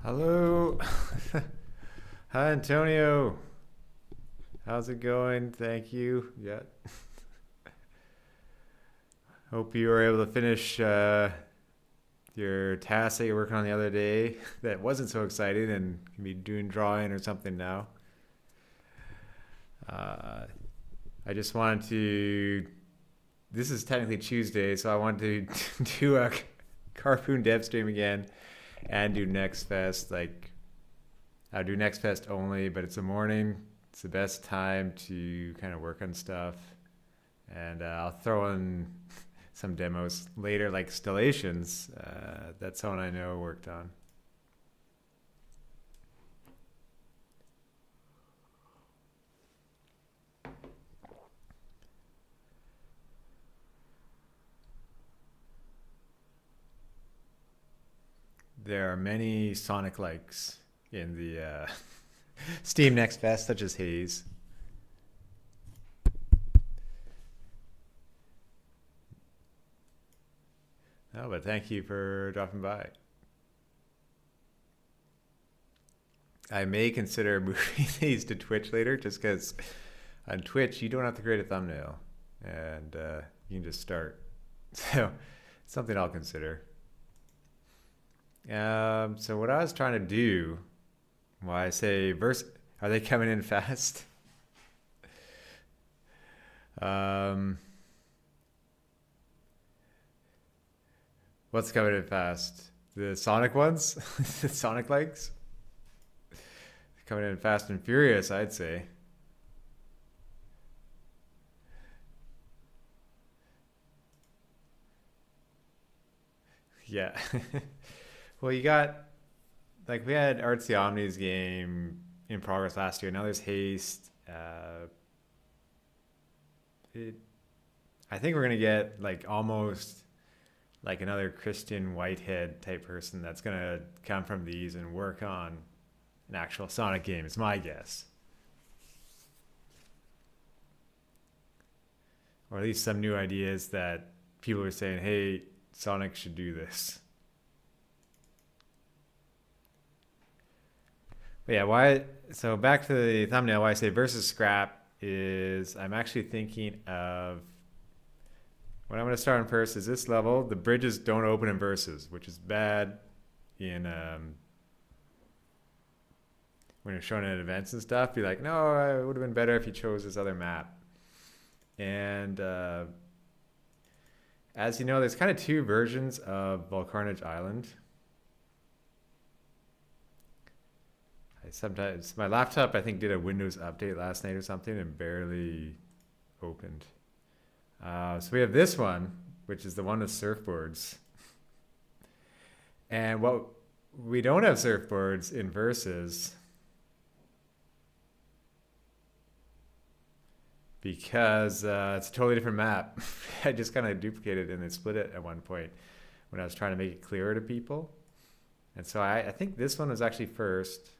Hello. Hi, Antonio. How's it going? Thank you. Yeah. Hope you were able to finish your task that you're working on the other day that wasn't so exciting and can be doing drawing or something now. Uh, I just wanted to. This is technically Tuesday, so I wanted to do a Carpoon Devstream again and do Next Fest. Like, I'll do Next Fest only, but it's the morning. It's the best time to kind of work on stuff. And I'll throw in some demos later, like Stellations. That's someone I know worked on. There are many Sonic likes in the Steam Next Fest, such as Haze. Oh, but thank you for dropping by. I may consider moving these to Twitch later, just because on Twitch you don't have to create a thumbnail, and you can just start. So, it's something I'll consider. So what I was trying to do, why I say verse, are they coming in fast? Um, what's coming in fast? The Sonic ones, the Sonic likes, coming in fast and furious, I'd say. Yeah. Well, you got like we had Artsy Omni's game in progress last year. Now there's Haste. It, I think we're gonna get like almost like another Christian Whitehead type person that's gonna come from these and work on an actual Sonic game. It's my guess, or at least some new ideas that people are saying, "Hey, Sonic should do this." But yeah, why? So back to the thumbnail. Why I say versus scrap is I'm actually thinking of what I'm going to start on first is this level. The bridges don't open in verses, which is bad in when you're showing at events and stuff. Be like, no, it would have been better if you chose this other map. And as you know, there's kind of two versions of Volcarnage Island. Sometimes my laptop I think did a Windows update last night or something and barely opened. So we have this one, which is the one with surfboards. And what we don't have surfboards in Versus because it's a totally different map. I just kind of duplicated it and then split it at one point when I was trying to make it clearer to people. And so I think this one was actually first.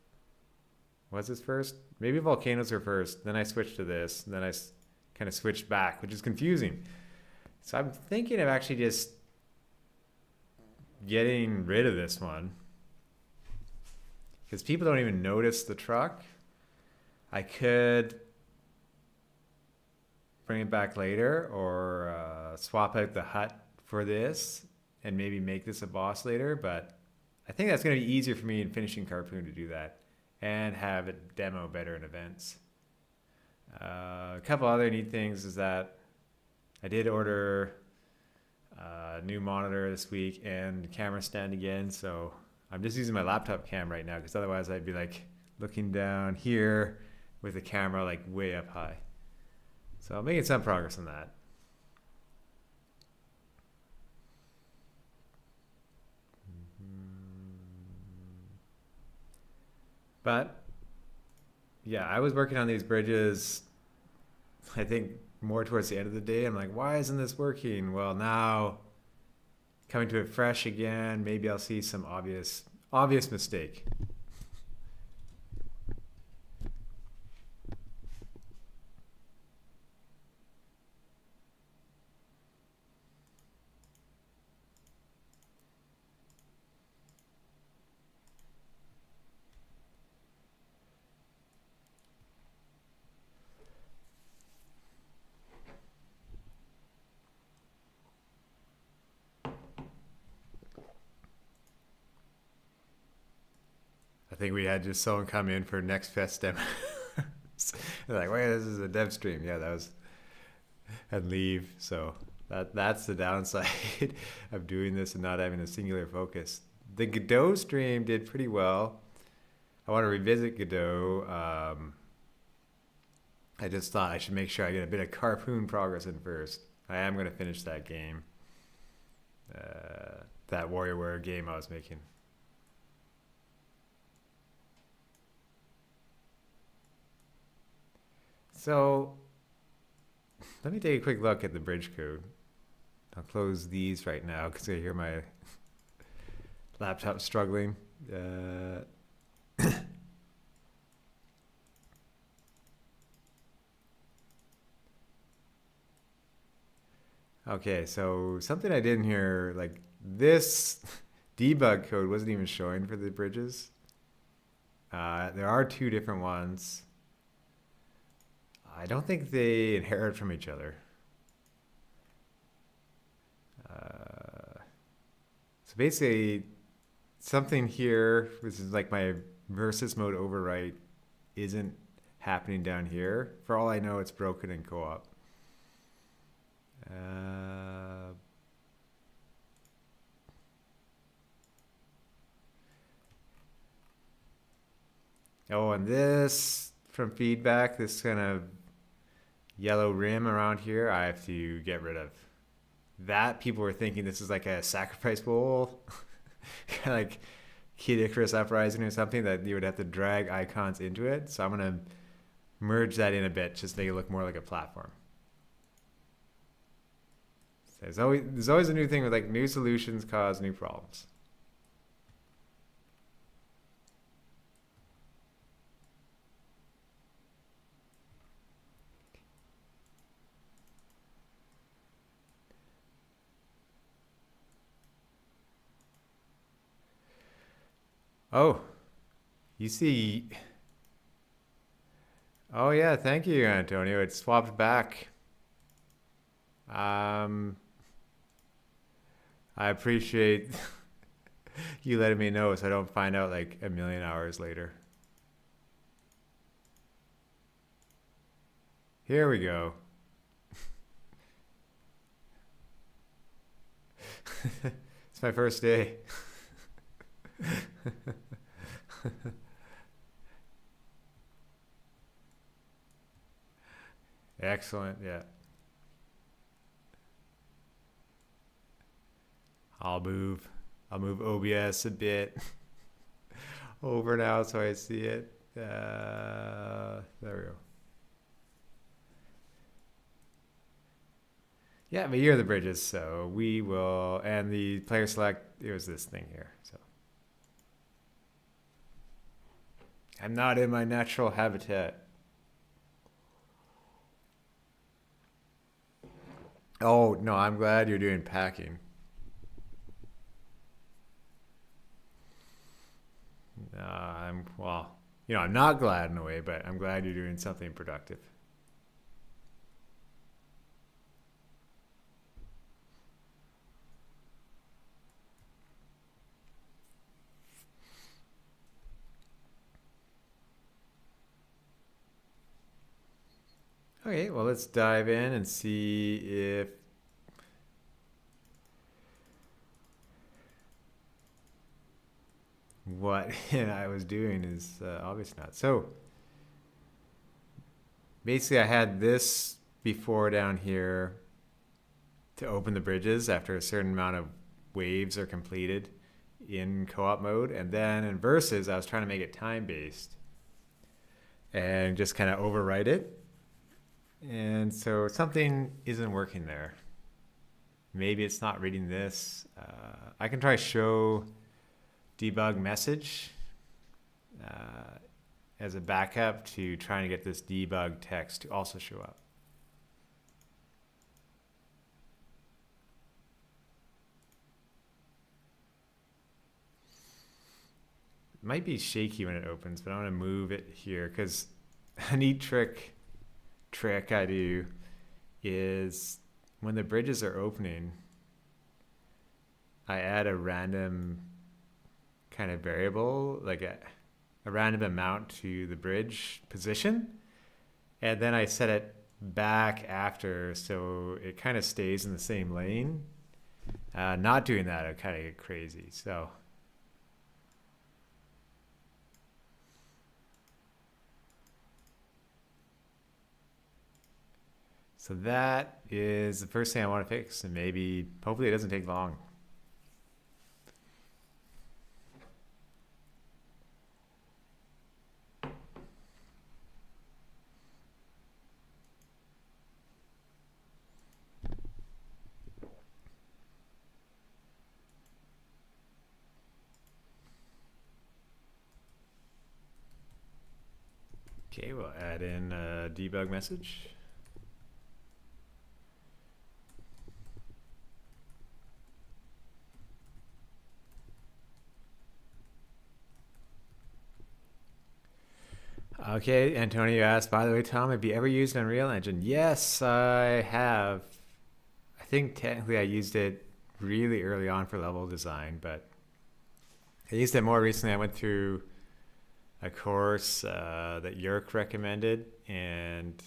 Was this first? Maybe volcanoes were first. Then I switched to this. And then I kind of switched back, which is confusing. So I'm thinking of actually just getting rid of this one because people don't even notice the truck. I could bring it back later or swap out the hut for this and maybe make this a boss later. But I think that's going to be easier for me in finishing Carpoon to do that and have it demo better in events. A couple other neat things is that I did order a new monitor this week and camera stand again. So I'm just using my laptop cam right now because otherwise I'd be like looking down here with the camera like way up high. So I'm making some progress on that. But yeah, I was working on these bridges, I think more towards the end of the day. I'm like, why isn't this working? Well, now coming to it fresh again, maybe I'll see some obvious mistake. I think we had just someone come in for next fest demo. They're like, wait, this is a dev stream. Yeah, that was, and leave. So that's the downside of doing this and not having a singular focus. The Godot stream did pretty well. I want to revisit Godot. I just thought I should make sure I get a bit of Carpoon progress in first. I am going to finish that game. That WarioWare game I was making. So let me take a quick look at the bridge code. I'll close these right now because I hear my laptop struggling. Okay, so something I didn't hear, like this debug code wasn't even showing for the bridges. There are two different ones. I don't think they inherit from each other. So basically, something here, which is like my versus mode overwrite, isn't happening down here. For all I know, it's broken in co-op. Oh, and this from feedback, this kind of yellow rim around here, I have to get rid of. That people were thinking this is like a sacrifice bowl, kind of like Kid Icarus Uprising or something, that you would have to drag icons into it. So I'm gonna merge that in a bit, just make it look more like a platform. So there's always a new thing with like new solutions cause new problems. Oh, you see. Oh yeah, thank you, Antonio. It swapped back. I appreciate you letting me know so I don't find out like a million hours later. Here we go. It's my first day. Excellent, yeah. I'll move OBS a bit over now so I see it. There we go. Yeah, but here are the bridges, so we will, and the player select, it was this thing here, so. I'm not in my natural habitat. Oh, no, I'm glad you're doing packing. Well, I'm not glad in a way, but I'm glad you're doing something productive. Okay, well, let's dive in and see if what I was doing is obvious not. So basically I had this before down here to open the bridges after a certain amount of waves are completed in co-op mode. And then in versus, I was trying to make it time-based and just kind of overwrite it. And so something isn't working there. Maybe it's not reading this. I can try show debug message as a backup to trying to get this debug text to also show up. It might be shaky when it opens, but I'm going to move it here because a neat trick I do is when the bridges are opening, I add a random kind of variable, like a random amount to the bridge position, and then I set it back after so it kind of stays in the same lane. Not doing that, I kind of get crazy. So that is the first thing I want to fix, and maybe, hopefully it doesn't take long. Okay, we'll add in a debug message. Okay, Antonio asked, by the way, Tom, have you ever used Unreal Engine? Yes, I have. I think technically I used it really early on for level design, but I used it more recently. I went through a course that Yerk recommended, and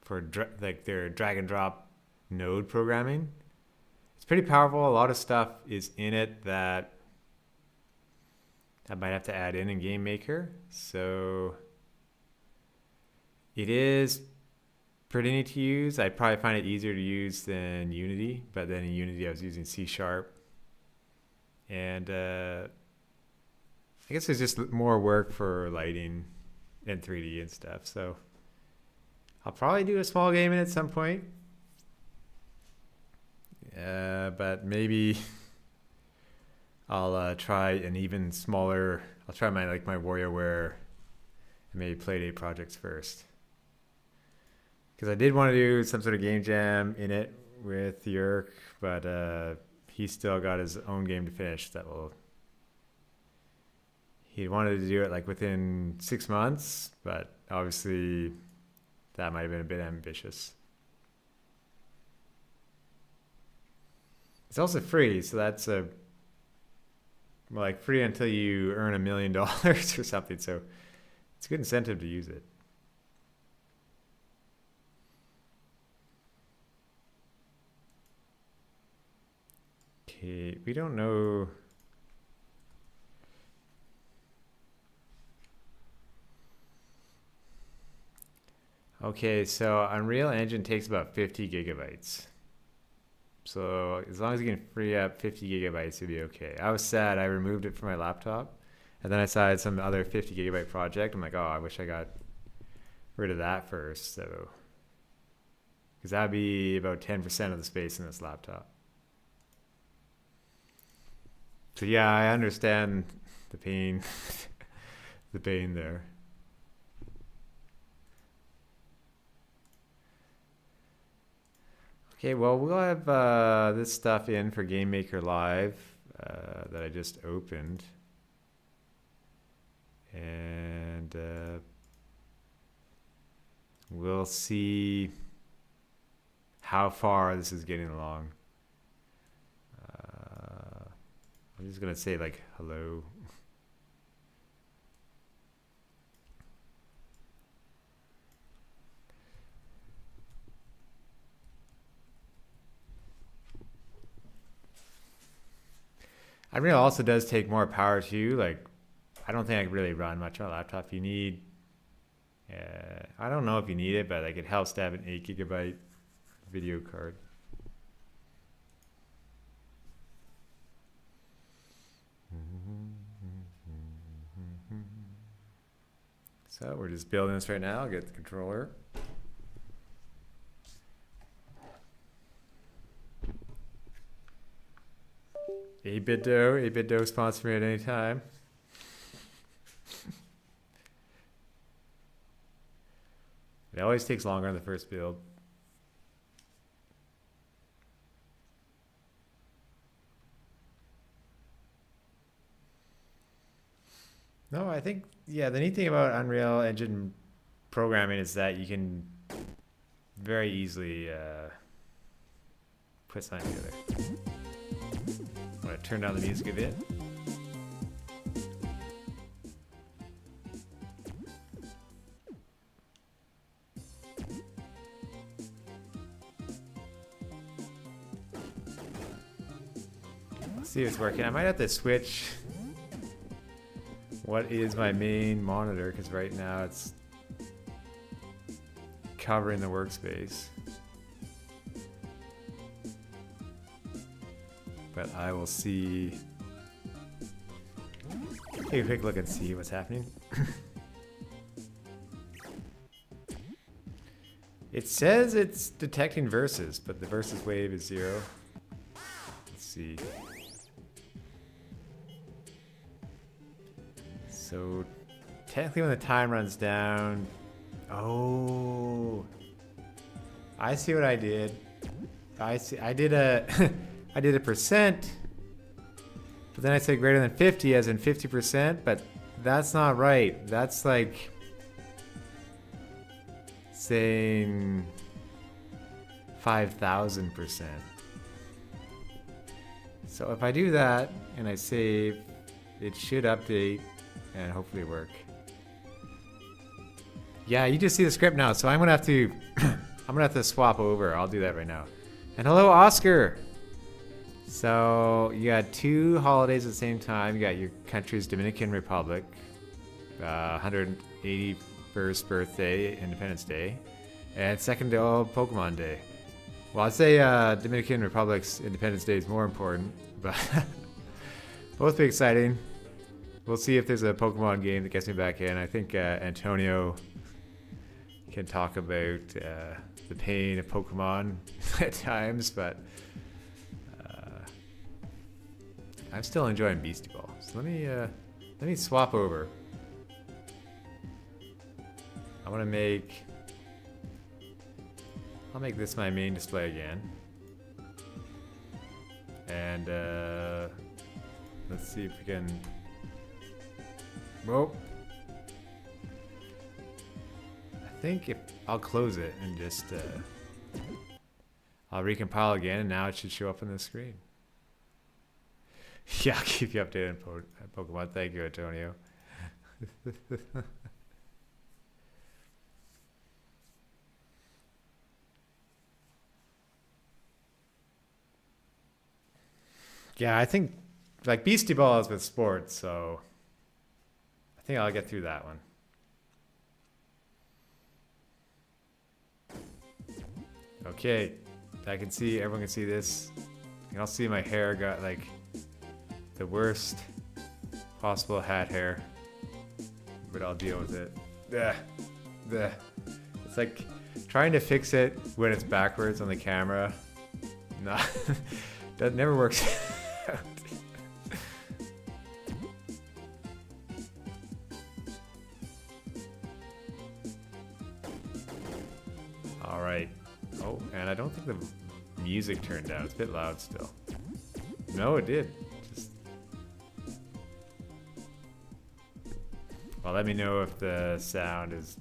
for like their drag and drop node programming. It's pretty powerful. A lot of stuff is in it that I might have to add in GameMaker. So it is pretty neat to use. I probably find it easier to use than Unity, but then in Unity I was using C#. And I guess there's just more work for lighting and 3D and stuff. So I'll probably do a small game in it at some point. But maybe I'll try an even smaller. I'll try my WarioWare and maybe Playdate projects first, because I did want to do some sort of game jam in it with Yerk, but he's still got his own game to finish. He wanted to do it like within 6 months, but obviously that might have been a bit ambitious. It's also free, so that's free until you earn $1 million or something. So it's a good incentive to use it. Okay, we don't know. Okay, so Unreal Engine takes about 50 gigabytes. So as long as you can free up 50 gigabytes, you'll be okay. I was sad. I removed it from my laptop, and then I saw I had some other 50 gigabyte project. I'm like, oh, I wish I got rid of that first. So, because that'd be about 10% of the space in this laptop. So yeah, I understand the pain, the pain there. Okay, well, we'll have this stuff in for GameMaker Live that I just opened. And we'll see how far this is getting along. I'm just going to say, like, hello. Unreal also does take more power too. Like, I don't think I can really run much on a laptop. You need, I don't know if you need it, but like it helps to have an 8 gigabyte video card. So we're just building this right now. I'll get the controller. 8-bit dough, 8-bit dough sponsor me at any time. It always takes longer on the first build. No, I think, yeah, the neat thing about Unreal Engine programming is that you can very easily put something together. I'm going to turn down the music a bit. see if it's working. I might have to switch what is my main monitor, because right now it's covering the workspace. But I will see. Take a quick look and see what's happening. It says it's detecting verses, but the verses wave is 0. Let's see. So technically when the time runs down, oh, I see what I did. I did a I did a percent, but then I said greater than 50 as in 50%, but that's not right. That's like saying 5,000%. So if I do that and I save, it should update and hopefully work. Yeah, you just see the script now, so I'm gonna have to I'm gonna have to swap over. I'll do that right now. And hello, Oscar. So you got 2 holidays at the same time. You got your country's Dominican Republic, 181st birthday, Independence Day, and second to Pokemon Day. Well, I'd say Dominican Republic's Independence Day is more important, but both be exciting. We'll see if there's a Pokemon game that gets me back in. I think Antonio can talk about the pain of Pokemon at times, but I'm still enjoying Beastie Ball. So let me swap over. I'll make this my main display again. And let's see if we can. Whoa. I think if I'll close it and just I'll recompile again, and now it should show up on the screen. Yeah, I'll keep you updated on Pokemon. Thank you, Antonio. Yeah, I think like Beastie Ball is with sports, so I think I'll get through that one. Okay, I can see, everyone can see this. You can all see my hair got like the worst possible hat hair, but I'll deal with it. It's like trying to fix it when it's backwards on the camera. Nah, that never works out. All right. Oh, and I don't think the music turned down. It's a bit loud still. No, it did. Well, let me know if the sound is,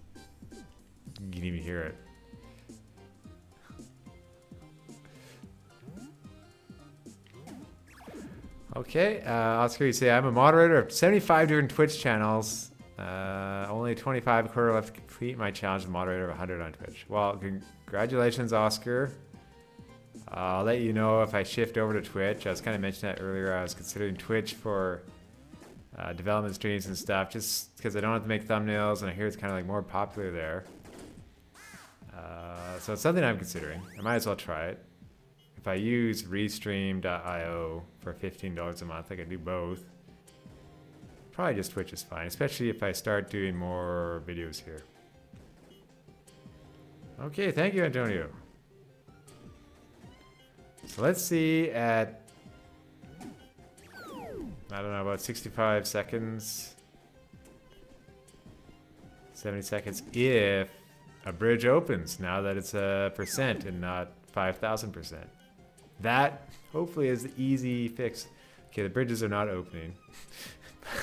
you can even hear it. Okay, Oscar, you say, I'm a moderator of 75 different Twitch channels. Only 25 quarter left to complete my challenge of moderator of 100 on Twitch. Well, congratulations, Oscar. I'll let you know if I shift over to Twitch. I was kind of mentioning that earlier. I was considering Twitch for development streams and stuff, just because I don't have to make thumbnails, and I hear it's kind of like more popular there. So it's something I'm considering. I might as well try it. If I use restream.io for $15 a month, I can do both. Probably just Twitch is fine, especially if I start doing more videos here. Okay, thank you, Antonio. So let's see at, I don't know, about 65 seconds, 70 seconds, if a bridge opens, now that it's a percent and not 5,000%. That, hopefully, is the easy fix. Okay, the bridges are not opening.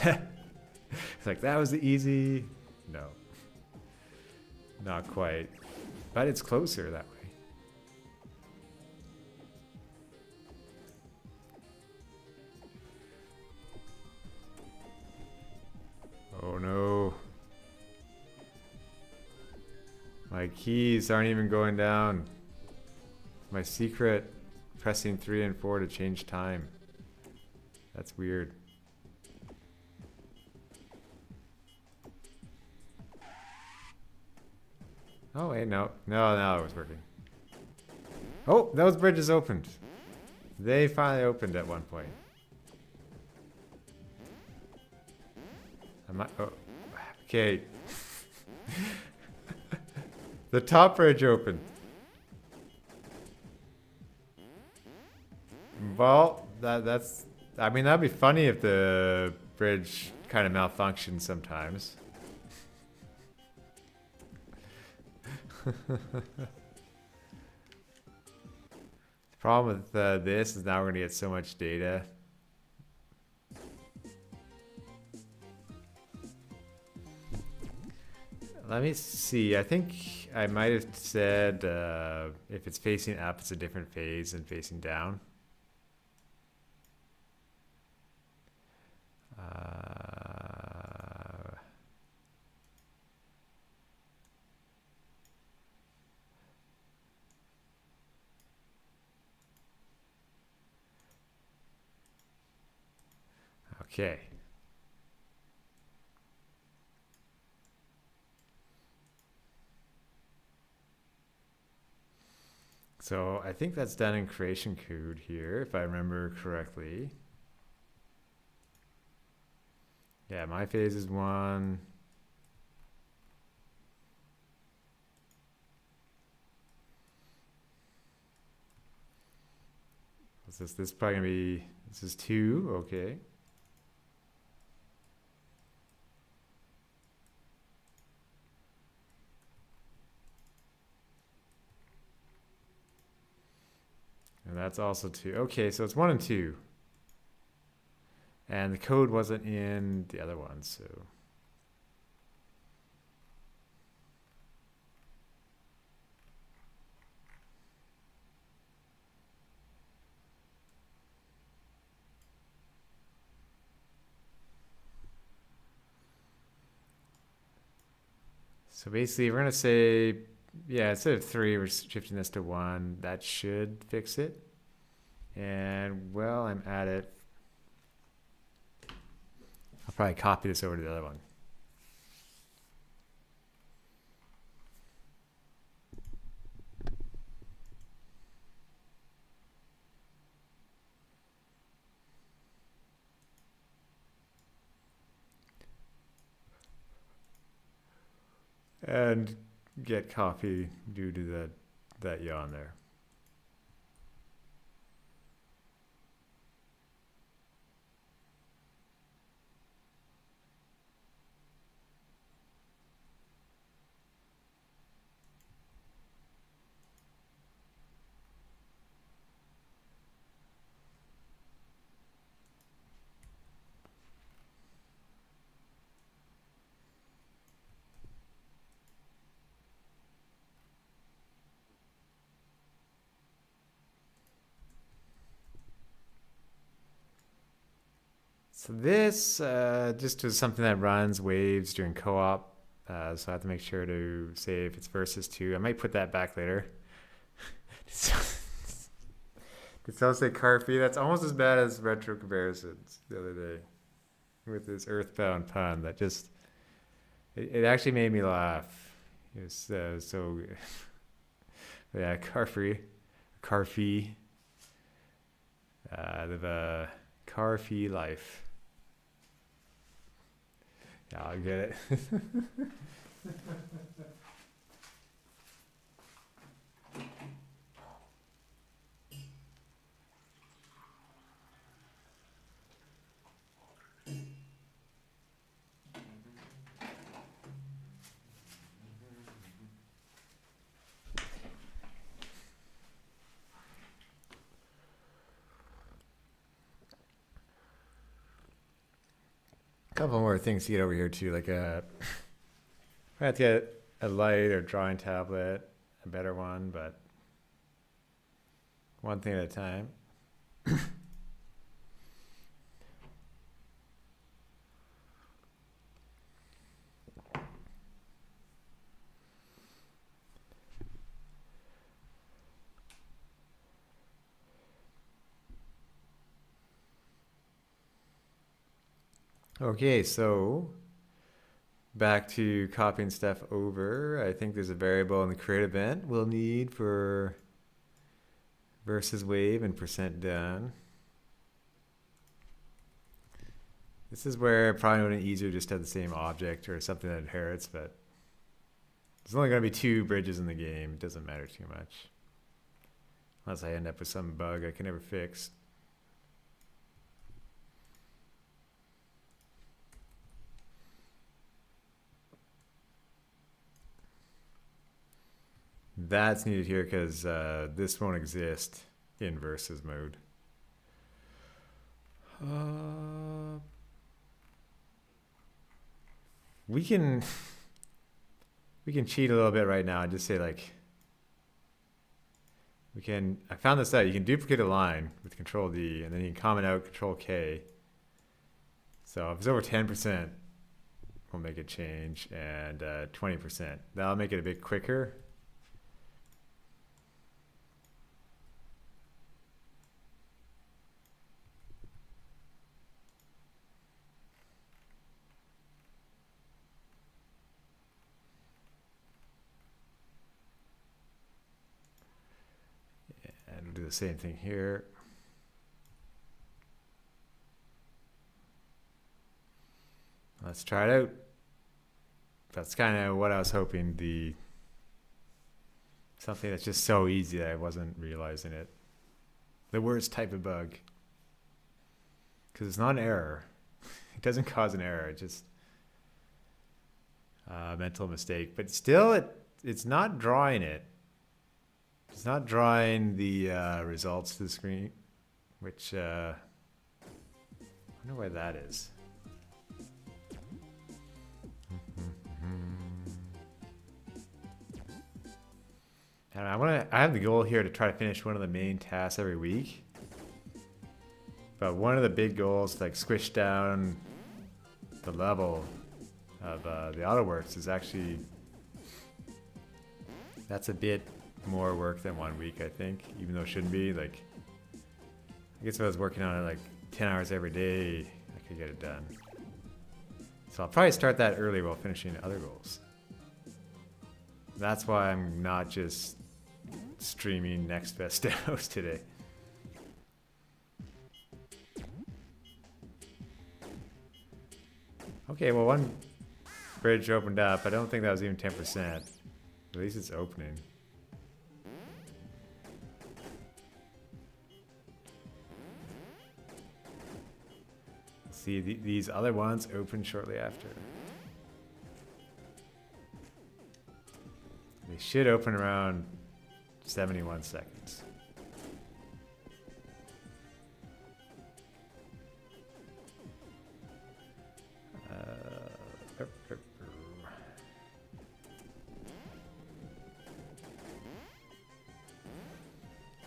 It's like, that was the easy. No. Not quite. But it's closer that way. Oh no. My keys aren't even going down. My secret, pressing 3 and 4 to change time. That's weird. Oh wait, no, it was working. Oh, those bridges opened. They finally opened at one point. Oh, okay. The top bridge opened. Well, that's. I mean, that'd be funny if the bridge kind of malfunctioned sometimes. The problem with this is now we're going to get so much data. Let me see. I think I might have said if it's facing up, it's a different phase than facing down. Okay. So I think that's done in creation code here, if I remember correctly. Yeah, my phase is 1. This is probably gonna be, this is 2, okay. And that's also 2. Okay, so it's 1 and 2. And the code wasn't in the other one, so. So basically, we're going to say, yeah, instead of 3, we're shifting this to 1. That should fix it. And, well, I'm at it. I'll probably copy this over to the other one. And get copy due to that yawn there. So this just is something that runs waves during co-op. So I have to make sure to say if it's versus 2. I might put that back later. Did someone say Carpy? That's almost as bad as retro comparisons the other day with this earthbound pun. That just it actually made me laugh. It was so good. Yeah, Carfree, the Carfee life. Yeah, I'll get it. Couple more things to get over here too, like I have to get a light or drawing tablet, a better one, but one thing at a time. Okay, so back to copying stuff over. I think there's a variable in the create event we'll need for versus wave and percent done. This is where it probably would be easier just to have the same object or something that inherits, but there's only going to be 2 bridges in the game. It doesn't matter too much. Unless I end up with some bug I can never fix. That's needed here because this won't exist in versus mode. We can cheat a little bit right now and just say like I found this out. You can duplicate a line with Control D and then you can comment out Control K. So if it's over 10%, we'll make a change, and 20%. That'll make it a bit quicker. And we'll do the same thing here. Let's try it out. That's kind of what I was hoping. Something that's just so easy that I wasn't realizing it. The worst type of bug. Because it's not an error. It doesn't cause an error. It's just a mental mistake. But still, it's not drawing it. It's not drawing the results to the screen, which I wonder why that is. And I have the goal here to try to finish one of the main tasks every week. But one of the big goals to like squish down the level of the AutoWorks is actually, that's a bit more work than 1 week, I think, even though it shouldn't be. Like, I guess if I was working on it like 10 hours every day, I could get it done. So I'll probably start that early while finishing other goals. That's why I'm not just streaming Next Best Demos today. Okay, well, one bridge opened up. I don't think that was even 10%. At least it's opening. See, these other ones open shortly after. They should open around 71 seconds.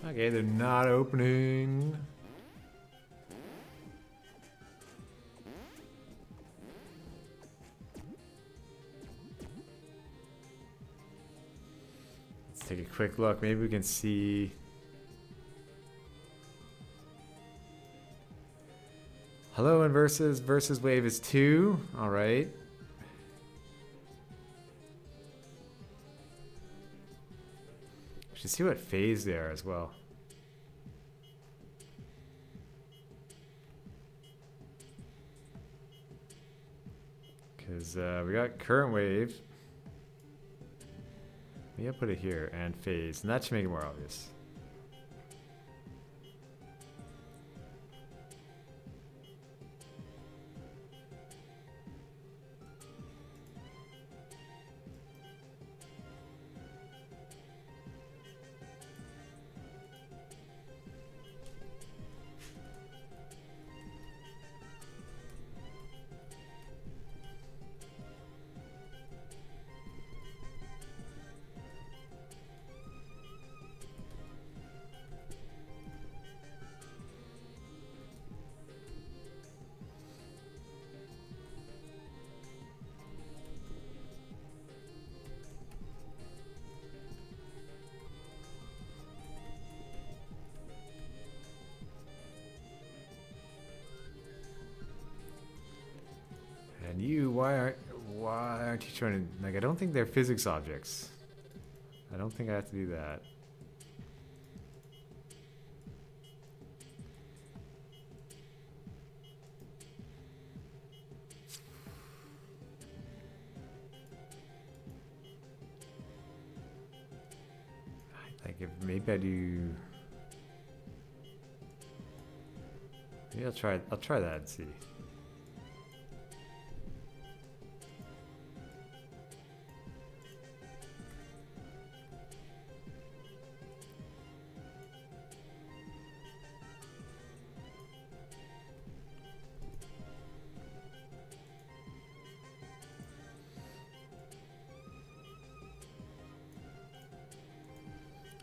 Okay, they're not opening. Let's take a quick look. Maybe we can see. Hello and versus wave is 2. All right. Should see what phase they are as well. Because we got current wave. Maybe I'll put it here, and phase, and that should make it more obvious. And why aren't you trying to, like, I don't think they're physics objects. I don't think I have to do that. Like, if maybe I do. Maybe I'll try that and see.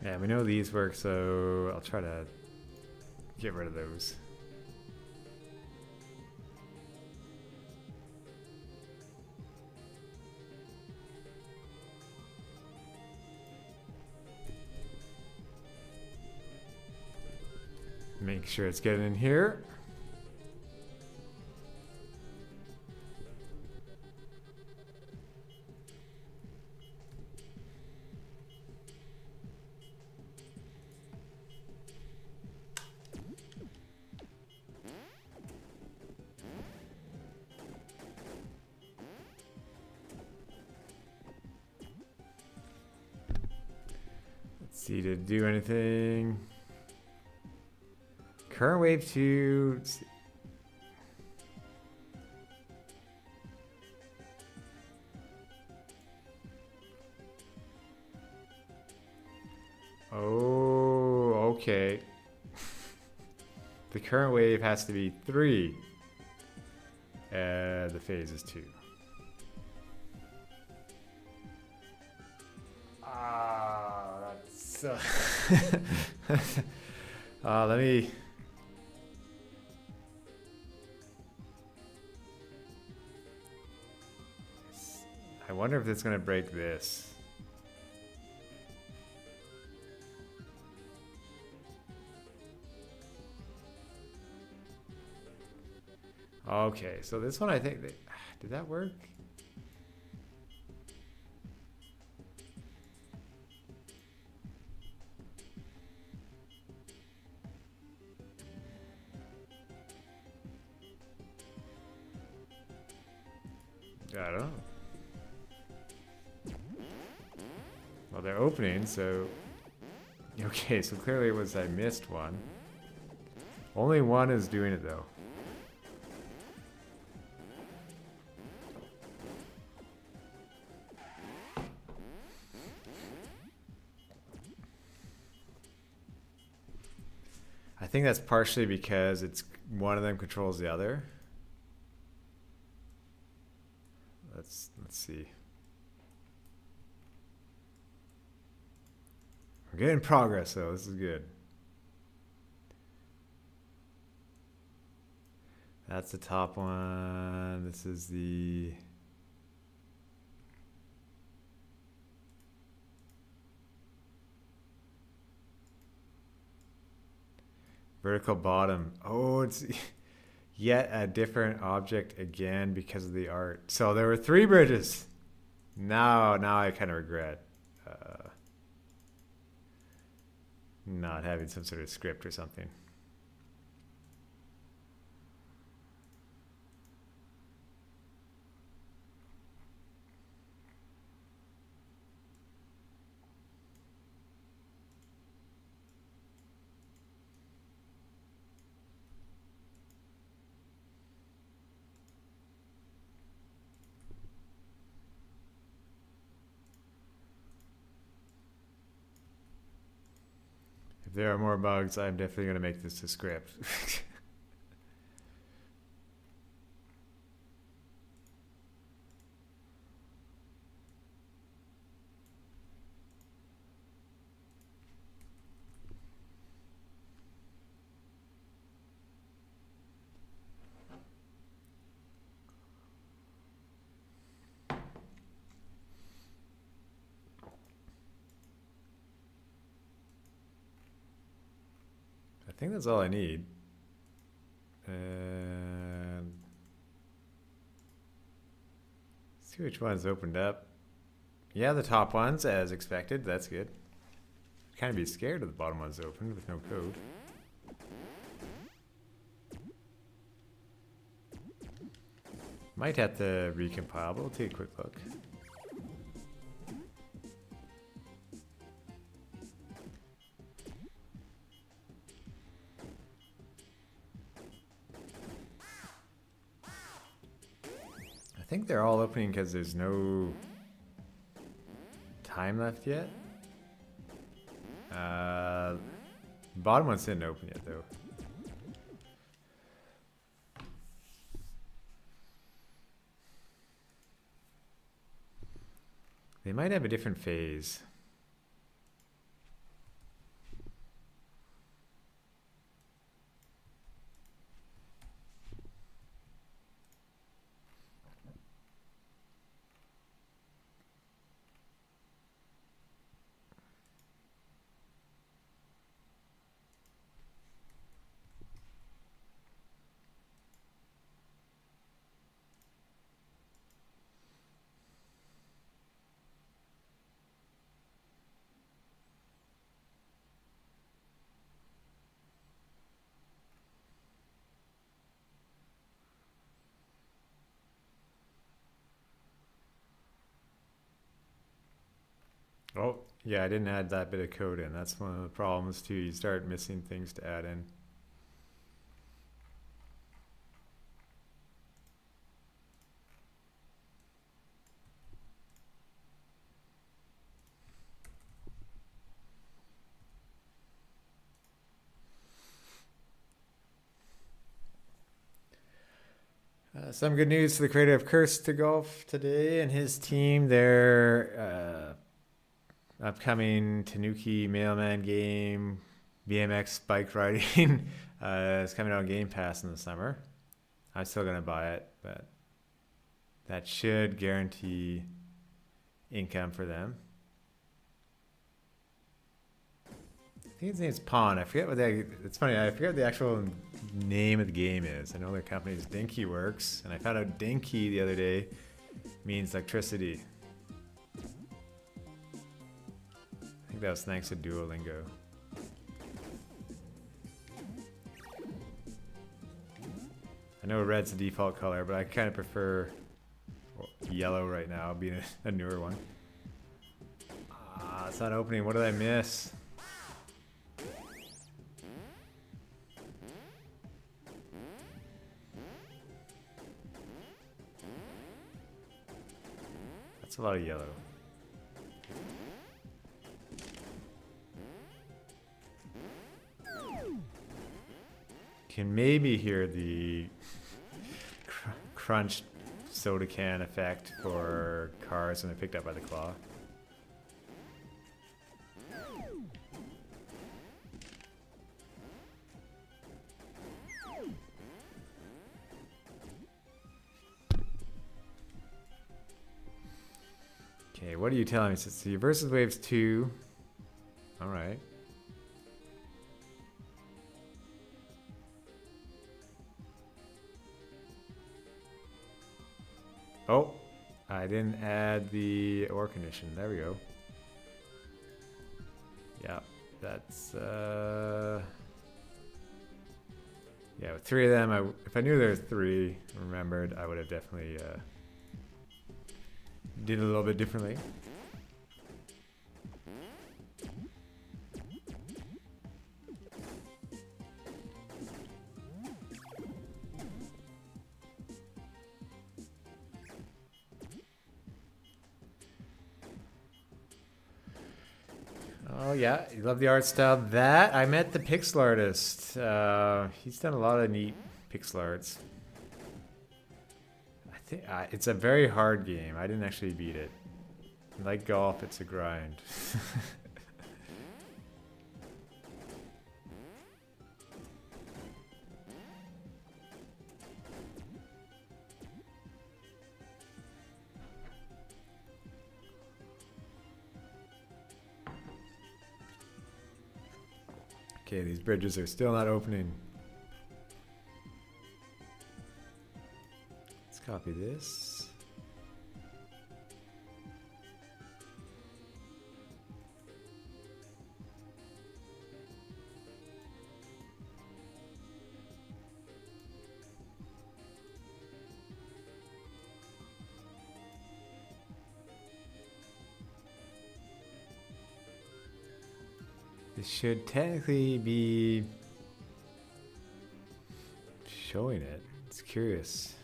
Yeah, we know these work, so I'll try to get rid of those. Make sure it's getting in here. Let's see, to do anything. Current wave 2. Oh, okay. The current wave has to be 3. The phase is 2. Ah, that's... let me... I wonder if it's going to break this. Okay, so this one I think... did that work? I don't know. Well, they're opening, so... Okay, so clearly it was I missed one. Only one is doing it, though. I think that's partially because it's one of them controls the other. Let's see. We're getting progress, though. This is good. That's the top one. This is the... vertical bottom. Oh, it's yet a different object again because of the art. So there were 3 bridges. Now I kind of regret not having some sort of script or something. If there are more bugs, I'm definitely going to make this a script. I think that's all I need. And See which ones opened up. Yeah, the top ones, as expected. That's good. Kind of be scared of the bottom ones opened with no code. Might have to recompile, but we'll take a quick look. I think they're all opening because there's no time left yet. Bottom ones didn't open yet though. They might have a different phase. Oh, yeah, I didn't add that bit of code in. That's one of the problems too. You start missing things to add in. Some good news for the creator of Curse to Golf today and his team. Their upcoming Tanuki Mailman game, BMX bike riding, is coming out on Game Pass in the summer. I'm still going to buy it, but that should guarantee income for them. I think his name's Pawn. I forget what it's funny, I forget what the actual name of the game is. I know their company is Dinky Works, and I found out Dinky the other day means electricity. I think that was thanks to Duolingo. I know red's the default color, but I kind of prefer yellow right now, being a newer one. It's not opening. What did I miss? That's a lot of yellow. Can maybe hear the crunched soda can effect for cars when they're picked up by the claw. Okay, what are you telling me? So your versus waves 2. All right. Oh, I didn't add the ore condition. There we go. Yeah, that's yeah, with 3 of them, if I knew there was 3, remembered, I would have definitely did it a little bit differently. Oh yeah, you love the art style. That I met the pixel artist. He's done a lot of neat pixel arts. I think it's a very hard game. I didn't actually beat it. Like golf, it's a grind. Okay, these bridges are still not opening. Let's copy this. It should technically be showing it. It's curious.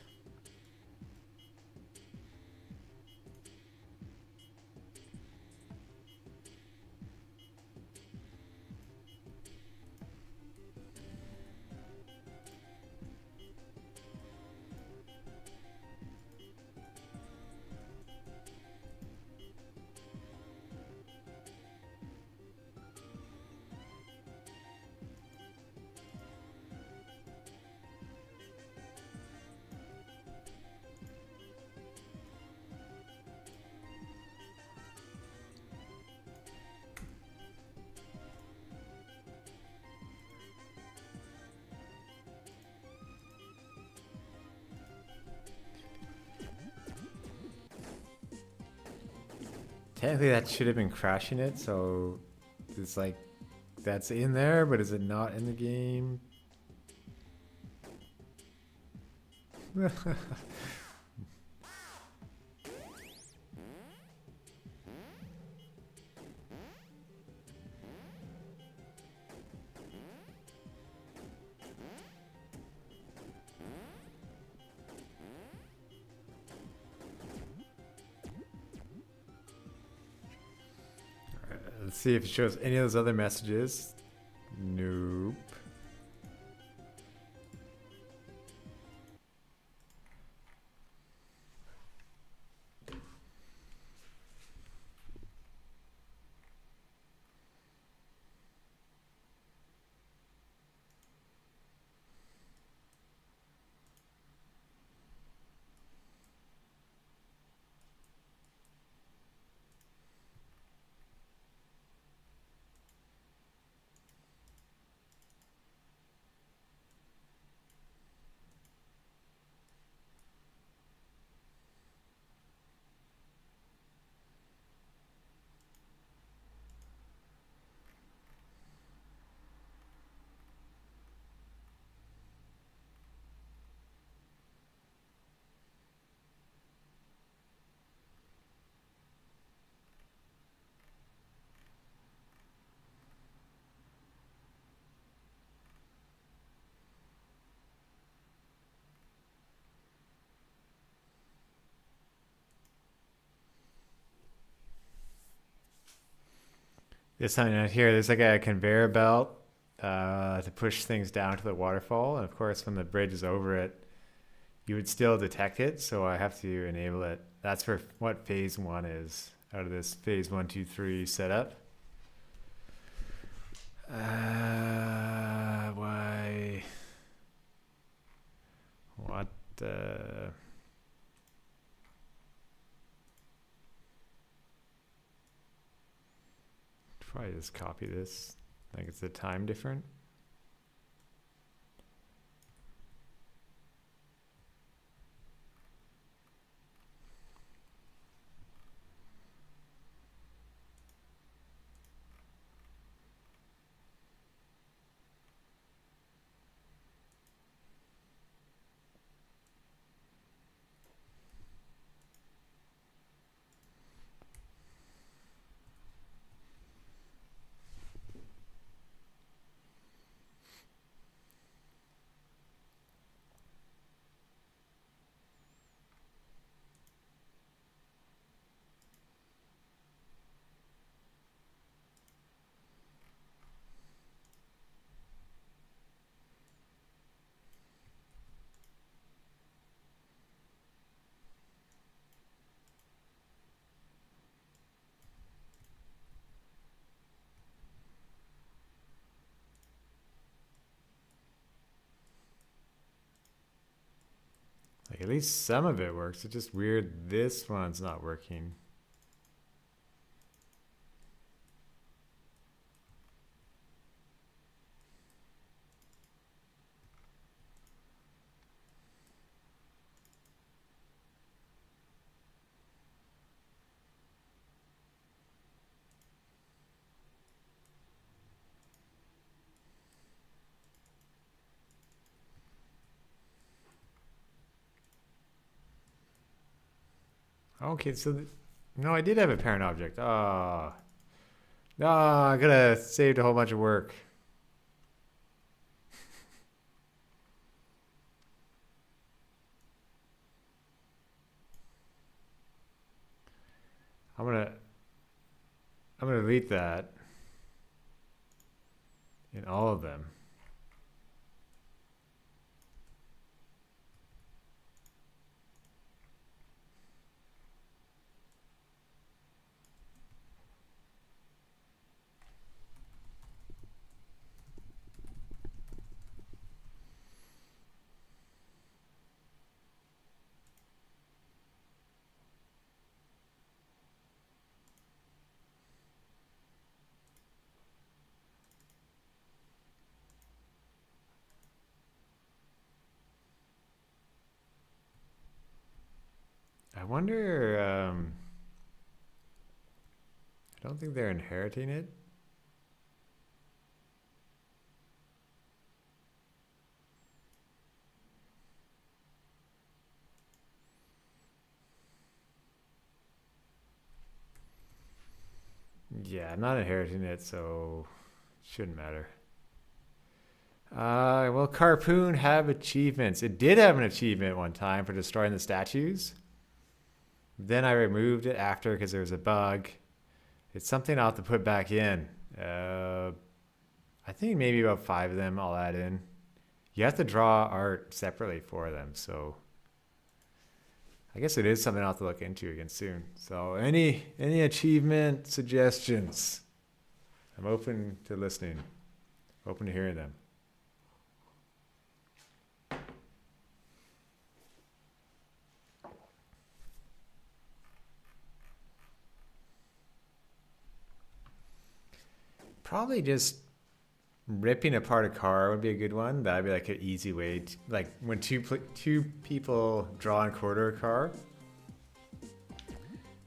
Technically, that should have been crashing it, so it's like that's in there, but is it not in the game? Let's see if it shows any of those other messages. Nope. There's something out here. There's like a conveyor belt to push things down to the waterfall. And of course, when the bridge is over it, you would still detect it. So I have to enable it. That's for what phase 1 is out of this phase 1, 2, 3 setup. Why? What? Probably just copy this. Like, it's the time different. Like, at least some of it works. It's just weird this one's not working. Okay, so no, I did have a parent object. Ah, No, I could have saved a whole bunch of work. I'm gonna I'm gonna delete that in all of them. I wonder. I don't think they're inheriting it. Yeah, I'm not inheriting it, so shouldn't matter. Well, Carpoon have achievements. It did have an achievement one time for destroying the statues. Then I removed it after because there was a bug. It's something I'll have to put back in. I think maybe about 5 of them I'll add in. You have to draw art separately for them, so I guess it is something I'll have to look into again soon. So any achievement suggestions? I'm open to listening. Open to hearing them. Probably just ripping apart a car would be a good one. That'd be like an easy way to, like when two people draw and quarter a car.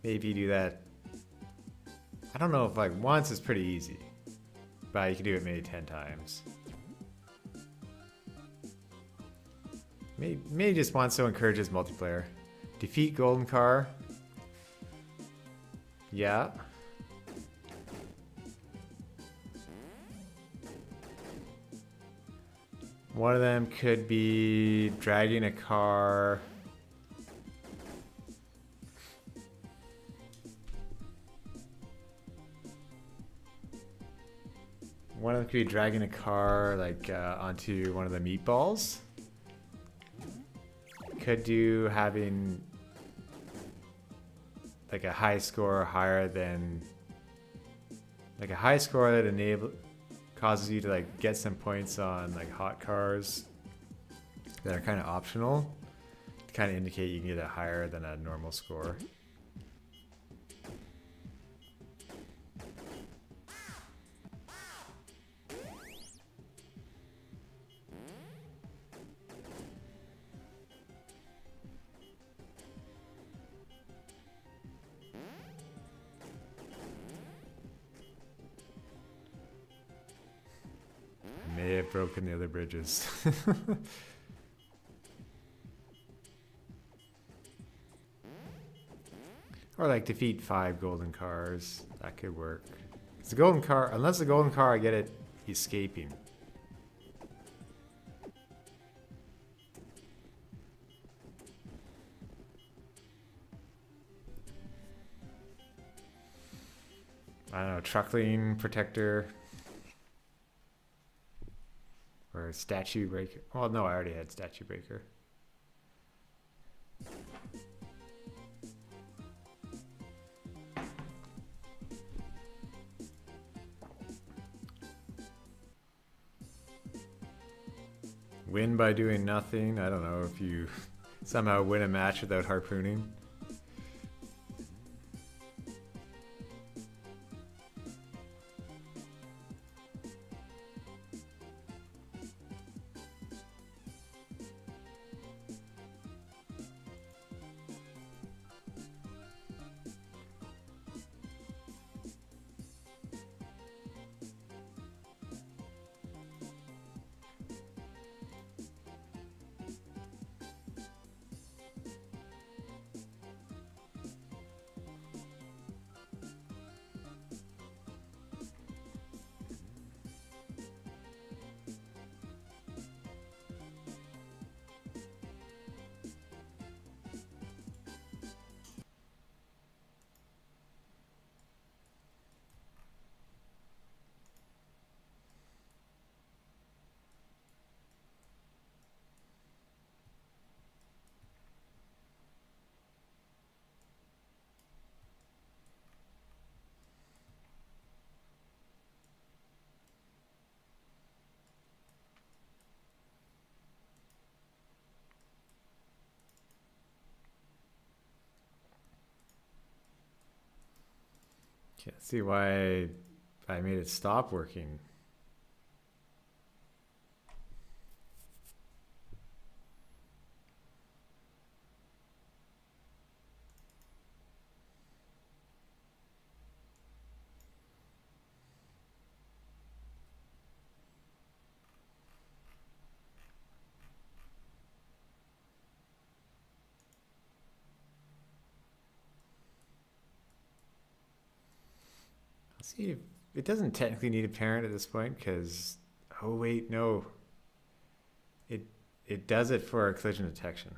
Maybe you do that. I don't know if like once is pretty easy, but you can do it maybe 10 times. Maybe just once, so encourages multiplayer. Defeat golden car. Yeah. One of them could be dragging a car. One of them could be dragging a car like onto one of the meatballs. Could do having like a high score higher than like a high score that causes you to like get some points on like hot cars that are kind of optional to kind of indicate you can get it higher than a normal score. May have broken the other bridges. Or like defeat 5 golden cars. That could work. It's the golden car, unless the golden car I get it escaping. I don't know, truck lane protector. Or statue breaker. Well, no, I already had statue breaker. Win by doing nothing. I don't know if you somehow win a match without harpooning. Can't see why I made it stop working. See, it doesn't technically need a parent at this point because, oh wait, no, it it does it for collision detection.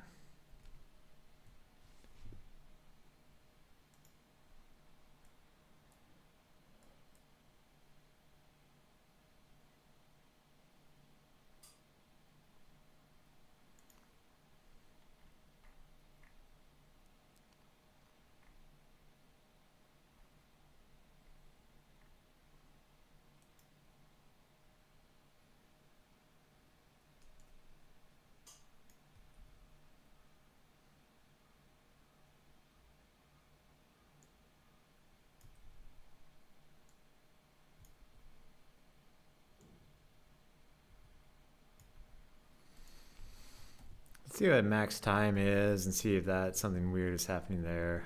Let's see what max time is and see if that something weird is happening there.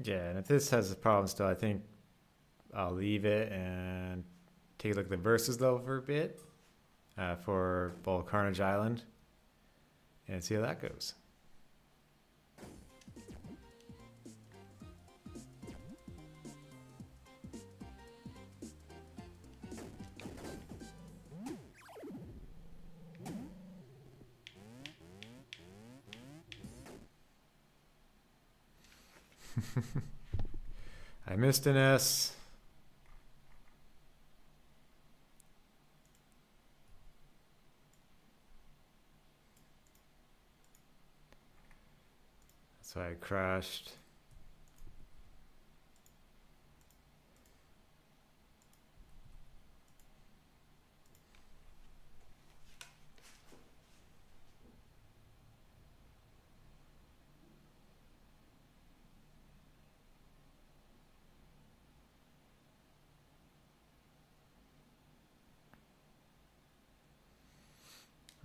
Yeah, and if this has a problem still, I think I'll leave it and take a look at the versus level for a bit for Bull Carnage Island and see how that goes. I missed an S. That's why I crashed.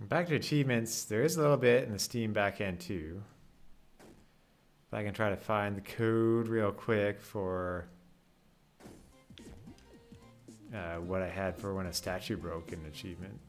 Back to achievements, there is a little bit in the Steam backend too. If I can try to find the code real quick for what I had for when a statue broke in an achievement.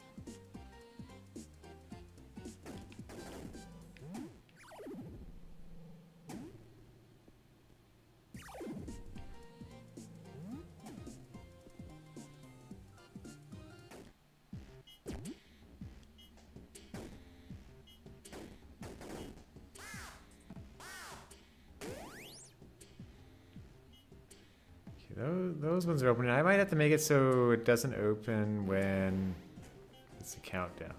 Those ones are opening. I might have to make it so it doesn't open when it's a countdown.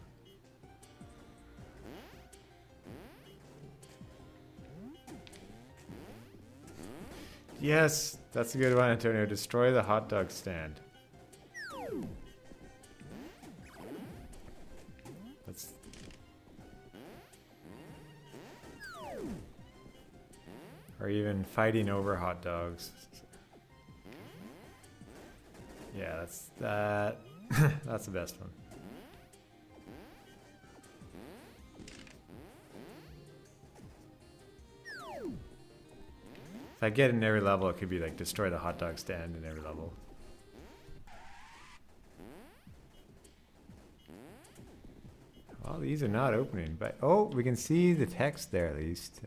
Yes, that's a good one, Antonio. Destroy the hot dog stand. or even fighting over hot dogs. Yeah, that's that. That's the best one. If I get in every level, it could be like destroy the hot dog stand in every level. Well, these are not opening, but oh, we can see the text there at least.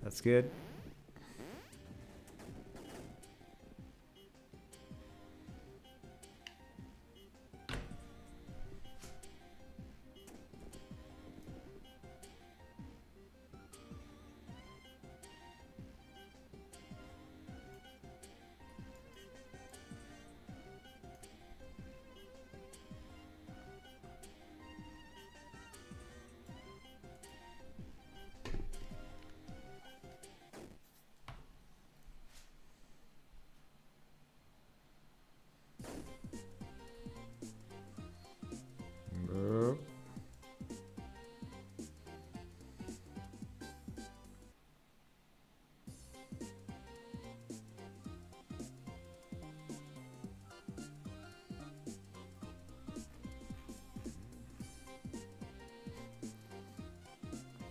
That's good.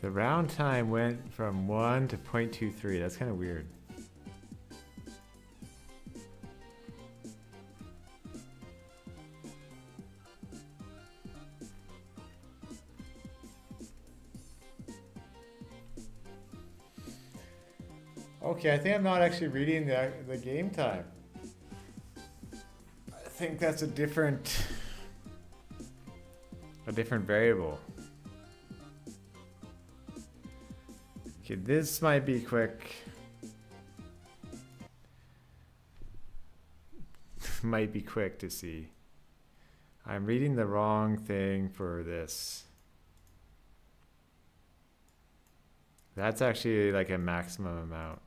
The round time went from 1 to 0.23. That's kind of weird. Okay, I think I'm not actually reading the game time. I think that's a different variable. Okay, this might be quick. Might be quick to see. I'm reading the wrong thing for this. That's actually like a maximum amount.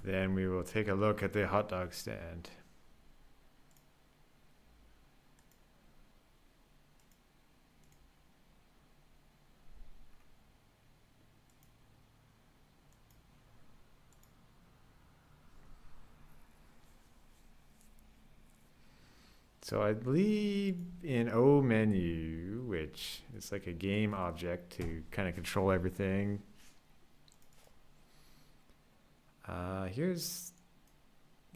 Then we will take a look at the hot dog stand. So I believe in O menu, which is like a game object to kind of control everything. Here's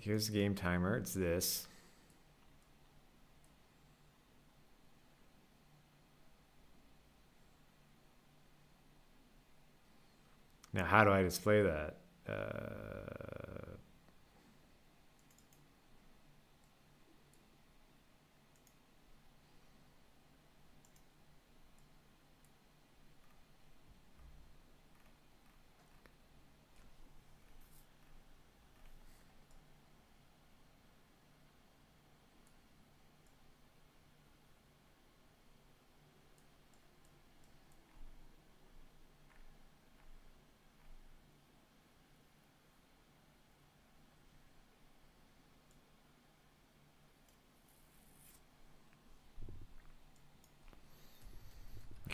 the game timer. It's this. Now, how do I display that?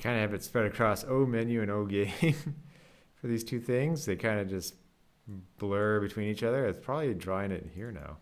Kind of have it spread across O menu and O game for these two things. They kind of just blur between each other. It's probably drawing it here now.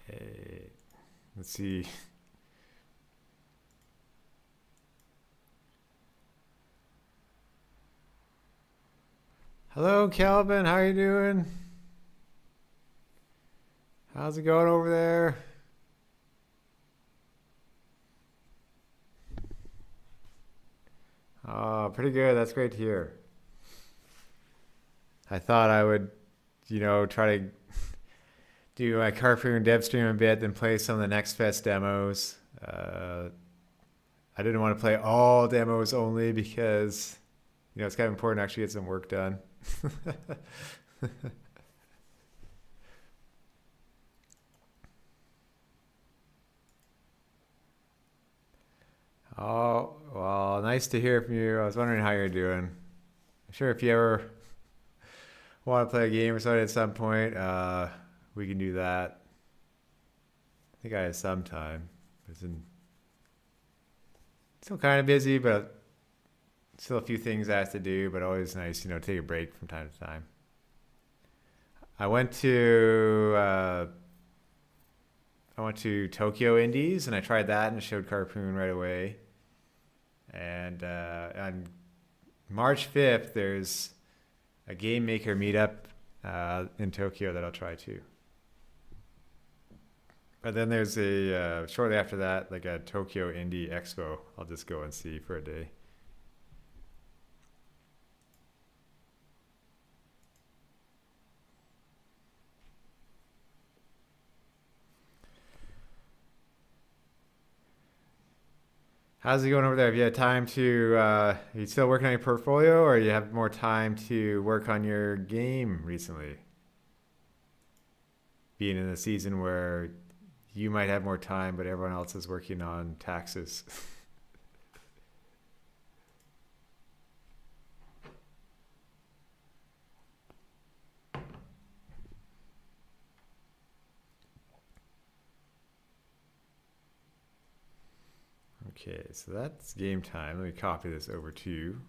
Okay, let's see. Hello, Calvin. How are you doing? How's it going over there? Oh, pretty good. That's great to hear. I thought I would, try to do my Carpoon Devstream a bit, then play some of the Next Fest demos. I didn't want to play all demos only because, it's kind of important to actually get some work done. Oh, well, nice to hear from you. I was wondering how you're doing. I'm sure if you ever want to play a game or something at some point, we can do that. I think I have some time. Still kind of busy, but still a few things I have to do, but always nice, take a break from time to time. I went to Tokyo Indies and I tried that and showed Carpoon right away. And on March 5th, there's a GameMaker meetup in Tokyo that I'll try too. But then there's shortly after that, like a Tokyo Indie Expo. I'll just go and see for a day. How's it going over there? Have you had time to, are you still working on your portfolio or you have more time to work on your game recently? Being in a season where you might have more time, but everyone else is working on taxes. Okay, so that's game time. Let me copy this over to you.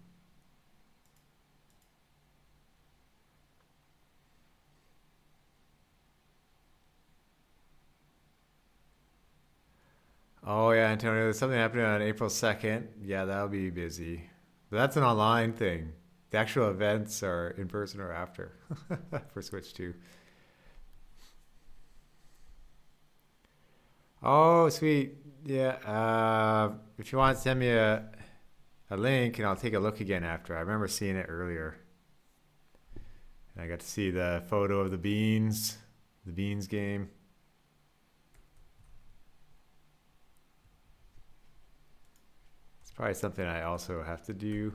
Oh yeah, Antonio, there's something happening on April 2nd. Yeah, that'll be busy. But that's an online thing. The actual events are in person or after for Switch 2. Oh, sweet. Yeah. If you want, send me a link and I'll take a look again after. I remember seeing it earlier. And I got to see the photo of the Beans game. It's probably something I also have to do.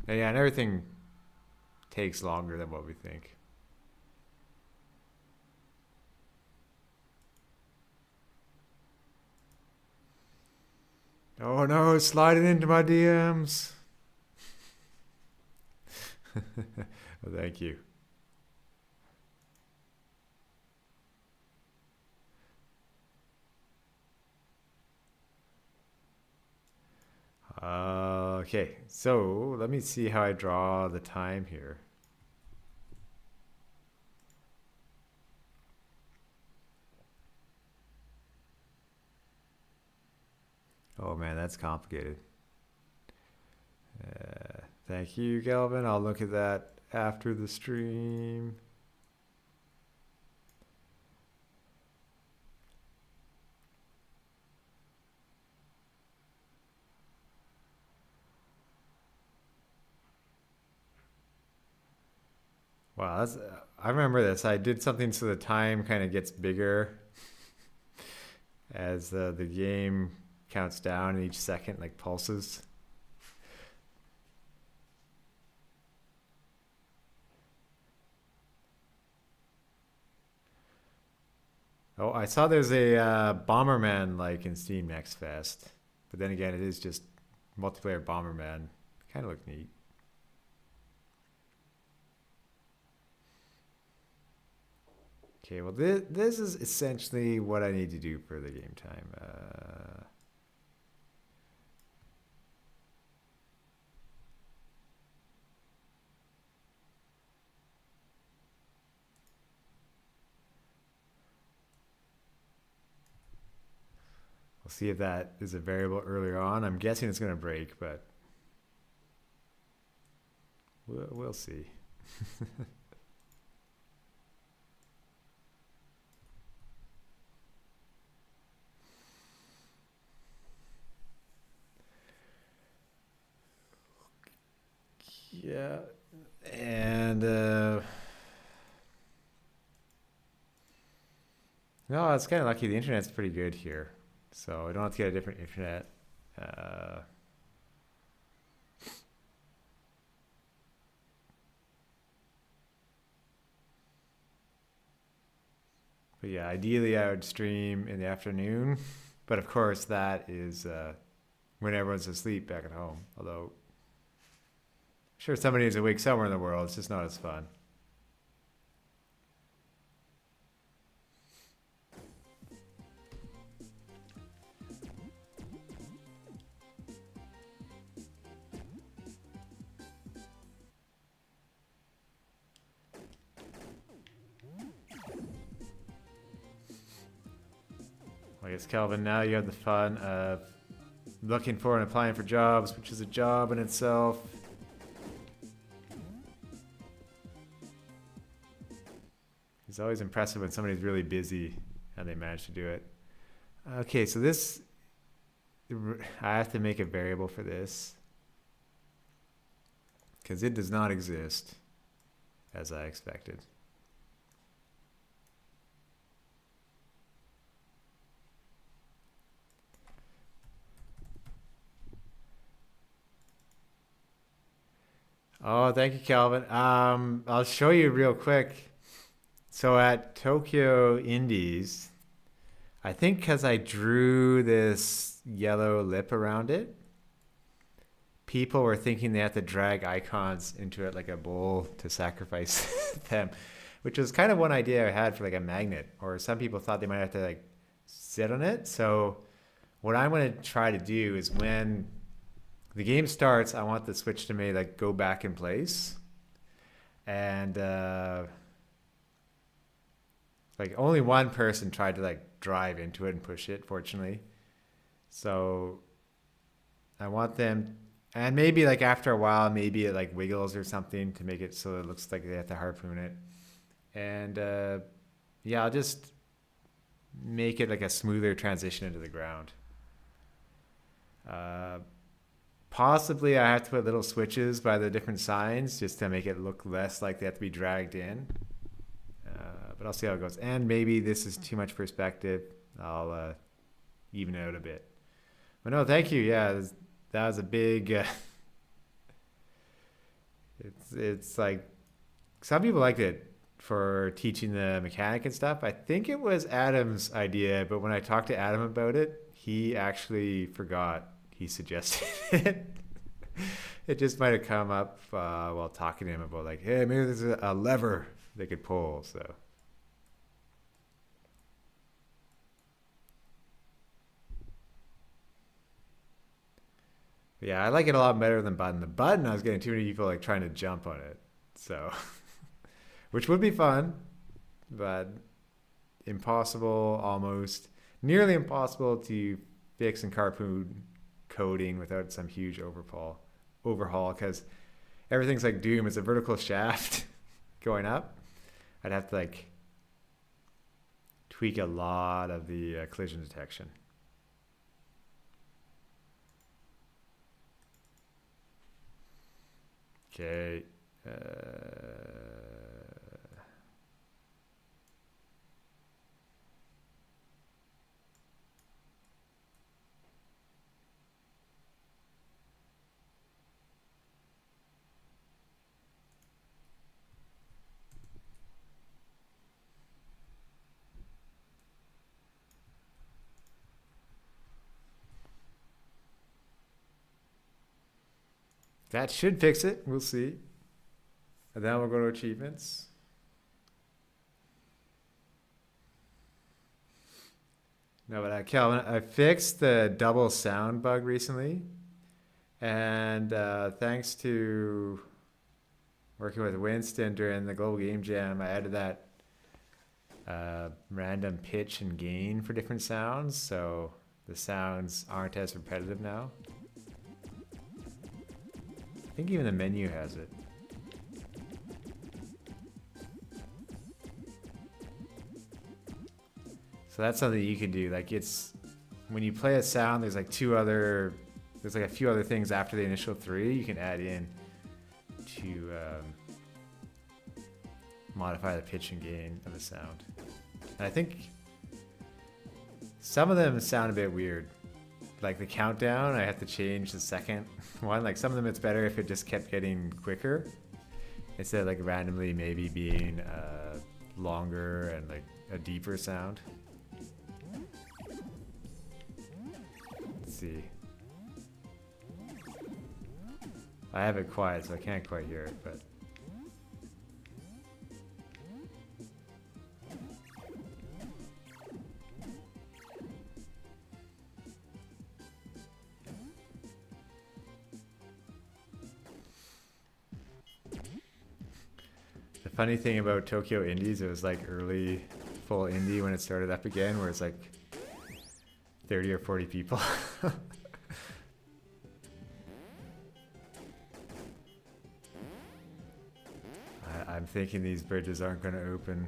And yeah, and everything takes longer than what we think. Oh no, it's sliding into my DMs. Well, thank you. Okay, so let me see how I draw the time here. Oh man, that's complicated. Thank you, Galvin. I'll look at that after the stream. Wow, I remember this. I did something so the time kind of gets bigger as the game counts down and each second like pulses. Oh, I saw there's a Bomberman like in Steam Next Fest, but then again, it is just multiplayer Bomberman. Kind of look neat. Okay, well this is essentially what I need to do for the game time. We'll see if that is a variable earlier on. I'm guessing it's going to break, but we'll see. Yeah, And no, it's kind of lucky. The internet's pretty good here, so I don't have to get a different internet. But yeah, ideally I would stream in the afternoon. But of course, that is when everyone's asleep back at home. Although, I'm sure somebody is awake somewhere in the world. It's just not as fun. I guess, Calvin, now you have the fun of looking for and applying for jobs, which is a job in itself. It's always impressive when somebody's really busy and they manage to do it. Okay, so this, I have to make a variable for this because it does not exist as I expected. Oh, thank you, Calvin. I'll show you real quick. So at Tokyo Indies, I think because I drew this yellow lip around it, people were thinking they had to drag icons into it like a bowl to sacrifice them, which was kind of one idea I had for like a magnet, or some people thought they might have to like sit on it. So what I'm going to try to do is when the game starts, I want the switch to maybe like go back in place, and like only one person tried to like drive into it and push it, fortunately. So I want them, and maybe like after a while, maybe it like wiggles or something to make it so it looks like they have to harpoon it. And yeah, I'll just make it like a smoother transition into the ground. Possibly I have to put little switches by the different signs just to make it look less like they have to be dragged in. But I'll see how it goes. And maybe this is too much perspective. I'll even it out a bit. But no, thank you. Yeah, that was a big... it's like... Some people liked it for teaching the mechanic and stuff. I think it was Adam's idea, but when I talked to Adam about it, he actually forgot he suggested it. It just might have come up while talking to him about like, hey, maybe there's a lever they could pull. So yeah, I like it a lot better than button. The button, I was getting too many people like trying to jump on it. So, which would be fun, but impossible, almost nearly impossible to fix in Carpoon coding without some huge overhaul because everything's like Doom. It's a vertical shaft going up. I'd have to like tweak a lot of the collision detection. Okay. That should fix it. We'll see. And then we'll go to achievements. No, but Calvin, I fixed the double sound bug recently. And thanks to working with Winston during the Global Game Jam, I added that random pitch and gain for different sounds. So the sounds aren't as repetitive now. I think even the menu has it. So that's something you can do. Like it's when you play a sound, there's like a few other things after the initial three you can add in to modify the pitch and gain of the sound. And I think some of them sound a bit weird. Like the countdown, I have to change the second one. Like some of them it's better if it just kept getting quicker instead of like randomly maybe being longer and like a deeper sound. Let's see. I have it quiet, so I can't quite hear it, but the funny thing about Tokyo Indies, it was like early full indie when it started up again, where it's like 30 or 40 people. I'm thinking these bridges aren't going to open.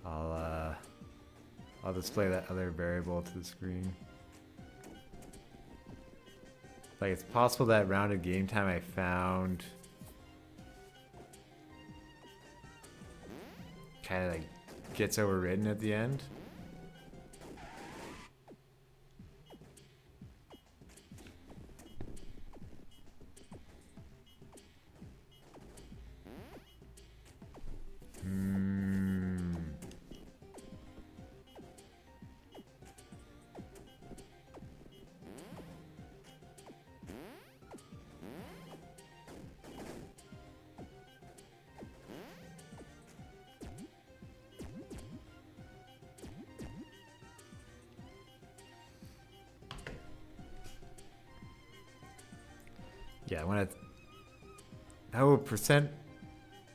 I'll display that other variable to the screen. Like it's possible that rounded game time I found kind of like gets overridden at the end. Yeah, when it's how percent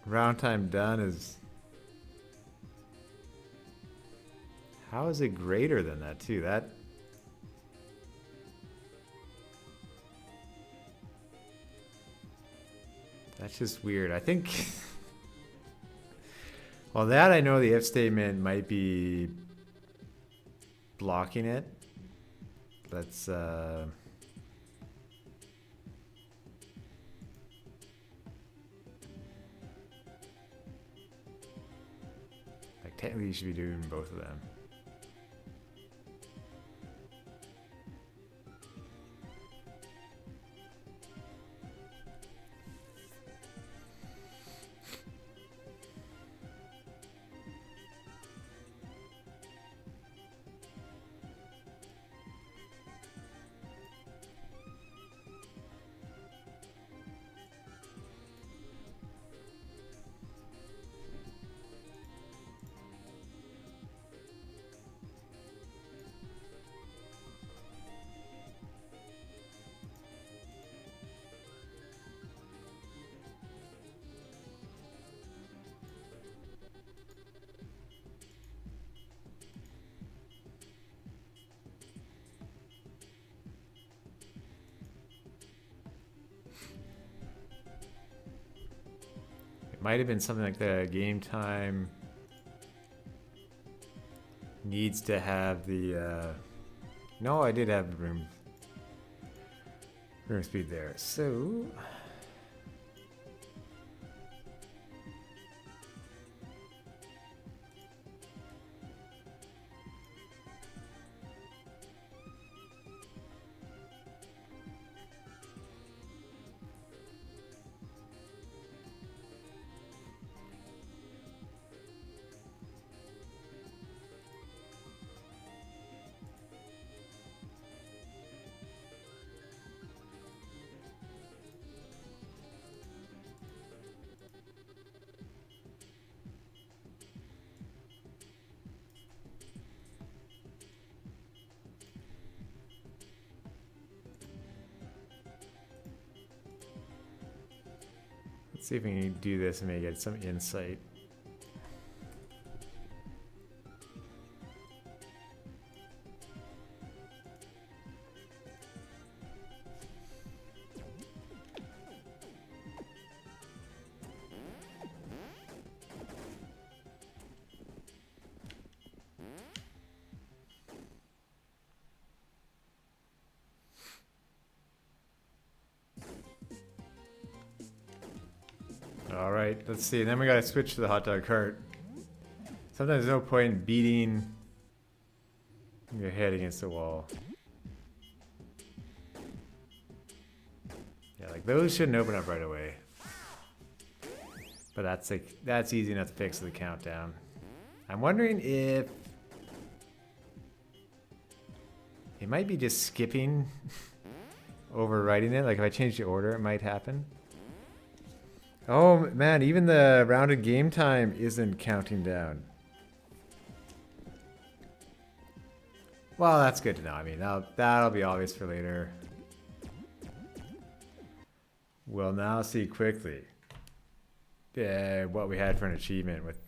round time done is, how is it greater than that too? That's just weird. I think well, that I know the if statement might be blocking it. Let's technically, you should be doing both of them. Might have been something like the game time needs to have the no, I did have room speed there. So let's see if we can do this and maybe get some insight. All right, let's see. And then we gotta switch to the hot dog cart. Sometimes there's no point in beating your head against the wall. Yeah, like those shouldn't open up right away. But that's easy enough to fix with the countdown. I'm wondering if it might be just skipping overwriting it. Like if I change the order, it might happen. Oh man, even the rounded game time isn't counting down. Well, that's good to know. I mean, that'll be obvious for later. We'll now see quickly what we had for an achievement with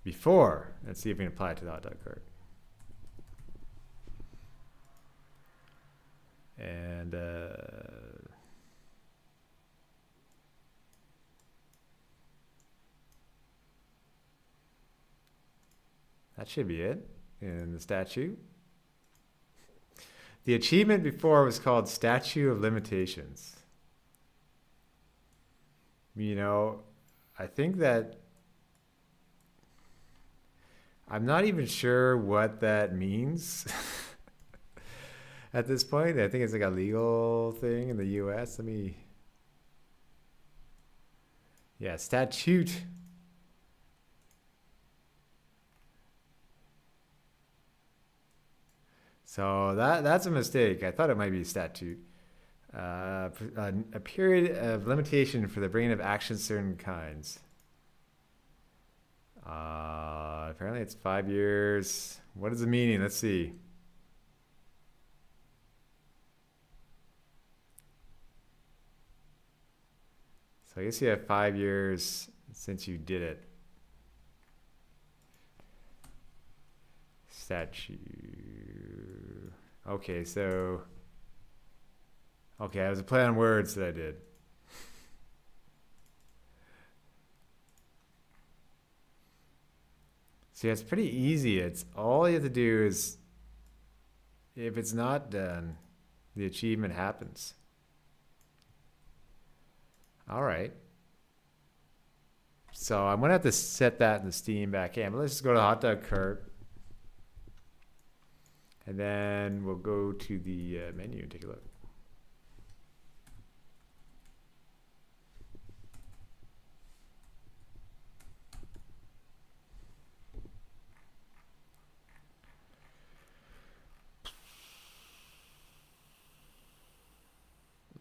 before. Let's see if we can apply it to the hot dog cart. And that should be it in the statue. The achievement before was called Statue of Limitations. You know, I think that I'm not even sure what that means at this point. I think it's like a legal thing in the US. Yeah, statute. So that's a mistake. I thought it might be statute. A period of limitation for the bringing of actions certain kinds. Apparently it's 5 years. What is the meaning? Let's see. So I guess you have 5 years since you did it. Statue. Okay, so... Okay, it was a play on words that I did. See, it's pretty easy. It's all you have to do is, if it's not done, the achievement happens. All right. So I'm gonna have to set that in the Steam backend. But let's just go to the hot dog cart, and then we'll go to the menu and take a look.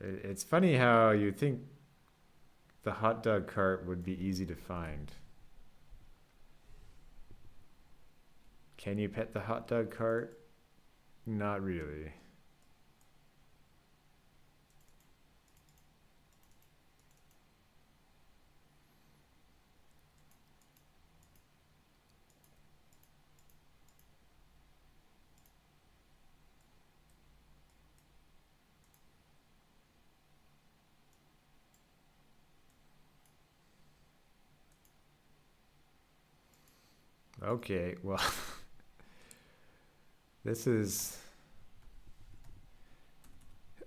It's funny how you think the hot dog cart would be easy to find. Can you pet the hot dog cart? Not really. Okay, well, this is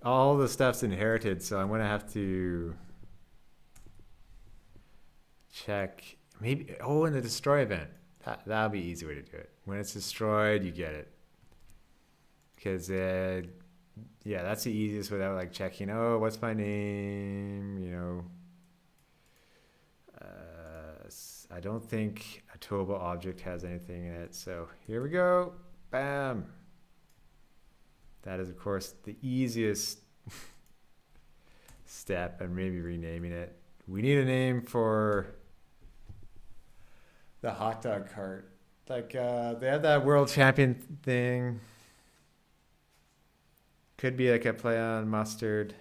all the stuff's inherited, so I'm gonna have to check. Maybe, oh, in the destroy event. That'll be an easy way to do it. When it's destroyed, you get it. Because, yeah, that's the easiest without like checking, oh, what's my name, you know. I don't think a towable object has anything in it. So here we go. Bam. That is, of course, the easiest step, and maybe renaming it. We need a name for the hot dog cart. Like, they have that world champion thing. Could be like a play on mustard.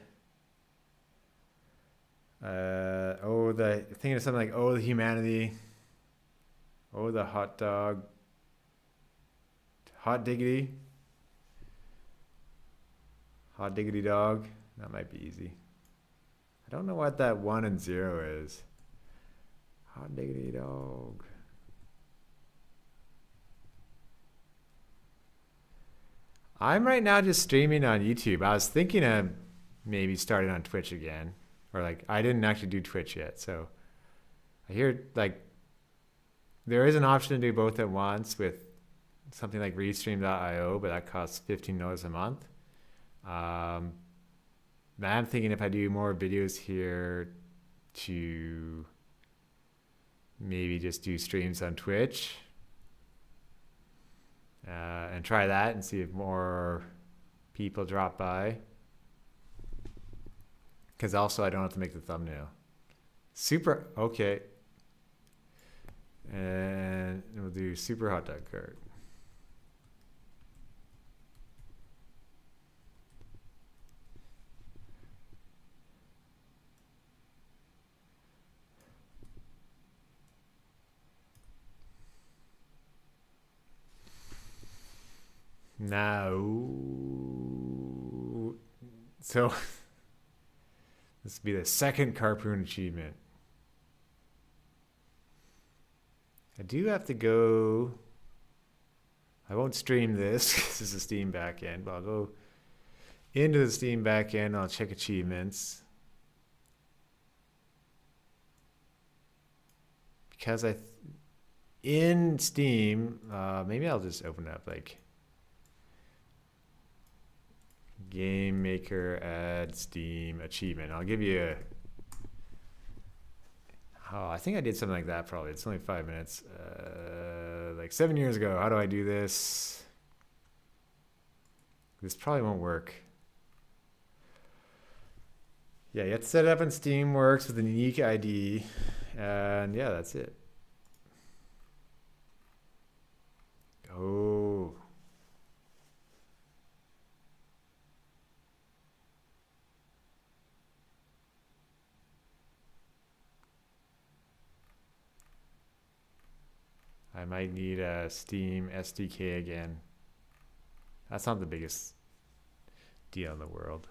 The thinking of something like, oh, the humanity. Oh, the hot dog. Hot diggity. Hot diggity dog. That might be easy. I don't know what that 1 and 0 is. Hot diggity dog. I'm right now just streaming on YouTube. I was thinking of maybe starting on Twitch again. Or like, I didn't actually do Twitch yet, so I hear like there is an option to do both at once with something like Restream.io, but that costs $15 a month. I'm thinking if I do more videos here to maybe just do streams on Twitch and try that and see if more people drop by. Because also I don't have to make the thumbnail. Super, okay. And we'll do super hot dog cart. Now, so this will be the second Carpoon achievement. I do have to go. I won't stream this because this is a Steam backend, but I'll go into the Steam backend. I'll check achievements. Because in Steam, maybe I'll just open up like GameMaker add Steam achievement. I'll give you a. Oh, I think I did something like that probably. It's only 5 minutes. Like 7 years ago. How do I do this? This probably won't work. Yeah, you have to set it up in Steamworks with a unique ID. And yeah, that's it. Oh. I might need a Steam SDK again. That's not the biggest deal in the world.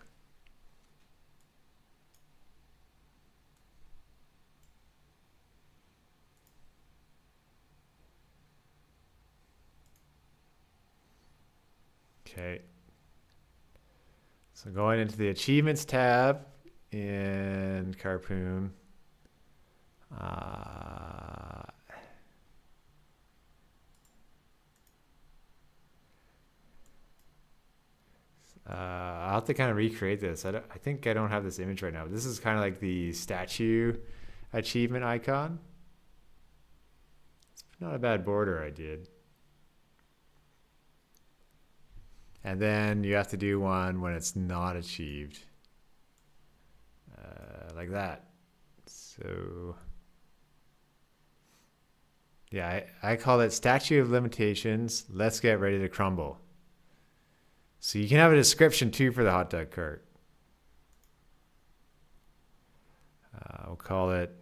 Okay. So going into the achievements tab in Carpoon. I'll have to kind of recreate this. I think I don't have this image right now. But this is kind of like the statue achievement icon. It's not a bad border I did. And then you have to do one when it's not achieved. Like that. So, yeah, I call it Statue of Limitations. Let's get ready to crumble. So you can have a description too for the hot dog cart. We'll call it.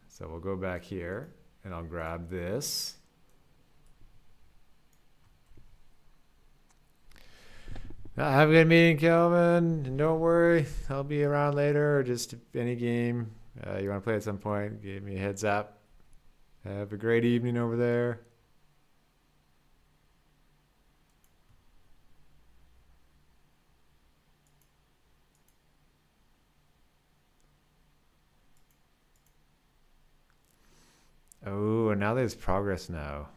So we'll go back here and I'll grab this. Have a good meeting, Kelvin. And don't worry, I'll be around later or just any game you want to play at some point. Give me a heads up. Have a great evening over there. Oh, and now there's progress now.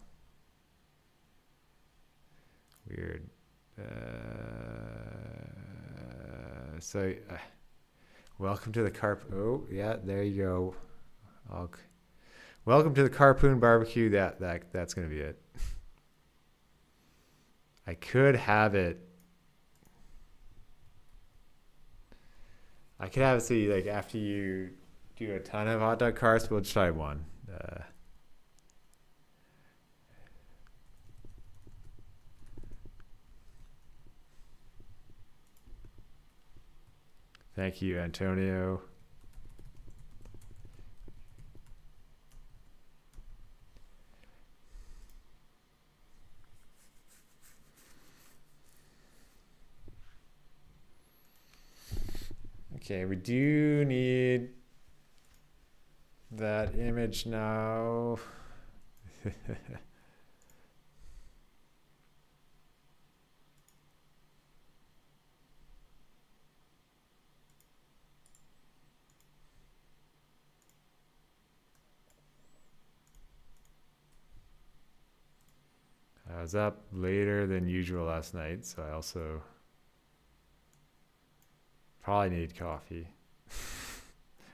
Weird. Welcome to the Oh, yeah, there you go. Welcome to the Carpoon barbecue. That's gonna be it. I could have it. I could have it see like after you do a ton of hot dog carts, we'll try one. Thank you, Antonio. Okay, we do need that image now. I was up later than usual last night, so I also probably need coffee.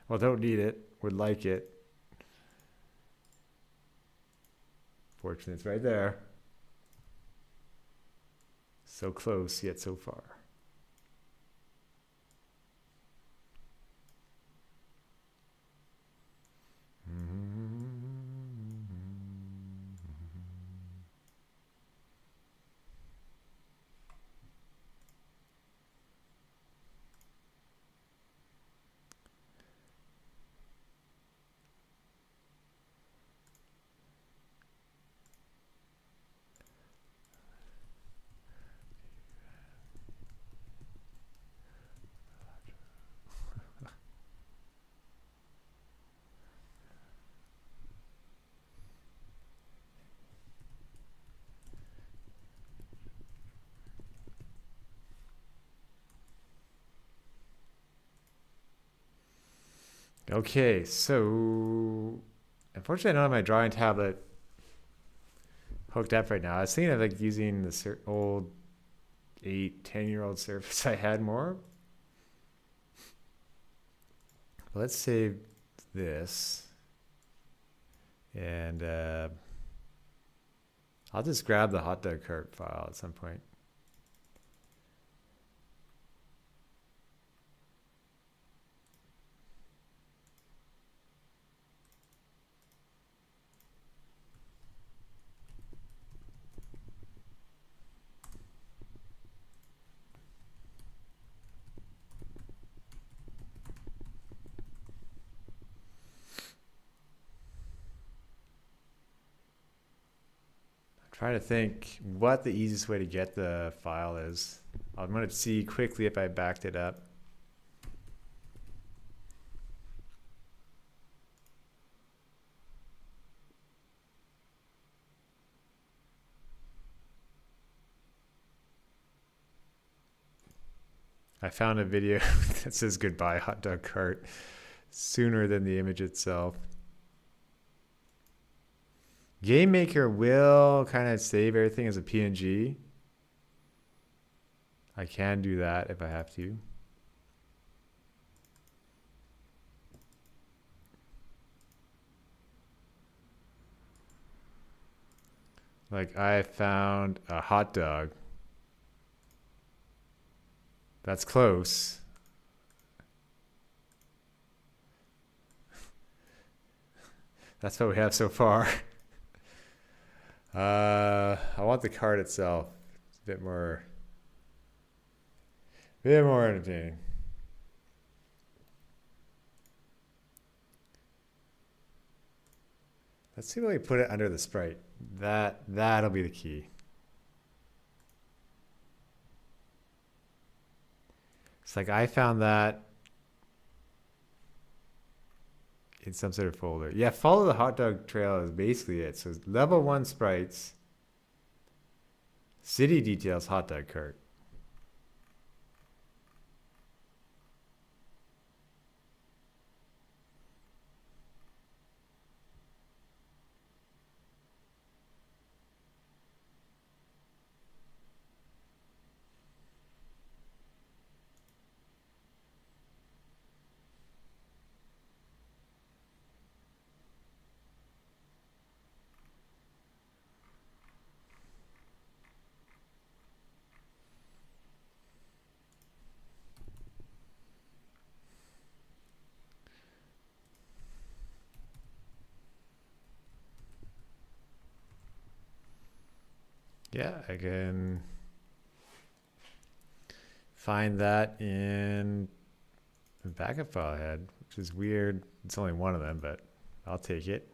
Well, don't need it. Would like it. Fortunately, it's right there. So close, yet so far. Okay, so unfortunately I don't have my drawing tablet hooked up right now. I was thinking of like using the old 8-10-year-old Surface I had more. But let's save this. And I'll just grab the hot dog cart file at some point. Trying to think what the easiest way to get the file is. I'm going to see quickly if I backed it up. I found a video that says goodbye hot dog cart sooner than the image itself. GameMaker will kind of save everything as a PNG. I can do that if I have to. Like I found a hot dog. That's close. That's what we have so far. I want the card itself. It's a bit more entertaining. Let's see if we put it under the sprite. That'll be the key. It's like I found that in some sort of folder. Yeah, follow the hot dog trail is basically it. So level 1 sprites, city details, hot dog cart. Yeah, I can find that in the backup file I had, which is weird. It's only one of them, but I'll take it.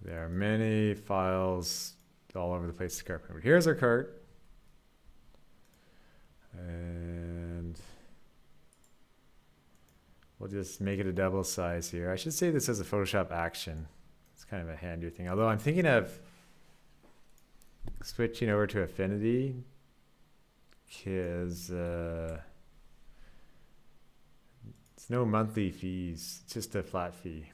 There are many files all over the place to Carpoon. But here's our cart. And we'll just make it a double size here. I should say this as a Photoshop action. It's kind of a handier thing. Although I'm thinking of switching over to Affinity because it's no monthly fees, it's just a flat fee.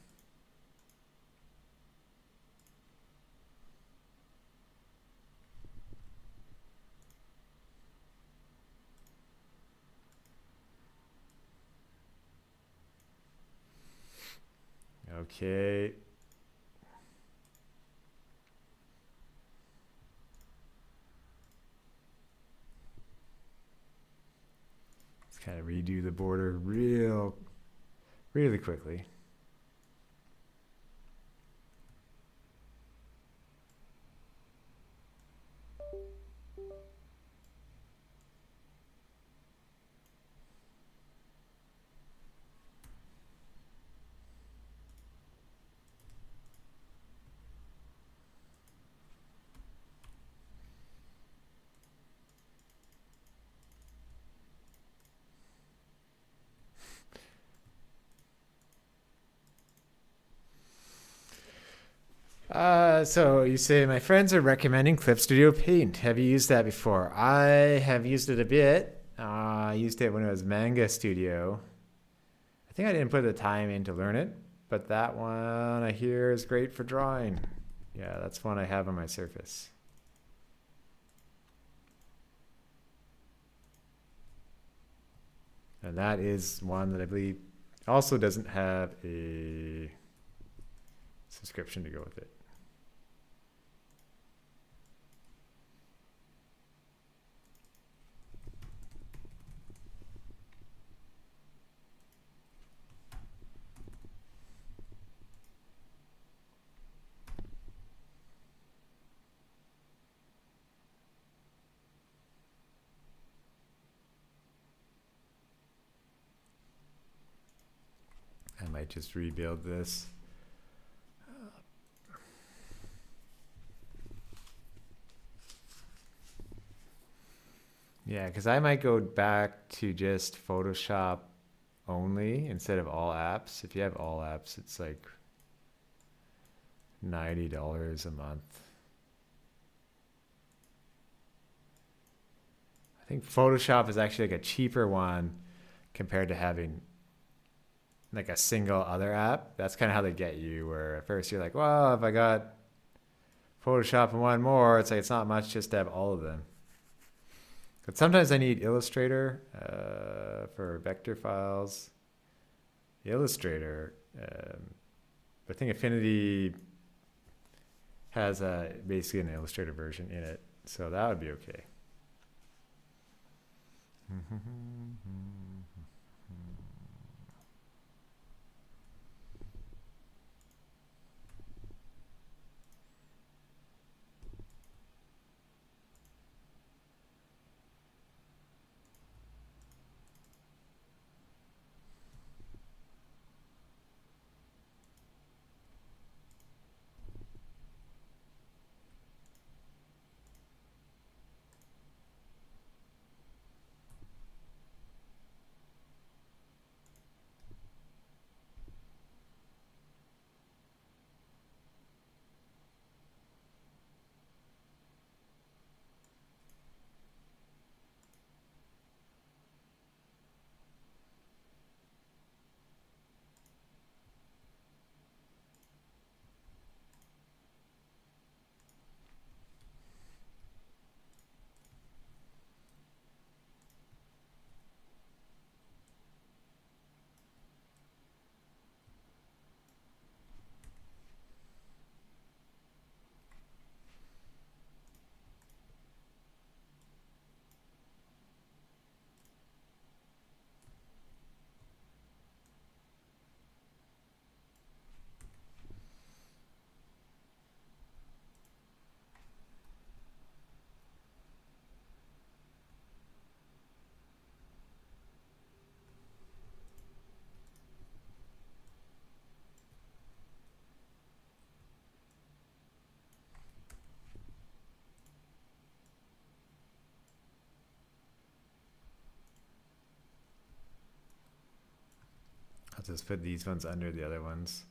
Okay. Let's kind of redo the border really quickly. So you say my friends are recommending Clip Studio Paint. Have you used that before? I have used it a bit. I used it when it was Manga Studio. I think I didn't put the time in to learn it, but that one I hear is great for drawing. Yeah, that's one I have on my Surface. And that is one that I believe also doesn't have a subscription to go with it. I might just rebuild this. Yeah, because I might go back to just Photoshop only instead of all apps. If you have all apps, it's like $90 a month. I think Photoshop is actually like a cheaper one compared to having like a single other app. That's kind of how they get you, where at first you're like, well, if I got Photoshop and one more, it's like it's not much just to have all of them. But sometimes I need Illustrator for vector files. Illustrator, I think Affinity has basically an Illustrator version in it, so that would be okay. I'll just put these ones under the other ones.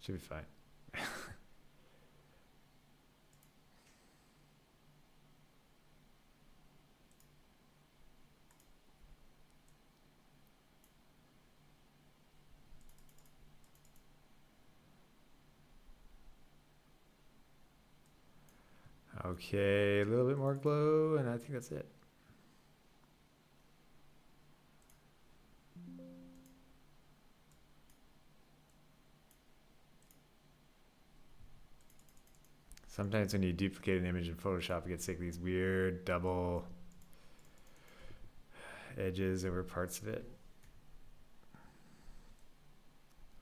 Should be fine. Okay, a little bit more glow, and I think that's it. Sometimes when you duplicate an image in Photoshop, it gets like these weird double edges over parts of it.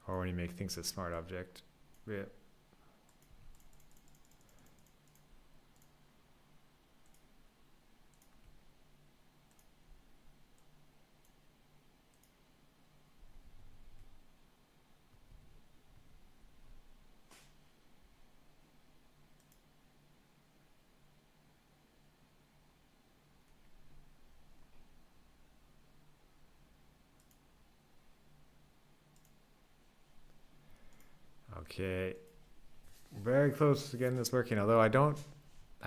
Or when you make things a smart object. Yeah. Okay, very close to getting this working. Although I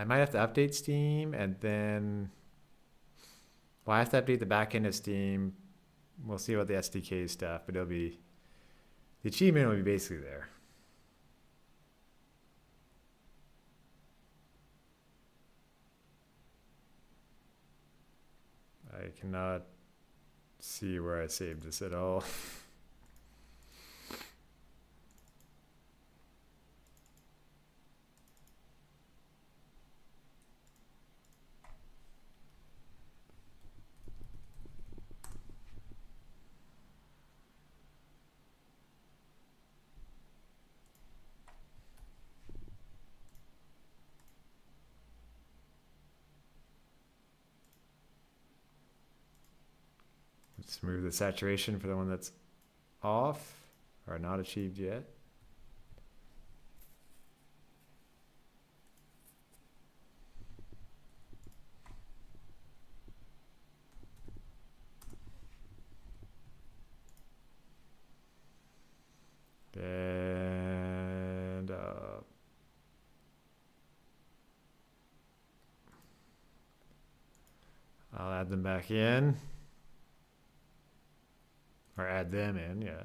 might have to update Steam and then, well, I have to update the back end of Steam. We'll see about the SDK stuff, but the achievement will be basically there. I cannot see where I saved this at all. Let's remove the saturation for the one that's off or not achieved yet. And I'll add them back in. Or add them in, yeah.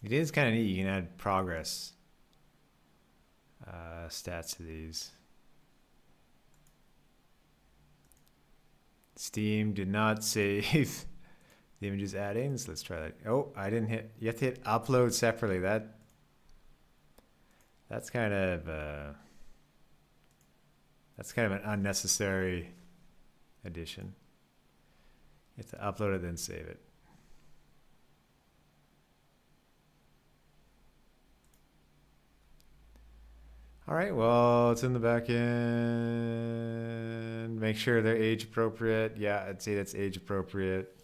It is kind of neat. You can add progress stats to these. Steam did not save the images add-in, so let's try that. Oh, I didn't hit. You have to hit upload separately. That's kind of an unnecessary addition. You have to upload it then save it. All right, well, it's in the back end. Make sure they're age appropriate. Yeah, I'd say that's age appropriate.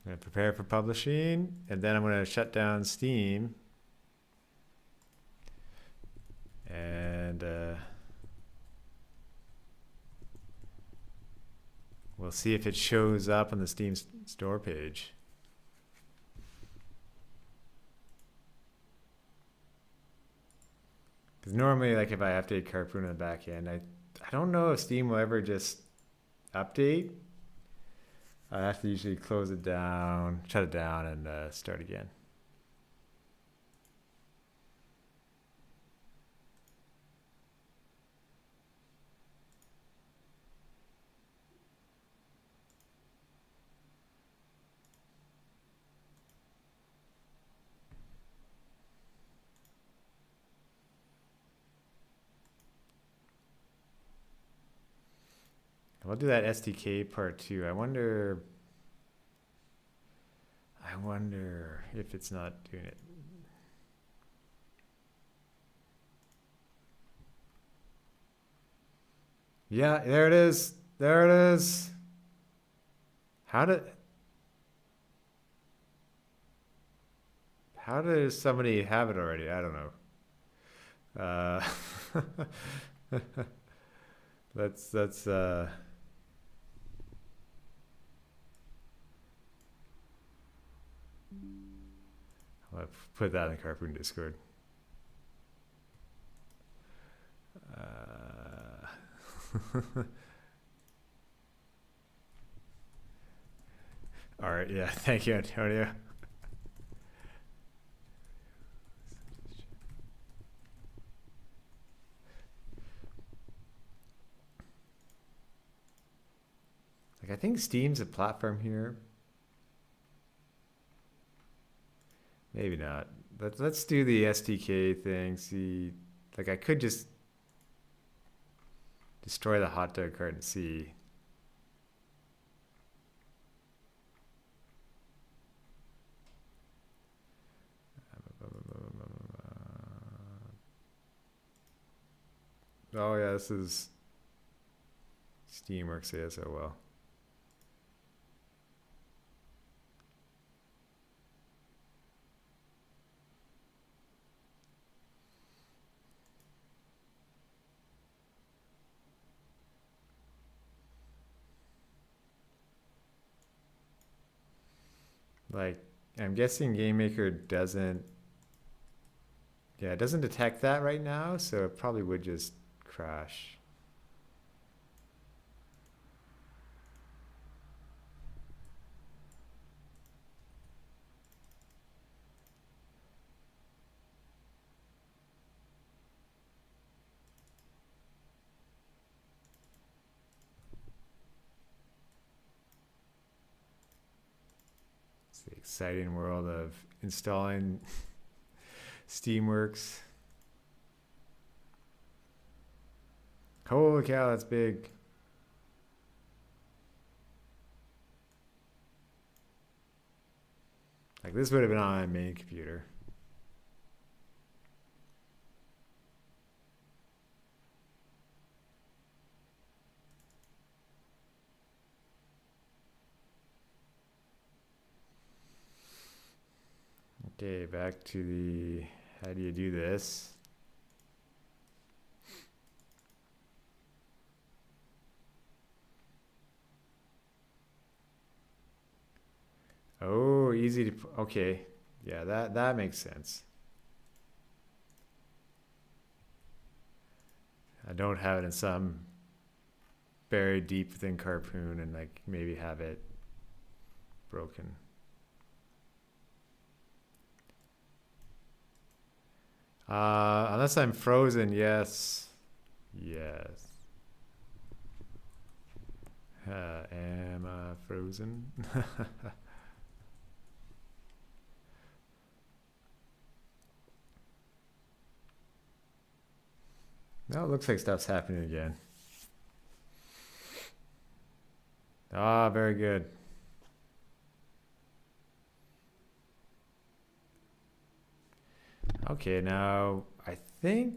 I'm gonna prepare for publishing, and then I'm gonna shut down Steam. And we'll see if it shows up on the Steam store page. Because normally, like if I update Carpoon in the back end, I don't know if Steam will ever just update. I have to usually close it down, shut it down, and start again. We'll do that SDK part too. I wonder I wonder if it's not doing it. Yeah, there it is. There it is. How did how does somebody have it already? I don't know. Let's I'll put that in the Carpoon Discord. All right, yeah, thank you, Antonio. Like, I think Steam's a platform here. Maybe not. Let's do the SDK thing. See, like, I could just destroy the hot dog cart and see. Oh yeah, this is Steamworks ASOL. Like, I'm guessing GameMaker doesn't, yeah, it doesn't detect that right now, so it probably would just crash. It's the exciting world of installing Steamworks. Holy cow, that's big. Like, this would have been on my main computer. Okay, back to the, how do you do this? Oh, easy to, okay. Yeah, that makes sense. I don't have it in some buried deep within Carpoon and like maybe have it broken. Unless I'm frozen, yes. Yes. Am I frozen? No, it looks like stuff's happening again. Ah, very good. Okay, now I think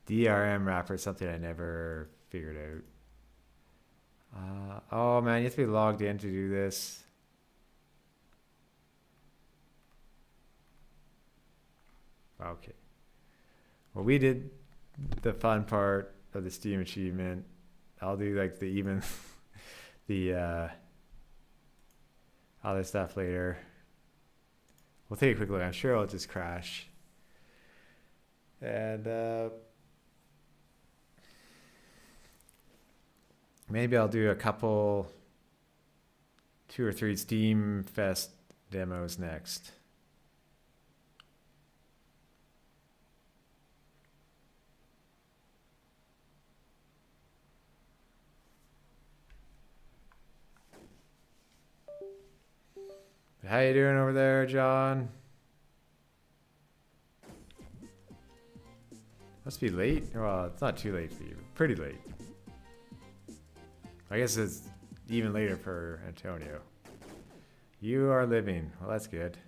DRM wrapper is something I never figured out. Oh man, you have to be logged in to do this. Okay. Well, we did the fun part of the Steam achievement. I'll do like the even the other stuff later. We'll take a quick look. I'm sure it'll just crash. And maybe I'll do a couple, 2 or 3 Steam Fest demos next. How you doing over there, John? Must be late. Well, it's not too late for you. Pretty late. I guess it's even later for Antonio. You are living. Well, that's good.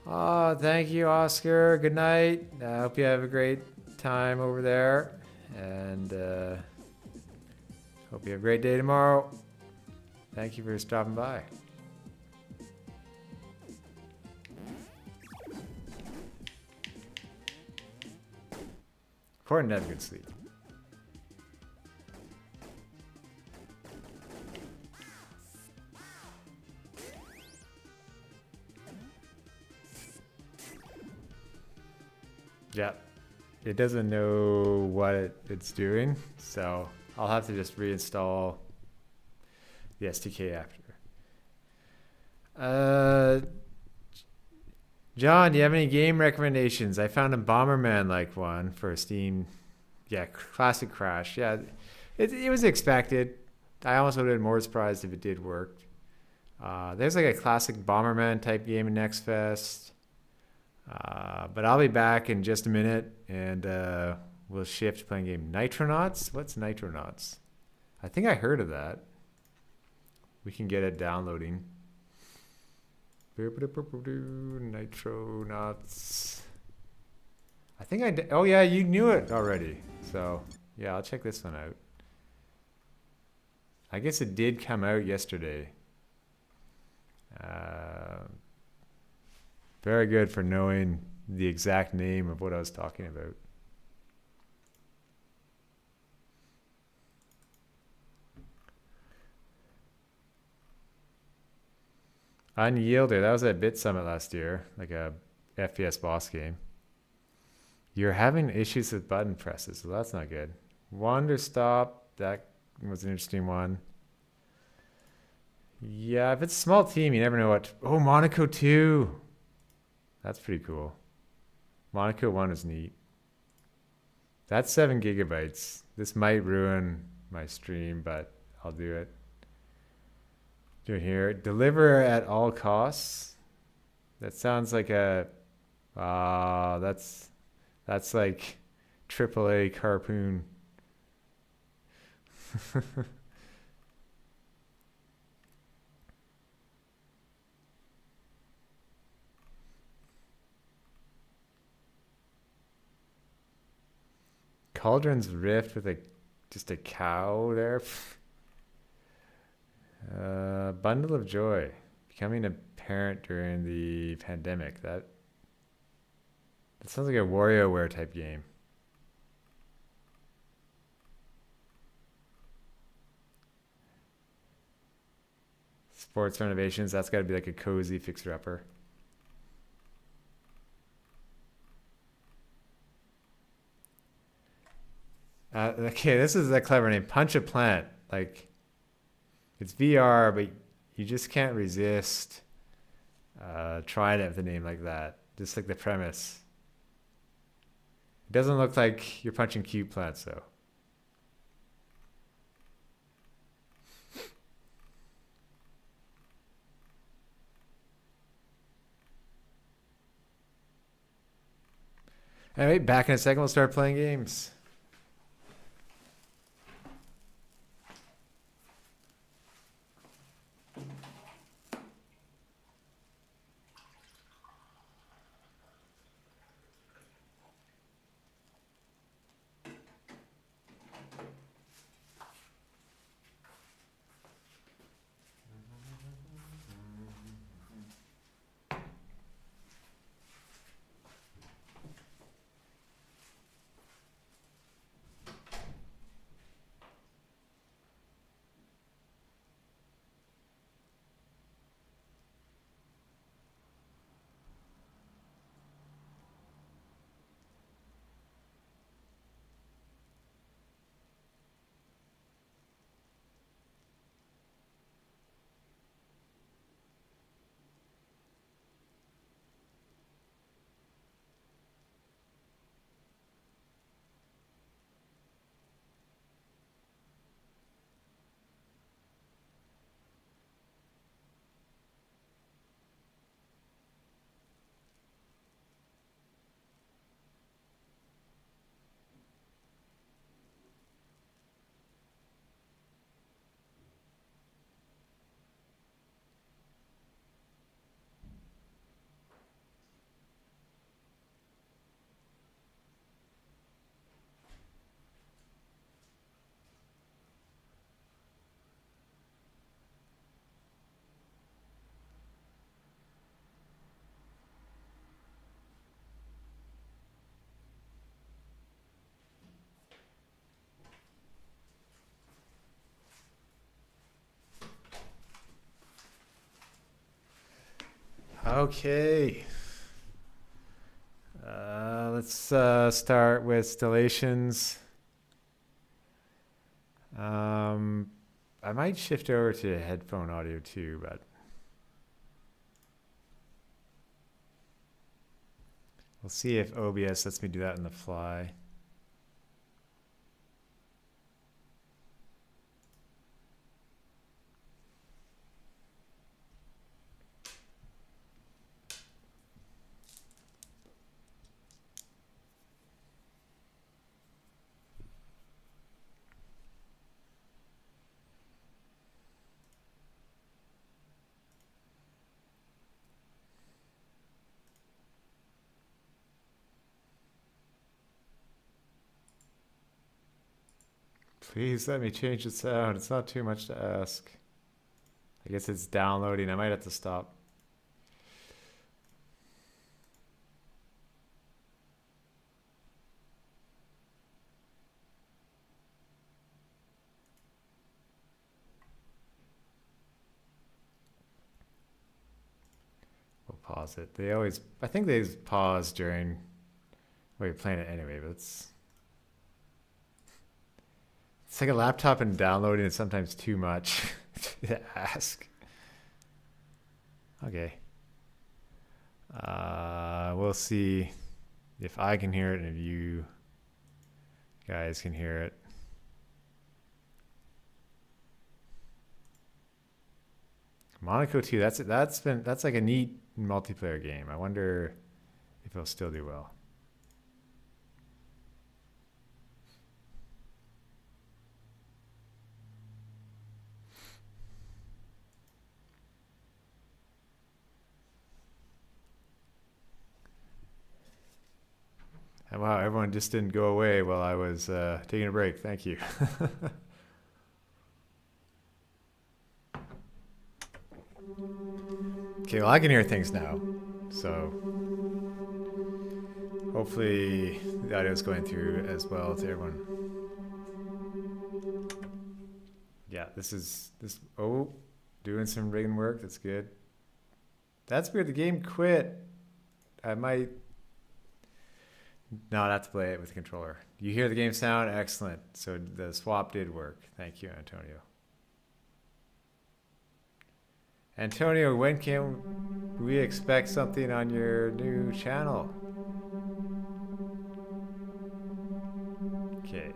Oh, thank you, Oscar. Good night. I hope you have a great time over there. And hope you have a great day tomorrow. Thank you for stopping by. Important to have good sleep. Yeah, it doesn't know what it's doing, so I'll have to just reinstall the SDK after. John, do you have any game recommendations? I found a Bomberman-like one for Steam. Yeah, classic Crash. Yeah, it was expected. I almost would have been more surprised if it did work. There's like a classic Bomberman type game in Next Fest. But I'll be back in just a minute, and we'll shift to playing game Nitronauts. What's Nitronauts? I think I heard of that. We can get it downloading. Nitronauts. I think I did. Oh yeah, you knew it already. So yeah, I'll check this one out. I guess it did come out yesterday. Very good for knowing the exact name of what I was talking about. Unyielder, that was at Bit Summit last year, like a FPS boss game. You're having issues with button presses, so that's not good. Wander Stop, that was an interesting one. Yeah, if it's a small team, you never know what. Oh, Monaco 2. That's pretty cool. Monaco 1 is neat. That's 7 gigabytes. This might ruin my stream, but I'll do it. Do it here. Deliver at all costs. That sounds like a. That's like AAA Carpoon. Cauldron's Rift with just a cow there. Bundle of Joy. Becoming a parent during the pandemic. That sounds like a WarioWare type game. Sports renovations. That's got to be like a cozy fixer-upper. Okay, this is a clever name. Punch a Plant. Like, it's VR, but you just can't resist trying it with a name like that. Just like the premise. It doesn't look like you're punching cute plants, though. Anyway, back in a second, we'll start playing games. Okay. Let's start with installations. I might shift over to headphone audio too, but we'll see if OBS lets me do that on the fly. Please let me change the sound. It's not too much to ask. I guess it's downloading. I might have to stop. We'll pause it. They always, I think they pause during, well, you're playing it anyway, but it's like a laptop and downloading is sometimes too much to ask. Okay. We'll see if I can hear it and if you guys can hear it. Monaco 2, that's like a neat multiplayer game. I wonder if it'll still do well. And wow, everyone just didn't go away while I was taking a break. Thank you. Okay, well, I can hear things now. So hopefully the audio is going through as well to everyone. Yeah, oh, doing some rigging work. That's good. That's weird. The game quit. I might not have to play it with the controller. You hear the game sound? Excellent. So the swap did work. Thank you, Antonio. Antonio, when can we expect something on your new channel? Okay.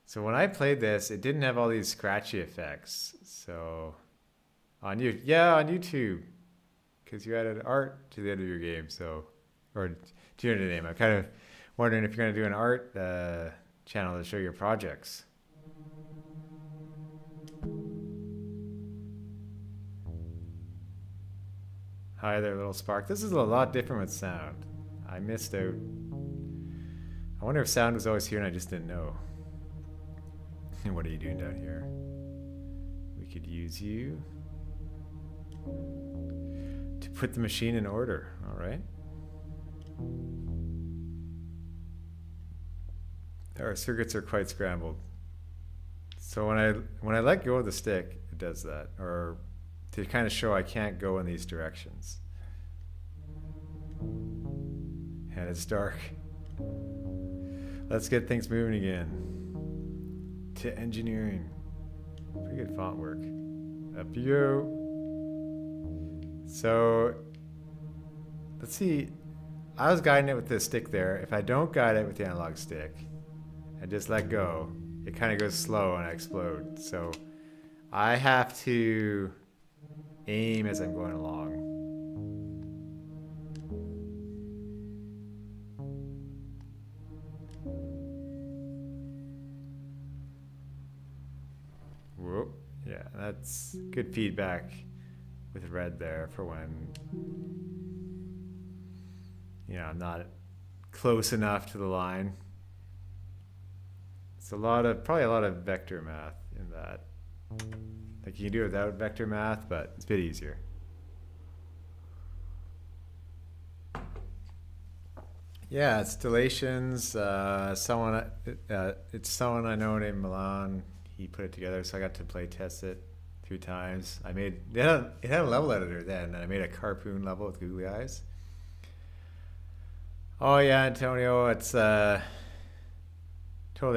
So when I played this, it didn't have all these scratchy effects. So on YouTube, because you added art to the end of your game. So, or to your name, I'm kind of wondering if you're going to do an art channel to show your projects. Hi there, little spark. This is a lot different with sound. I missed out. I wonder if sound was always here and I just didn't know. What are you doing down here? We could use you to put the machine in order. All right. Our circuits are quite scrambled. So when I let go of the stick, it does that, or to kind of show I can't go in these directions. And it's dark. Let's get things moving again. To engineering. Pretty good font work. Up you go. So let's see. I was guiding it with the stick there. If I don't guide it with the analog stick and just let go, it kind of goes slow and I explode. So I have to aim as I'm going along. Whoa. Yeah, that's good feedback with red there for when, I'm not close enough to the line. It's probably a lot of vector math in that. Like you can do it without vector math, but it's a bit easier. Yeah, installations. It's someone I know named Milan. He put it together, so I got to play test it 3 times. It had a level editor then, and I made a Carpoon level with googly eyes. Oh yeah, Antonio, it's totally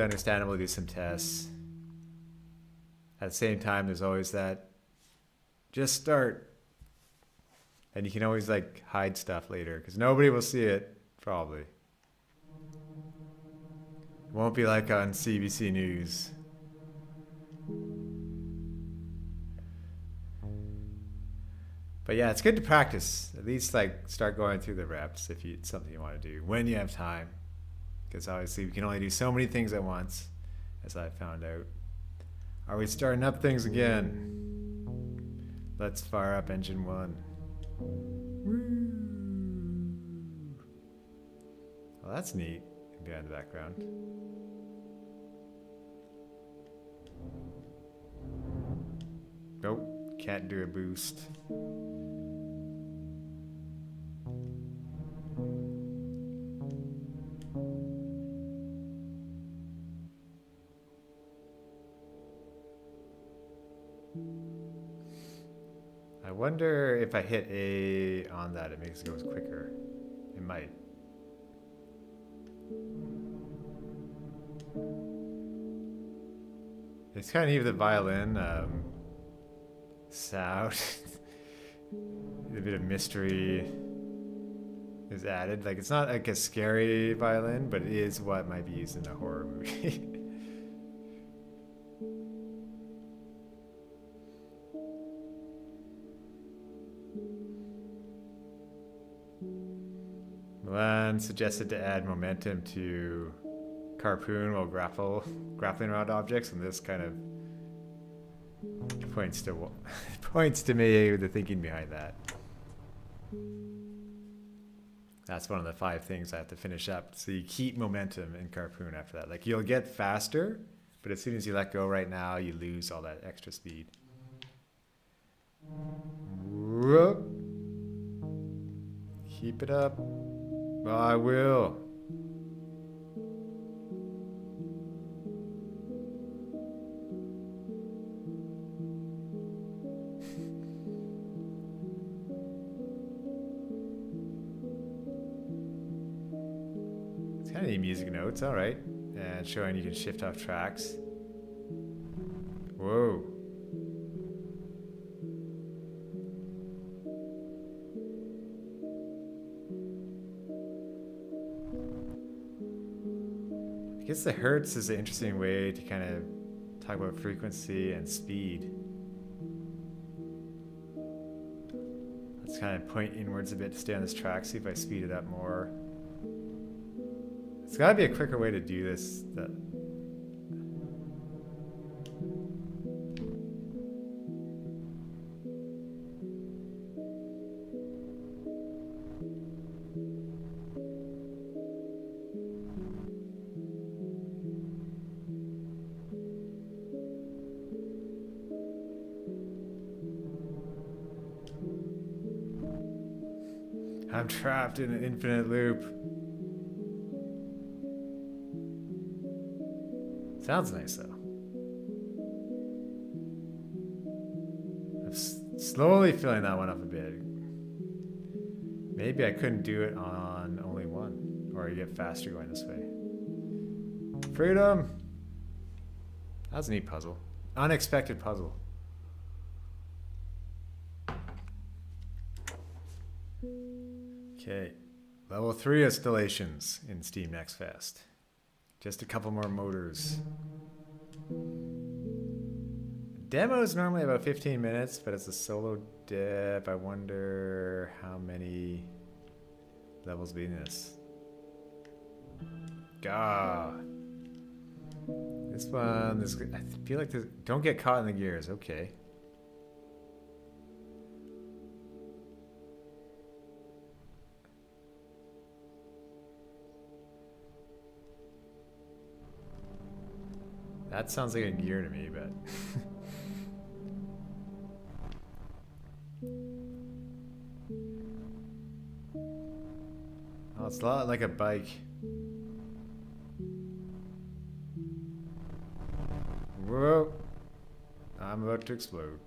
understandable to do some tests. At the same time, there's always that just start, and you can always like hide stuff later because nobody will see it probably. It won't be like on CBC News. But yeah, it's good to practice. At least like start going through the reps if it's something you want to do when you have time. Because obviously we can only do so many things at once, as I found out. Are we starting up things again? Let's fire up engine 1. Well, that's neat behind the background. Nope, can't do a boost. I wonder if I hit A on that, it makes it go quicker. It might. It's kind of neat with the violin sound. A bit of mystery is added. Like it's not like a scary violin, but it is what might be used in a horror movie. Milan suggested to add momentum to Carpoon while grappling around objects, and this kind of points to me the thinking behind that. That's one of the 5 things I have to finish up. So you keep momentum in Carpoon after that. Like you'll get faster, but as soon as you let go right now, you lose all that extra speed. Whoop. Keep it up. Well, I will. It's kind of neat music notes, all right. And showing you can shift off tracks. Whoa. I guess the hertz is an interesting way to kind of talk about frequency and speed. Let's kind of point inwards a bit to stay on this track, see if I speed it up more. It's got to be a quicker way to do this. I'm trapped in an infinite loop. Sounds nice though. I'm slowly filling that one up a bit. Maybe I couldn't do it on only one, or you get faster going this way. Freedom! That was a neat puzzle. Unexpected puzzle. Okay, level 3 installations in Steam Next Fest. Just a couple more motors. Demo is normally about 15 minutes, but it's a solo dev. I wonder how many levels be in this. God. This one, I feel like this, don't get caught in the gears. Okay. That sounds like a gear to me, but... it's a lot like a bike. Whoa. I'm about to explode.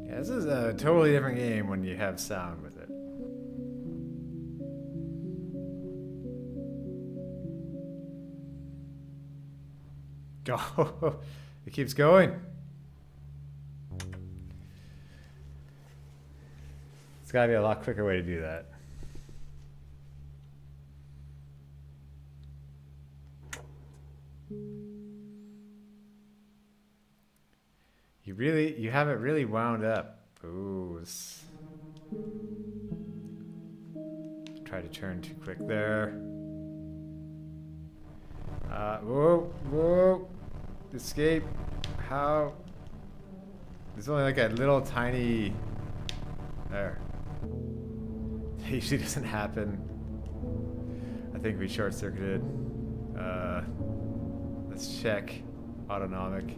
Yeah, this is a totally different game when you have sound with it. Oh, it keeps going. It's gotta be a lot quicker way to do that. You have it really wound up. Ooh, try to turn too quick there. Whoa. Escape. How? There's only like a little tiny... There. It usually doesn't happen. I think we short-circuited. Let's check. Autonomic.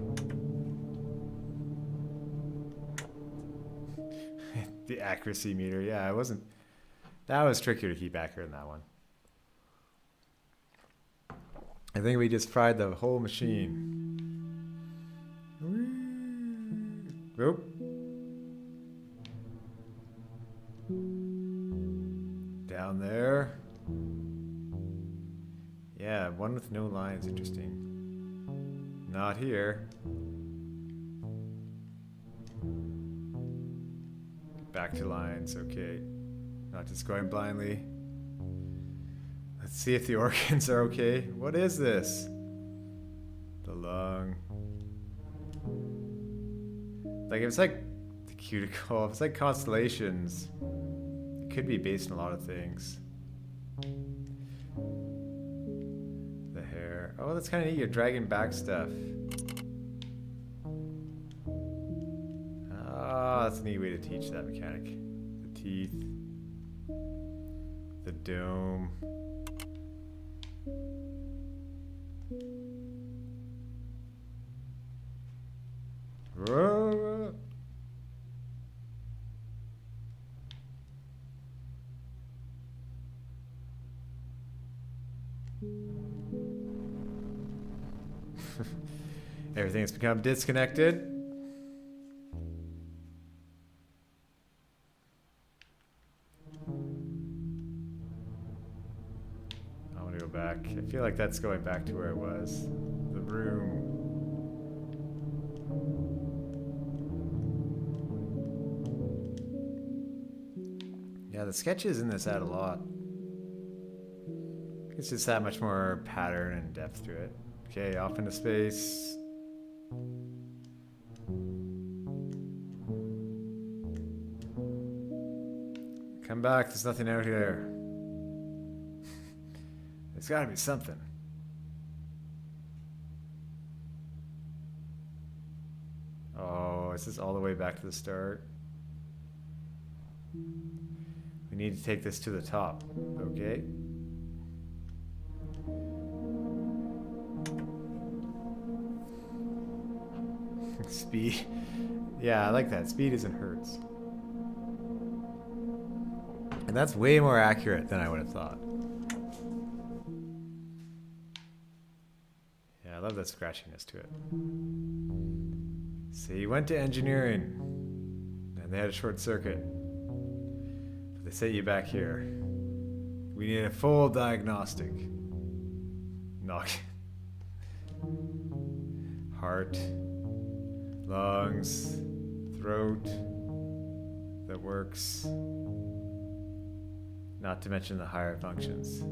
The accuracy meter. Yeah, it wasn't... That was trickier to keep accurate in that one. I think we just fried the whole machine. Whoop. Down there. Yeah, one with no lines, interesting. Not here. Back to lines, okay. Not just going blindly. Let's see if the organs are okay. What is this? The lung. Like, if it's like the cuticle, if it's like constellations, it could be based on a lot of things. The hair. Oh, that's kind of neat. You're dragging back stuff. Ah, that's a neat way to teach that mechanic. The teeth. The dome. Whoa. Everything has become disconnected. I want to go back. I feel like that's going back to where it was. The room. Yeah, the sketches in this add a lot. It's just that much more pattern and depth to it. Okay, off into space. Come back, there's nothing out here. There's gotta be something. Oh, is this all the way back to the start? We need to take this to the top, okay? Speed. Yeah, I like that. Speed is in hertz. And that's way more accurate than I would have thought. Yeah, I love the scratchiness to it. So you went to engineering, and they had a short circuit. But they sent you back here. We need a full diagnostic. Knock. Heart. Lungs, throat, that works. Not to mention the higher functions.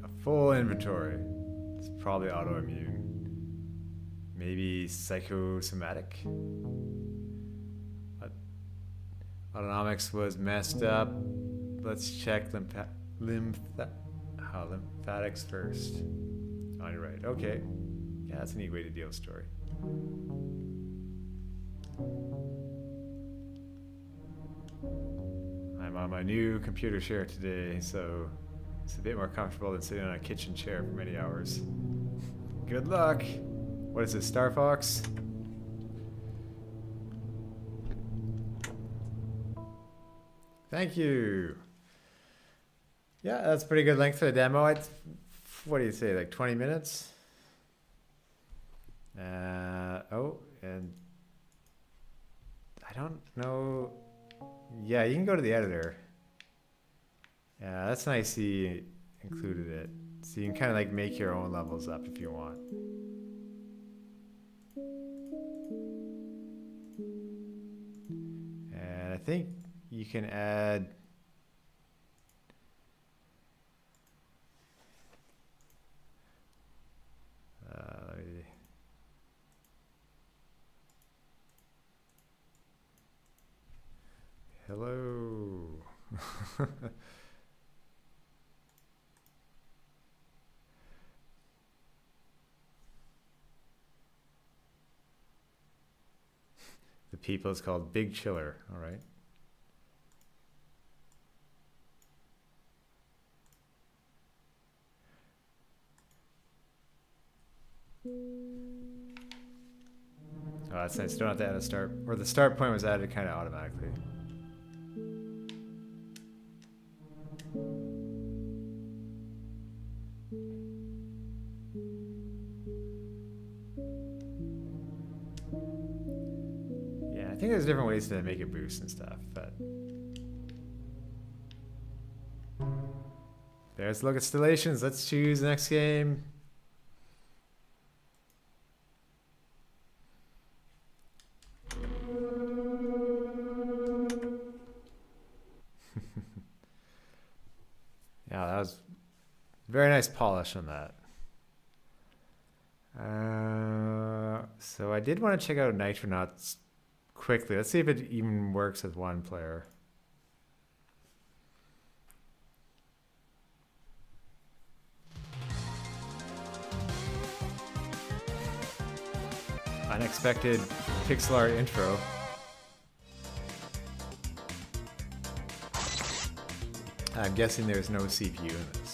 A full inventory. It's probably autoimmune. Maybe psychosomatic. Autonomics was messed up. Let's check lymphatics first. On your right. Okay. Yeah, that's a neat way to deal with story. on my new computer chair today, so it's a bit more comfortable than sitting on a kitchen chair for many hours. Good luck! What is this, Star Fox? Thank you! Yeah, that's pretty good length for the demo. What do you say, like 20 minutes? Oh, and I don't know. Yeah, you can go to the editor. Yeah, that's nice he included it. So you can kind of like make your own levels up if you want. And I think you can add hello. The people is called Big Chiller, all right. Oh, that's nice. Don't have to add a start, or the start point was added kind of automatically. Yeah, I think there's different ways to make it boost and stuff, but there's look at installations. Let's choose the next game. Yeah, that was very nice polish on that. So I did want to check out Nitronauts quickly. Let's see if it even works with one player. Unexpected pixel art intro. I'm guessing there's no CPU in this.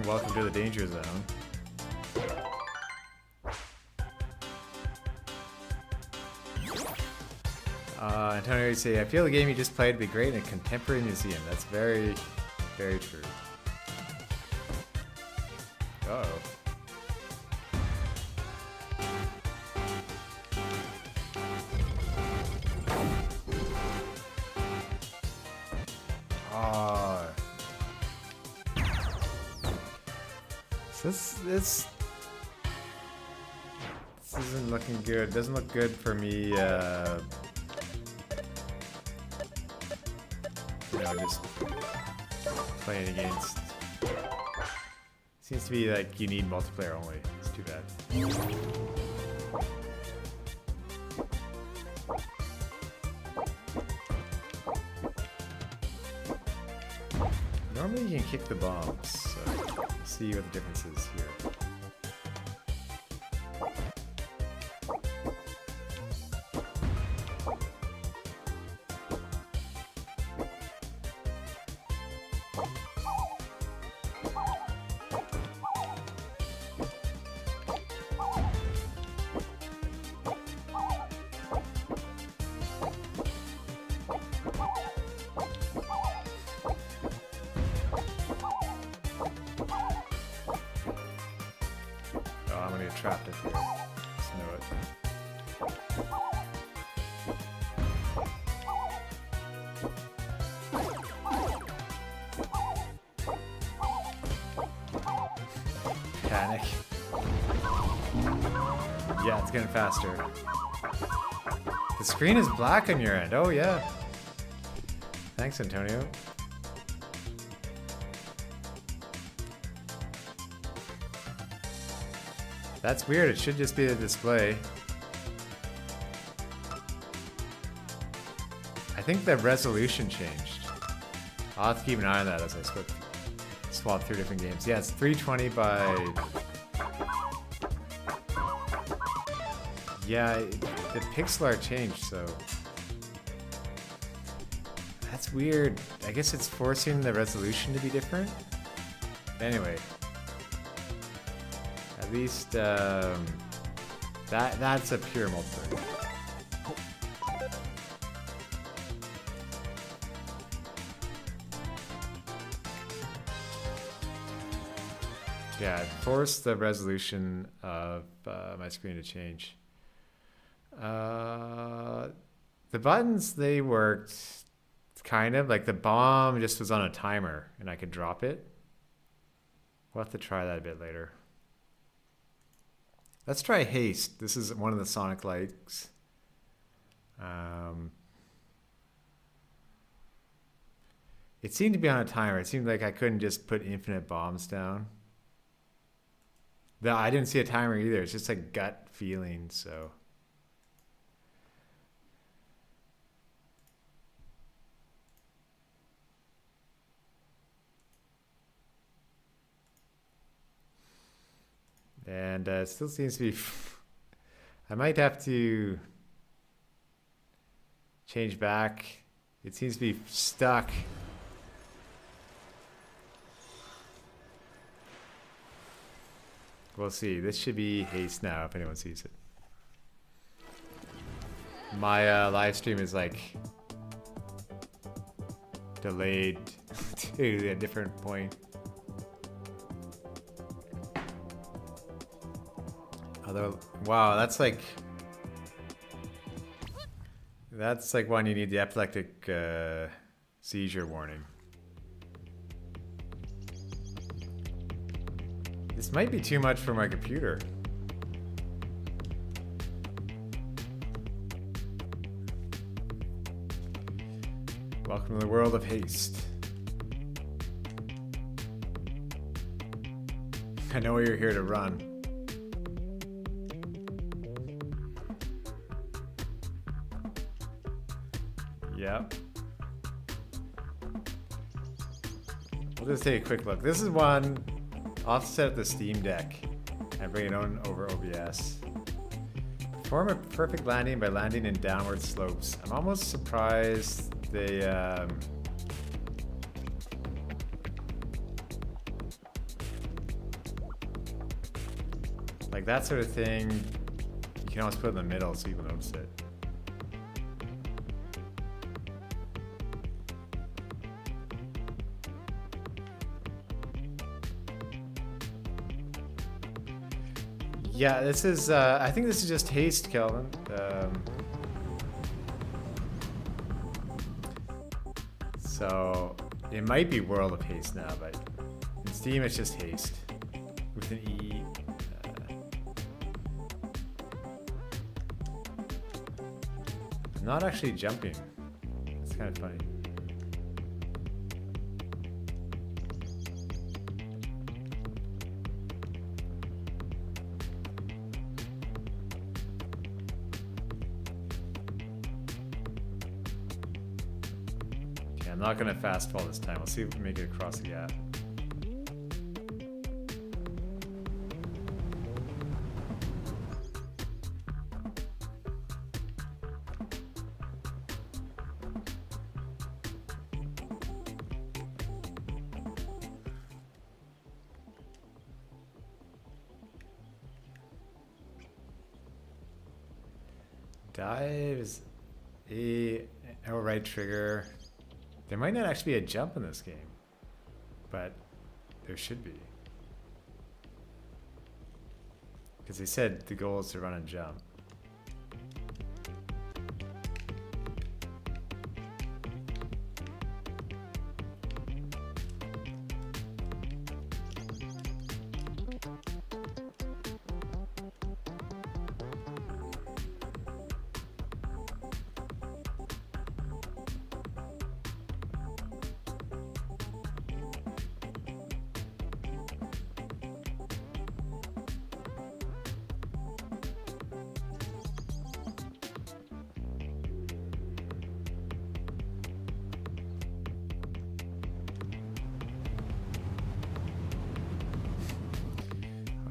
Welcome to the danger zone. Antonio, you say, I feel the game you just played would be great in a contemporary museum. That's very, very true. Uh-oh. So this isn't looking good. Doesn't look good for me. You know, just playing against. Seems to be like you need multiplayer only. It's too bad. Normally you can kick the bombs, so let's see what the difference is here. Trapped up here. Just know it. Panic. Yeah, it's getting faster. The screen is black on your end. Oh yeah. Thanks, Antonio. That's weird, it should just be the display. I think the resolution changed I'll have to keep an eye on that as I swap through different games. Yeah, it's 320 by... Yeah, the pixel art changed, so... That's weird. I guess it's forcing the resolution to be different? Anyway. At least, that's a pure multiplayer. Yeah, it forced the resolution of my screen to change. The buttons, they worked kind of. Like the bomb just was on a timer and I could drop it. We'll have to try that a bit later. Let's try haste. This is one of the Sonic likes. It seemed to be on a timer. It seemed like I couldn't just put infinite bombs down. No, I didn't see a timer either. It's just a gut feeling, so. And it still seems to be... I might have to change back. It seems to be stuck. We'll see. This should be haste now if anyone sees it. My live stream is like delayed to a different point. Although, wow, that's like when you need the epileptic seizure warning. This might be too much for my computer. Welcome to the world of haste. I know you're here to run. Yep. We'll just take a quick look. This is one. I'll have to set up the Steam Deck and bring it on over OBS. Perform a perfect landing by landing in downward slopes. I'm almost surprised they like that sort of thing. You can almost put it in the middle so people notice it. Yeah, this is, I think this is just haste, Kelvin. So, it might be World of Haste now, but in Steam it's just haste. With an E. I'm not actually jumping. It's kind of funny. I'm not gonna fast fall this time. Let's see if we can make it across the gap. Dive is a right trigger. There might not actually be a jump in this game, but there should be. Because they said the goal is to run and jump.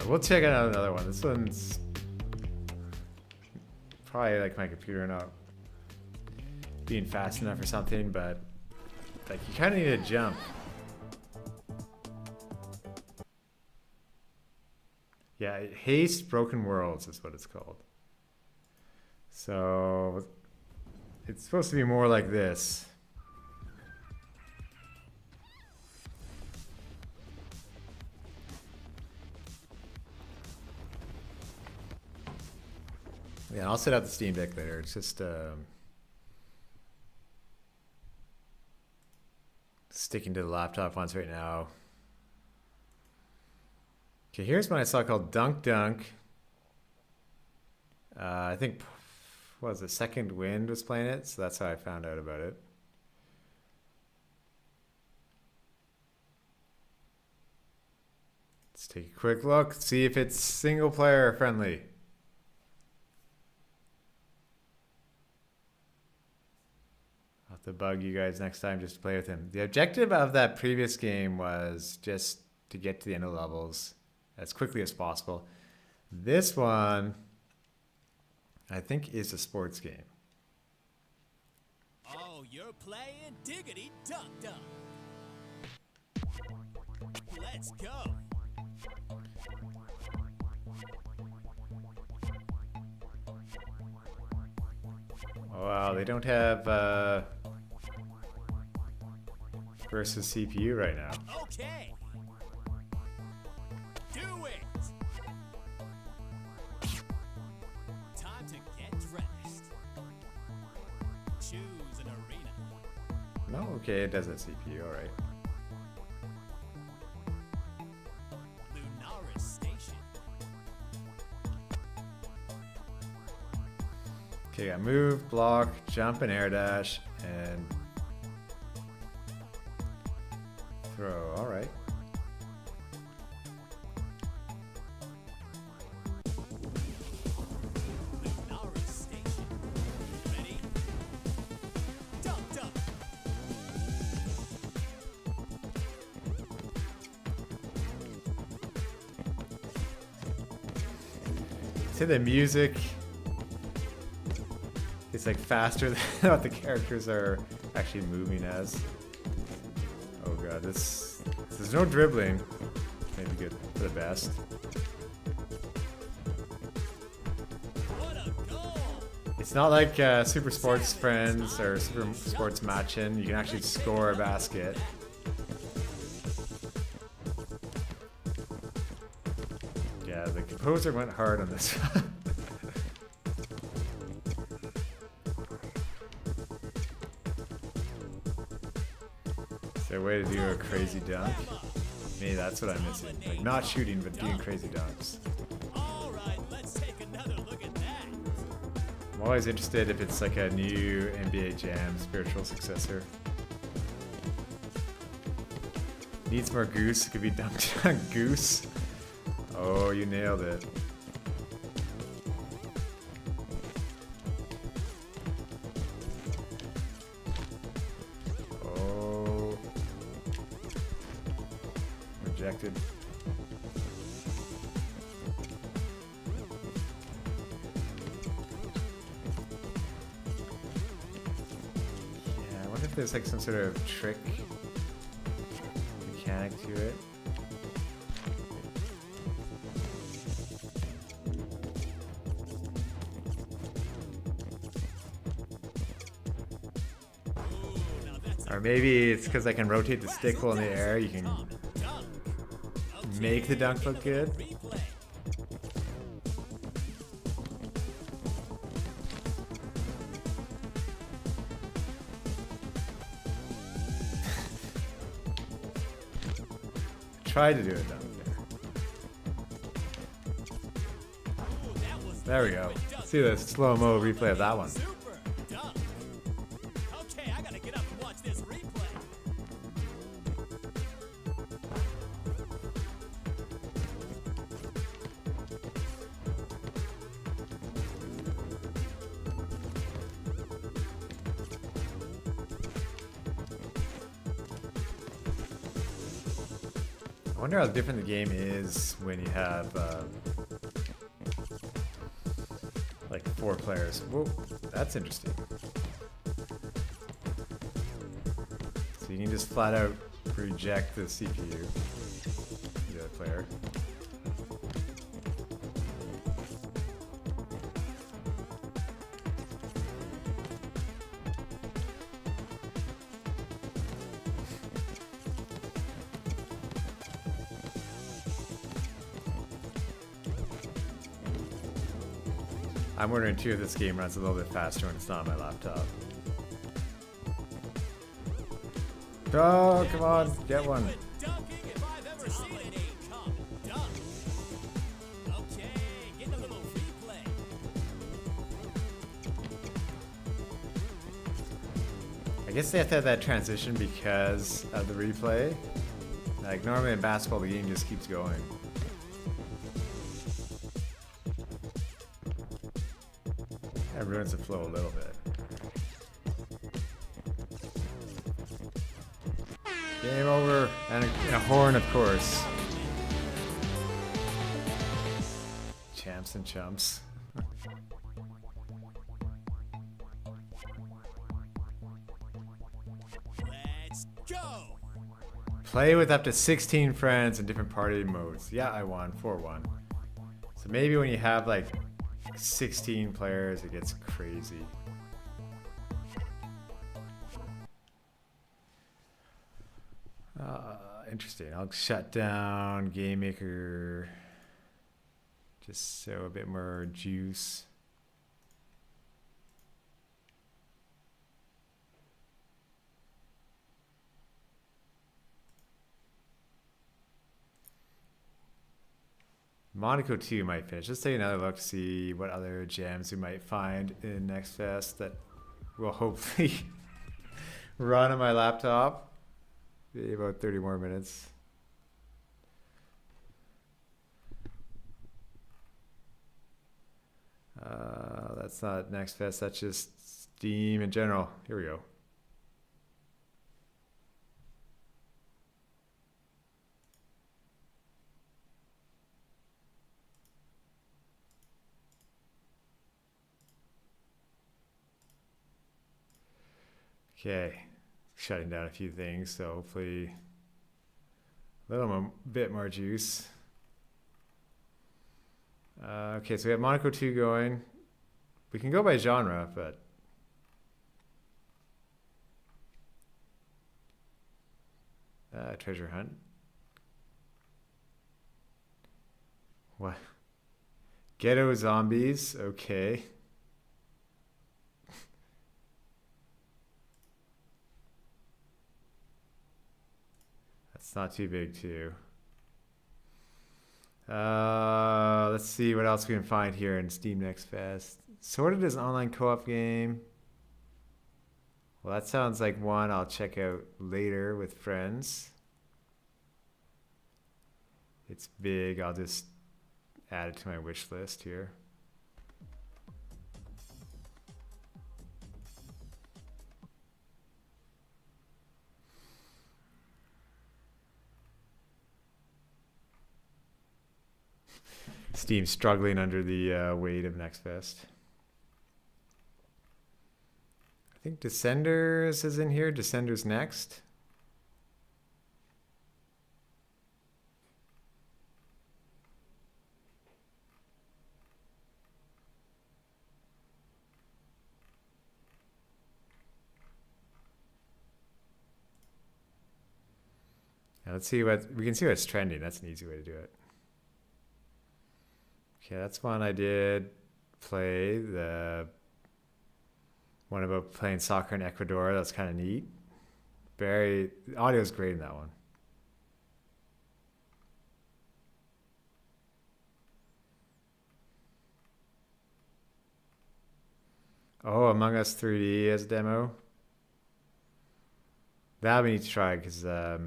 we'll check out another one. This one's probably like my computer not being fast enough or something, but like you kind of need to jump. Yeah, Haste Broken Worlds is what it's called. So it's supposed to be more like this. Yeah, I'll set up the Steam Deck later. It's just sticking to the laptop ones right now. Okay, here's one I saw called Dunk Dunk. I think, what was it, Second Wind was playing it, so that's how I found out about it. Let's take a quick look, see if it's single player friendly. I'll have to bug you guys next time just to play with him. The objective of that previous game was just to get to the end of levels as quickly as possible. This one, I think, is a sports game. Oh, you're playing Diggity Dunk Dunk. Let's go. Wow, they don't have versus CPU right now. Okay. Do it. Time to get dressed. Choose an arena. No, okay, it does have CPU, all right. Lunaris Station. Okay, got move, block, jump, and air dash, and throw. All right. Lunaris Station. Ready? Dunk dunk. To the music, it's like faster than what the characters are actually moving as. Oh god, there's no dribbling. Maybe good for the best. What a goal. It's not like Super Sports Friends or Super Sports Matchin'. You can actually score a basket. Yeah, the composer went hard on this one. Is there a way to do a crazy dunk? Maybe that's what I'm missing. Like not shooting, but doing crazy dunks. All right, let's take another look at that. I'm always interested if it's like a new NBA Jam spiritual successor. Needs more goose. It could be dunked on goose. Oh, you nailed it. Oh. Rejected. Yeah, I wonder if there's like some sort of trick mechanic to it. Or maybe it's because I can rotate the stick while in the air. You can make the dunk look good. Tried to do it down there. There we go. Let's see the slow-mo replay of that one. Okay, I gotta get up and watch this replay. I wonder how different the game is when you have like 4 players. Whoa, that's interesting. So you can just flat out reject the CPU, the other player. I'm wondering too if this game runs a little bit faster when it's not on my laptop. Oh, come on, get one. Dunking if I've ever seen it. Come dunk. Okay, getting a little free play. I guess they have to have that transition because of the replay. Like normally in basketball, the game just keeps going. That ruins the flow a little bit. Game over, and a horn, of course. Champs and chumps. Let's go. Play with up to 16 friends in different party modes. Yeah, I won 4-1. So maybe when you have like 16 players, it gets crazy. Interesting. I'll shut down GameMaker just so a bit more juice. Monaco 2 might finish. Let's take another look to see what other gems we might find in Next Fest that will hopefully run on my laptop. Be about 30 more minutes. That's not Next Fest, that's just Steam in general. Here we go. Okay, shutting down a few things, so hopefully a little bit more juice. Okay, so we have Monaco 2 going. We can go by genre, but treasure hunt. What? Ghetto zombies, okay. It's not too big, too. Let's see what else we can find here in Steam Next Fest. Sorted as an online co-op game. Well, that sounds like one I'll check out later with friends. It's big. I'll just add it to my wish list here. Steam's struggling under the weight of Next Fest. I think Descenders is in here. Descenders next. Now let's see what we can see what's trending. That's an easy way to do it. Okay, that's one I did play. The one about playing soccer in Ecuador. That's kind of neat. The audio is great in that one. Oh, Among Us 3D as a demo. That we need to try because, it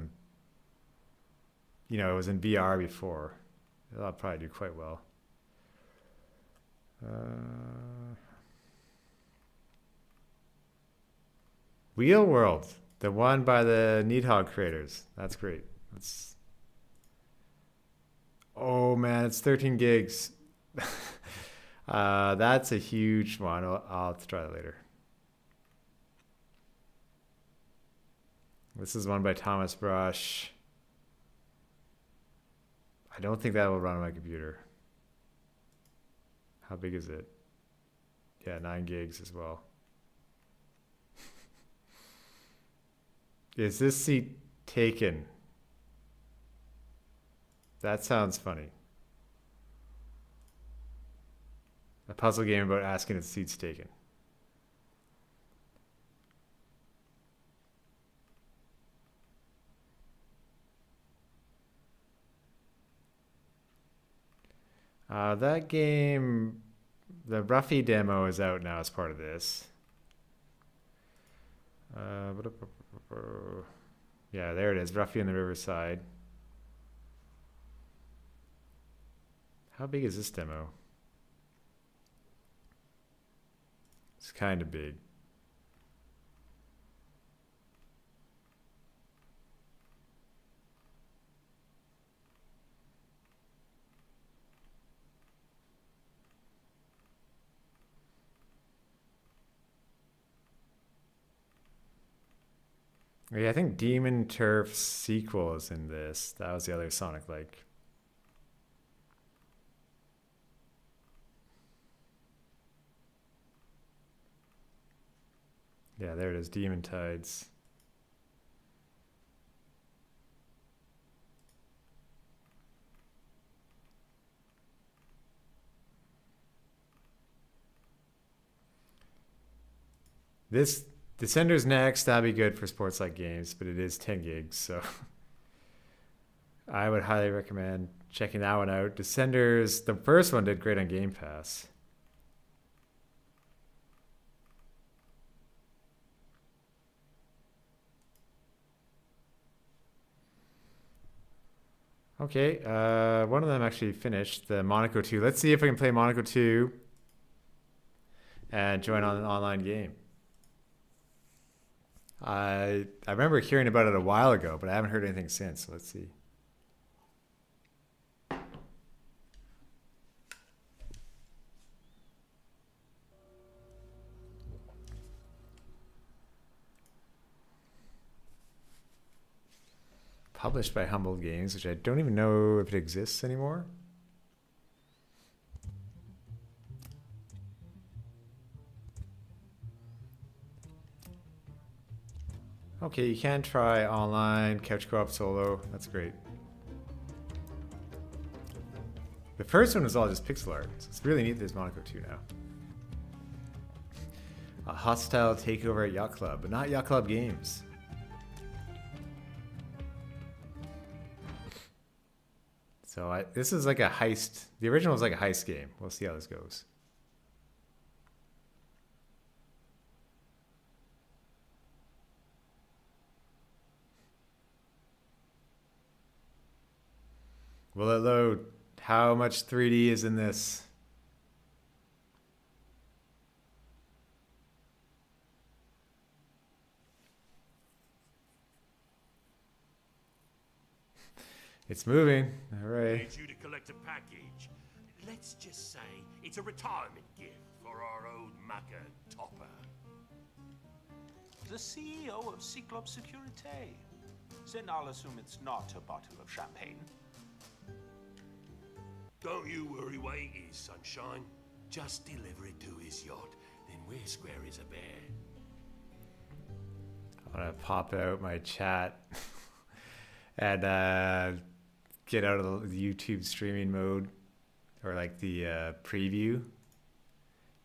was in VR before. That'll probably do quite well. Wheel World, the one by the Needhog creators. That's great. Oh man, it's 13 gigs. That's a huge one. I'll have to try that later. This is one by Thomas Brush. I don't think that will run on my computer. How big is it? Yeah, 9 gigs as well. Is this seat taken? That sounds funny. A puzzle game about asking if the seat's taken. That game, the Ruffy demo is out now as part of this. Yeah, there it is. Ruffy on the Riverside. How big is this demo? It's kind of big. Yeah, I think Demon Turf's sequel is in this. That was the other Sonic like. Yeah, there it is, Demon Tides. This Descender's next. That'd be good for sports like games, but it is 10 gigs, so I would highly recommend checking that one out. Descenders, the first one did great on Game Pass. Okay, one of them actually finished, the Monaco 2. Let's see if I can play Monaco 2 and join on an online game. I remember hearing about it a while ago, but I haven't heard anything since. So let's see. Published by Humble Games, which I don't even know if it exists anymore. Okay, you can try online, couch co-op solo. That's great. The first one was all just pixel art. So it's really neat there's Monaco 2 now. A hostile takeover at Yacht Club, but not Yacht Club Games. So this is like a heist. The original was like a heist game. We'll see how this goes. Will it load? How much 3D is in this? It's moving. All right. Need you to collect a package. Let's just say it's a retirement gift for our old mucker Topper. The CEO of Cyclops Security. Then I'll assume it's not a bottle of champagne. Don't you worry where he is, sunshine. Just deliver it to his yacht, then we're square as a bear. I'm gonna pop out my chat and get out of the YouTube streaming mode, or like the preview.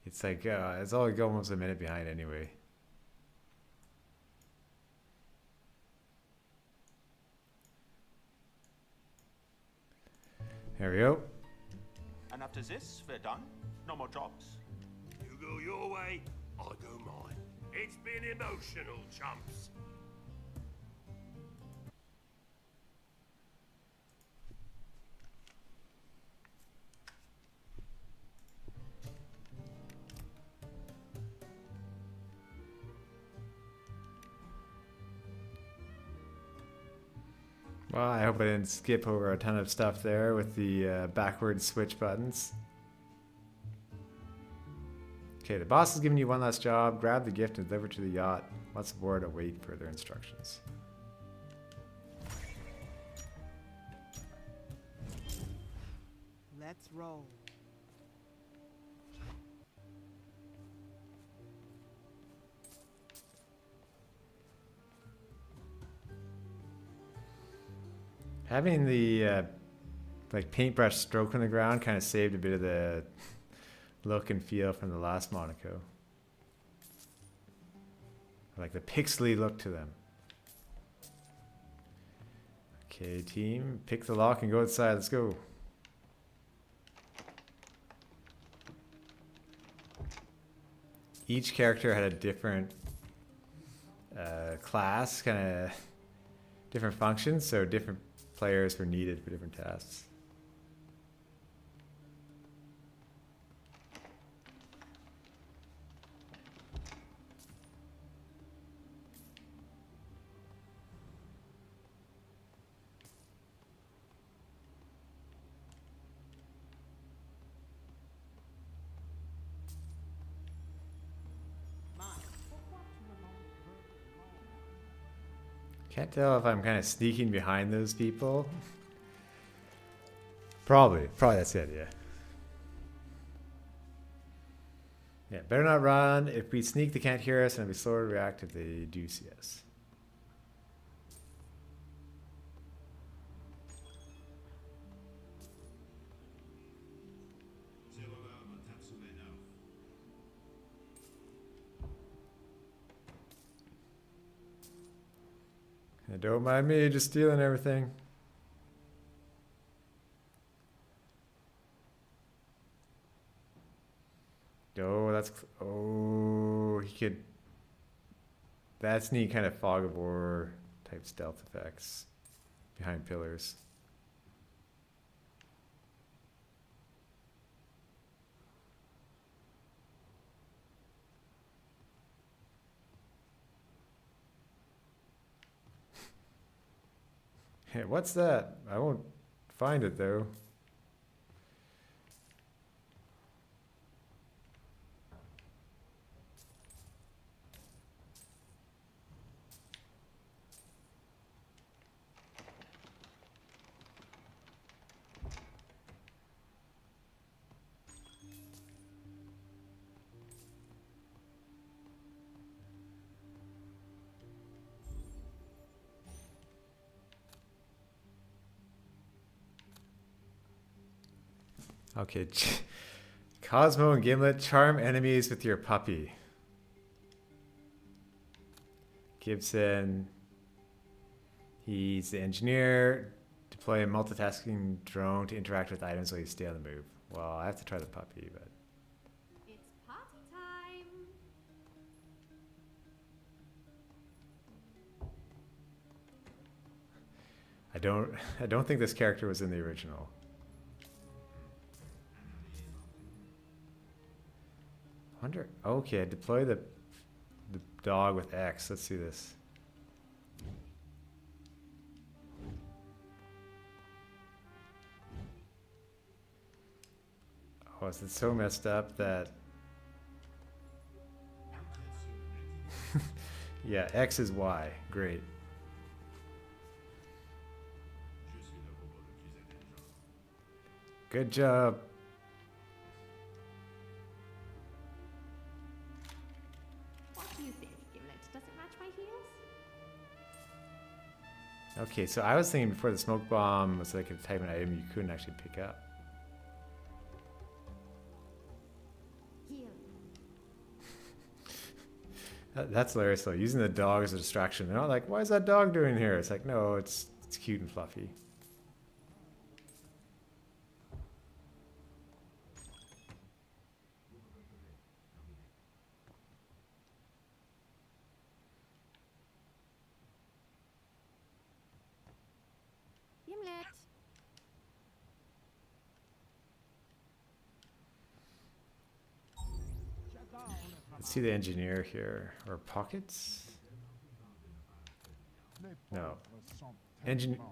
It's like it's only almost a minute behind anyway. There we go. And after this, we're done. No more jobs. You go your way, I go mine. It's been emotional, chumps. Well, I hope I didn't skip over a ton of stuff there with the backward switch buttons. Okay, the boss has given you one last job. Grab the gift and deliver it to the yacht. Once aboard, await further instructions. Let's roll. Having the like paintbrush stroke on the ground kind of saved a bit of the look and feel from the last Monaco. Like the pixely look to them. Okay, team, pick the lock and go outside. Let's go. Each character had a different class, kind of different functions, so different players were needed for different tasks. Can't tell if I'm kind of sneaking behind those people. Probably that's it, yeah. Yeah, better not run. If we sneak, they can't hear us, and it'll be slower to react if they do see us. And don't mind me just stealing everything. Oh, oh, he could. That's neat, kind of fog of war type stealth effects behind pillars. Hey, what's that? I won't find it though. Okay, Cosmo and Gimlet, charm enemies with your puppy. Gibson, he's the engineer. Deploy a multitasking drone to interact with items while you stay on the move. Well, I have to try the puppy, but... It's party time! I don't think this character was in the original. Wonder. Okay, deploy the dog with X. Let's see this. Oh, is it so messed up that? Yeah, X is Y. Great. Good job. Okay, so I was thinking before the smoke bomb was like a type of item you couldn't actually pick up. That's hilarious though, using the dog as a distraction. They're not like, why is that dog doing here? It's like, no, it's cute and fluffy. Let's see the engineer here. Or pockets? No.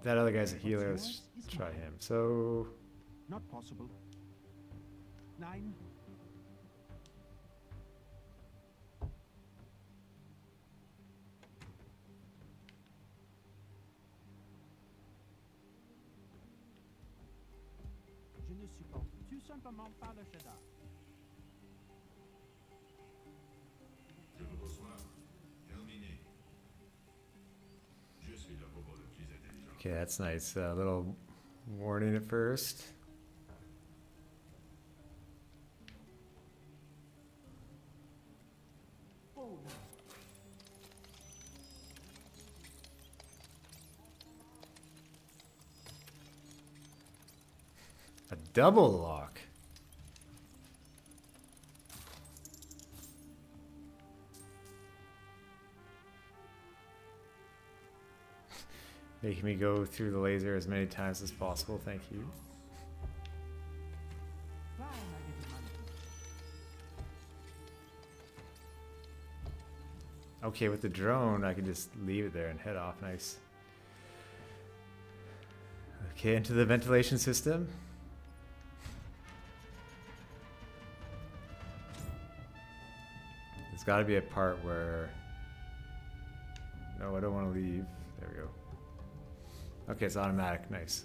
That other guy's a healer. Let's try him. So Not possible. 9. Je ne supporte tout simplement pas le cheddar. okay, that's nice. A little warning at first. A double lock. Making me go through the laser as many times as possible, thank you. Fly, my little monkey. Okay, with the drone, I can just leave it there and head off. Nice. Okay, into the ventilation system. There's got to be a part where... No, I don't want to leave. There we go. Okay, it's automatic. Nice.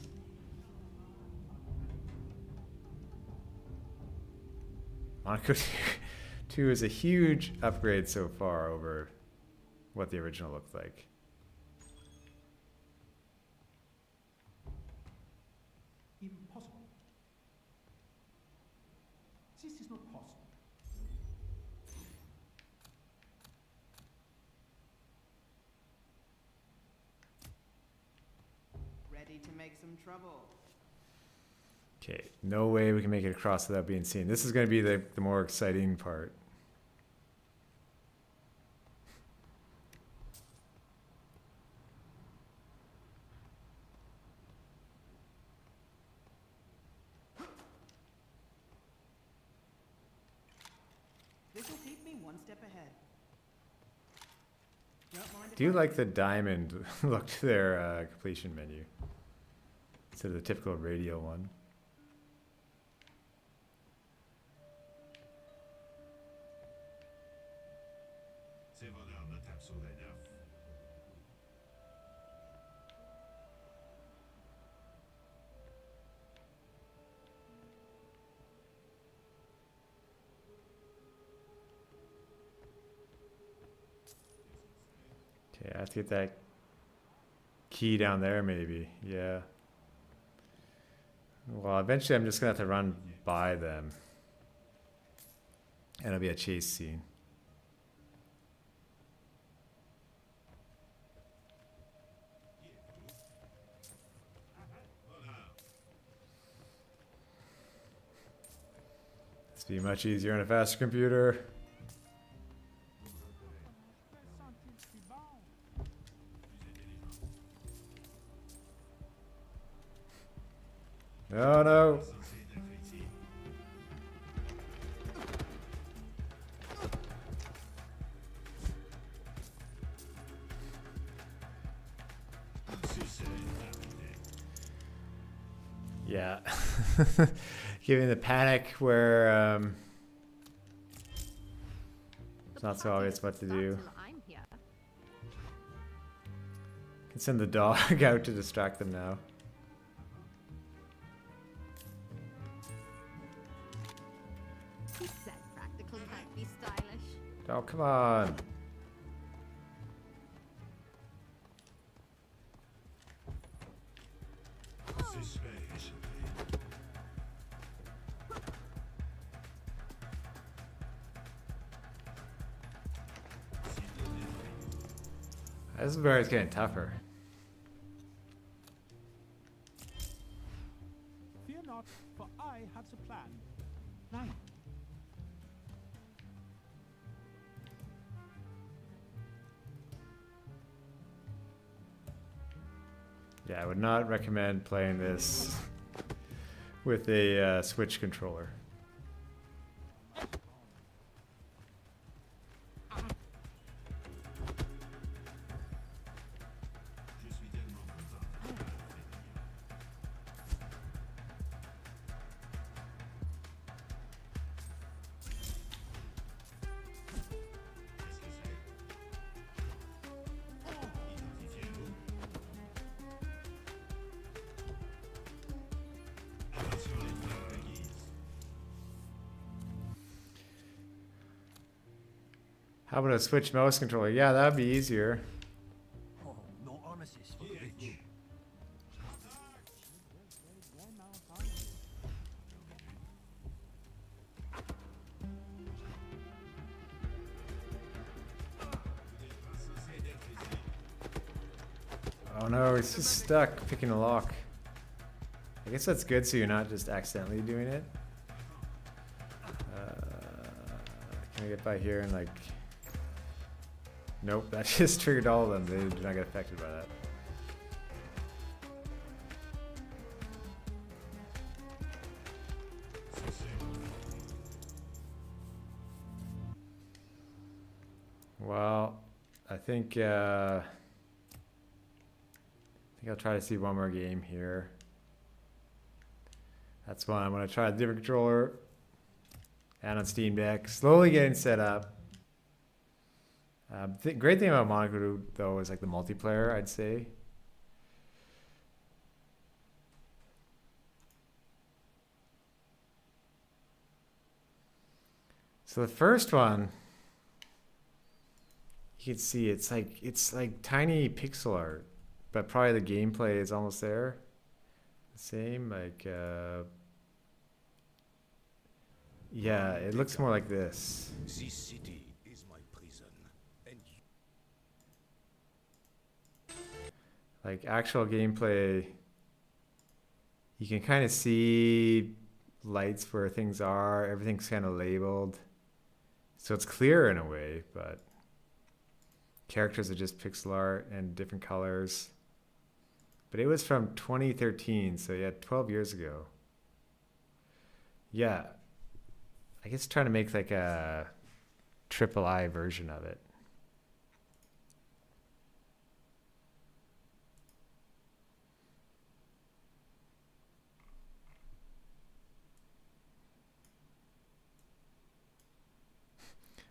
Monaco 2 is a huge upgrade so far over what the original looked like. Impossible. This is not possible. Ready to make some trouble. Okay, no way we can make it across without being seen. This is going to be the more exciting part. This will keep me one step ahead. Don't mind if Do you I- like the diamond look to their completion menu instead of the typical radial one? Okay, I have to get that key down there maybe. Yeah. Well, eventually I'm just going to have to run by them. And it'll be a chase scene. This will be much easier on a faster computer. No, no. Yeah. Giving the panic where it's not so obvious what to do. I'm here. Can send the dog out to distract them now. He said practical might be stylish. Oh, come on. This is where it's getting tougher. Fear not, for I have the plan. 9. Yeah, I would not recommend playing this with a Switch controller. How about a switch mouse controller? Yeah, that'd be easier. Oh, no armistice for the rich. Oh no, it's just stuck picking a lock. I guess that's good so you're not just accidentally doing it. Can I get by here and like... Nope, that just triggered all of them. They did not get affected by that. Well, I think I'll try to see one more game here. That's one. I'm going to try a different controller and on Steam Deck. Slowly getting set up. The great thing about Monaco, though, is like the multiplayer, I'd say. So the first one, you can see it's like tiny pixel art, but probably the gameplay is almost there. The same, like yeah, it looks more like this. This city is my prison, and Like actual gameplay, you can kind of see lights where things are. Everything's kind of labeled, so it's clear in a way, but characters are just pixel art and different colors. But it was from 2013, so yeah, 12 years ago. Yeah, I guess trying to make like a AAA version of it.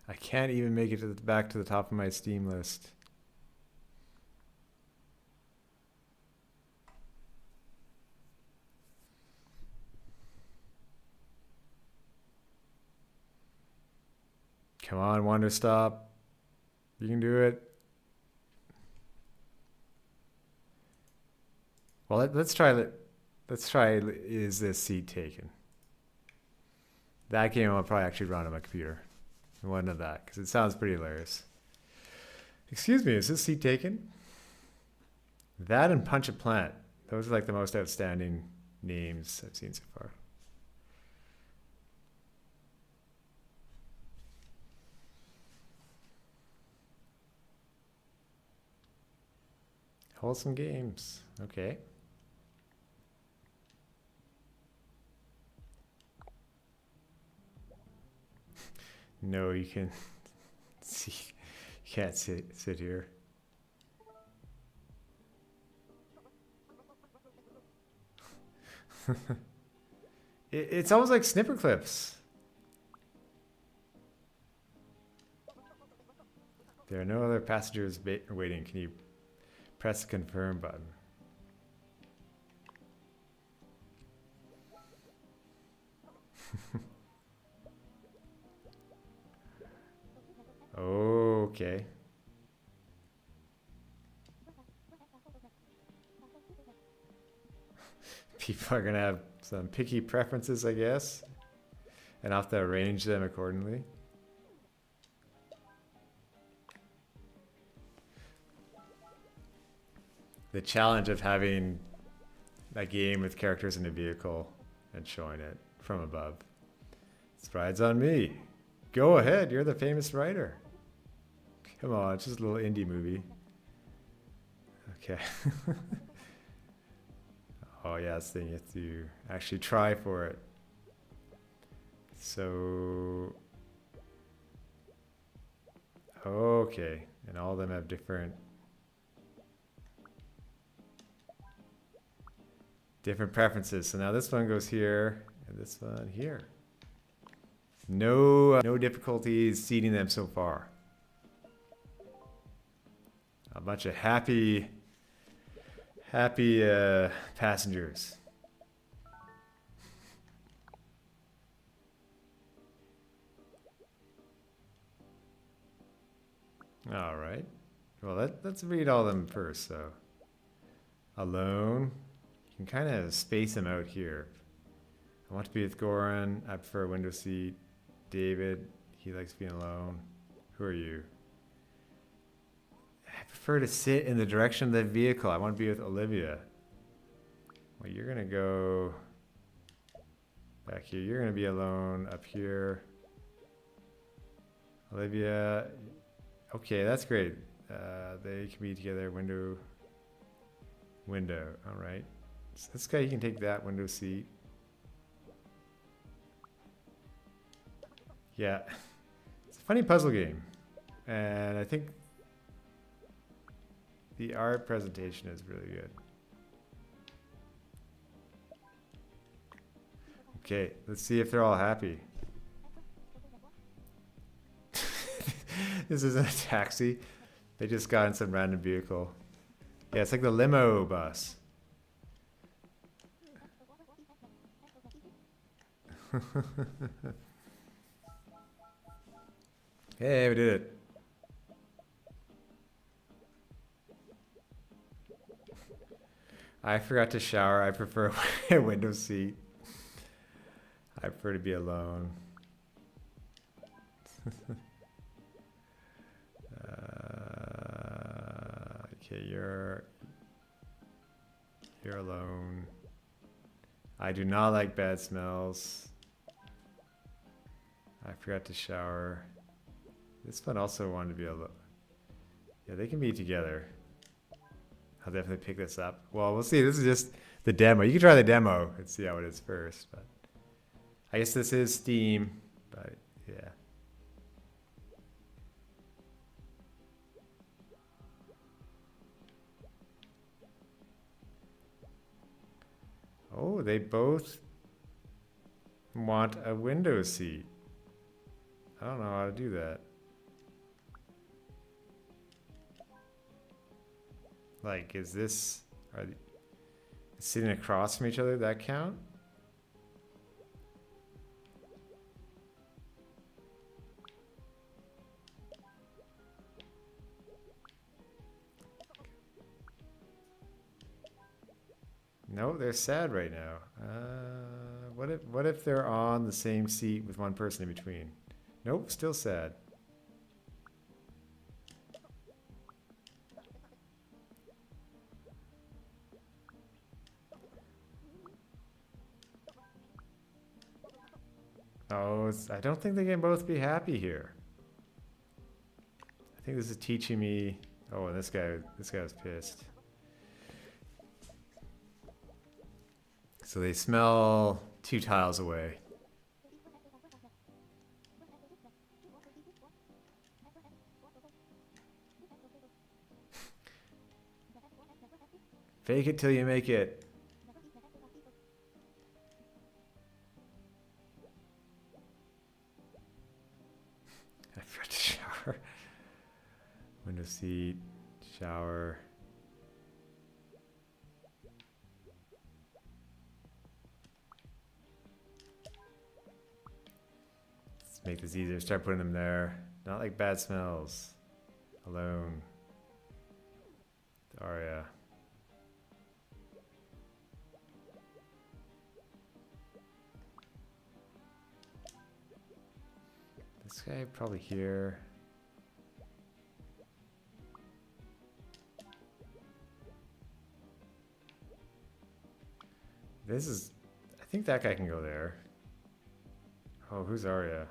I can't even make it to the back to the top of my Steam list. Come on, Wonder Stop. You can do it. Well, let's try. Let's try. Is this seat taken? That game I'll probably actually run on my computer. One of that, because it sounds pretty hilarious. Excuse me, is this seat taken? That and Punch a Plant. Those are like the most outstanding names I've seen so far. Wholesome games. Okay. No, you can see. You can't sit here. It's almost like snipper clips. There are no other passengers waiting. Can you press the confirm button? Okay. People are gonna have some picky preferences, I guess, and I'll have to arrange them accordingly. The challenge of having a game with characters in a vehicle and showing it from above. This ride's on me. Go ahead, you're the famous writer. Come on, it's just a little indie movie. Okay. Oh yeah, this thing, you have to actually try for it. So, okay, and all of them have different preferences. So now this one goes here, and this one here. No difficulties seating them so far. A bunch of happy passengers. All right. Well, let's read all of them first. So, alone. You can kind of space them out here. I want to be with Goran. I prefer a window seat. David. He likes being alone. Who are you? I prefer to sit in the direction of the vehicle. I want to be with Olivia. Well, you're going to go back here. You're going to be alone up here. Olivia. Okay, that's great. They can be together. Window. All right. So this guy, you can take that window seat. Yeah. It's a funny puzzle game. And I think the art presentation is really good. Okay, let's see if they're all happy. This isn't a taxi. They just got in some random vehicle. Yeah, it's like the limo bus. Hey, we did it. I forgot to shower. I prefer a window seat. I prefer to be alone. Okay, you're alone. I do not like bad smells. I forgot to shower. This one also wanted to be alone. Yeah, they can be together. I'll definitely pick this up. Well, we'll see. This is just the demo. You can try the demo and see how it is first. But I guess this is Steam. But yeah. Oh, they both want a window seat. I don't know how to do that. Like, is this... Are they sitting across from each other? That count? No, they're sad right now. What if they're on the same seat with one person in between? Nope, still sad. Oh, I don't think they can both be happy here. I think this is teaching me. Oh, and this guy was pissed. So they smell 2 tiles away. Fake it till you make it. I forgot to shower. Window seat, shower. Let's make this easier. Start putting them there. Not like bad smells. Alone. Aria. This guy probably here. This is... I think that guy can go there. Oh, who's Arya?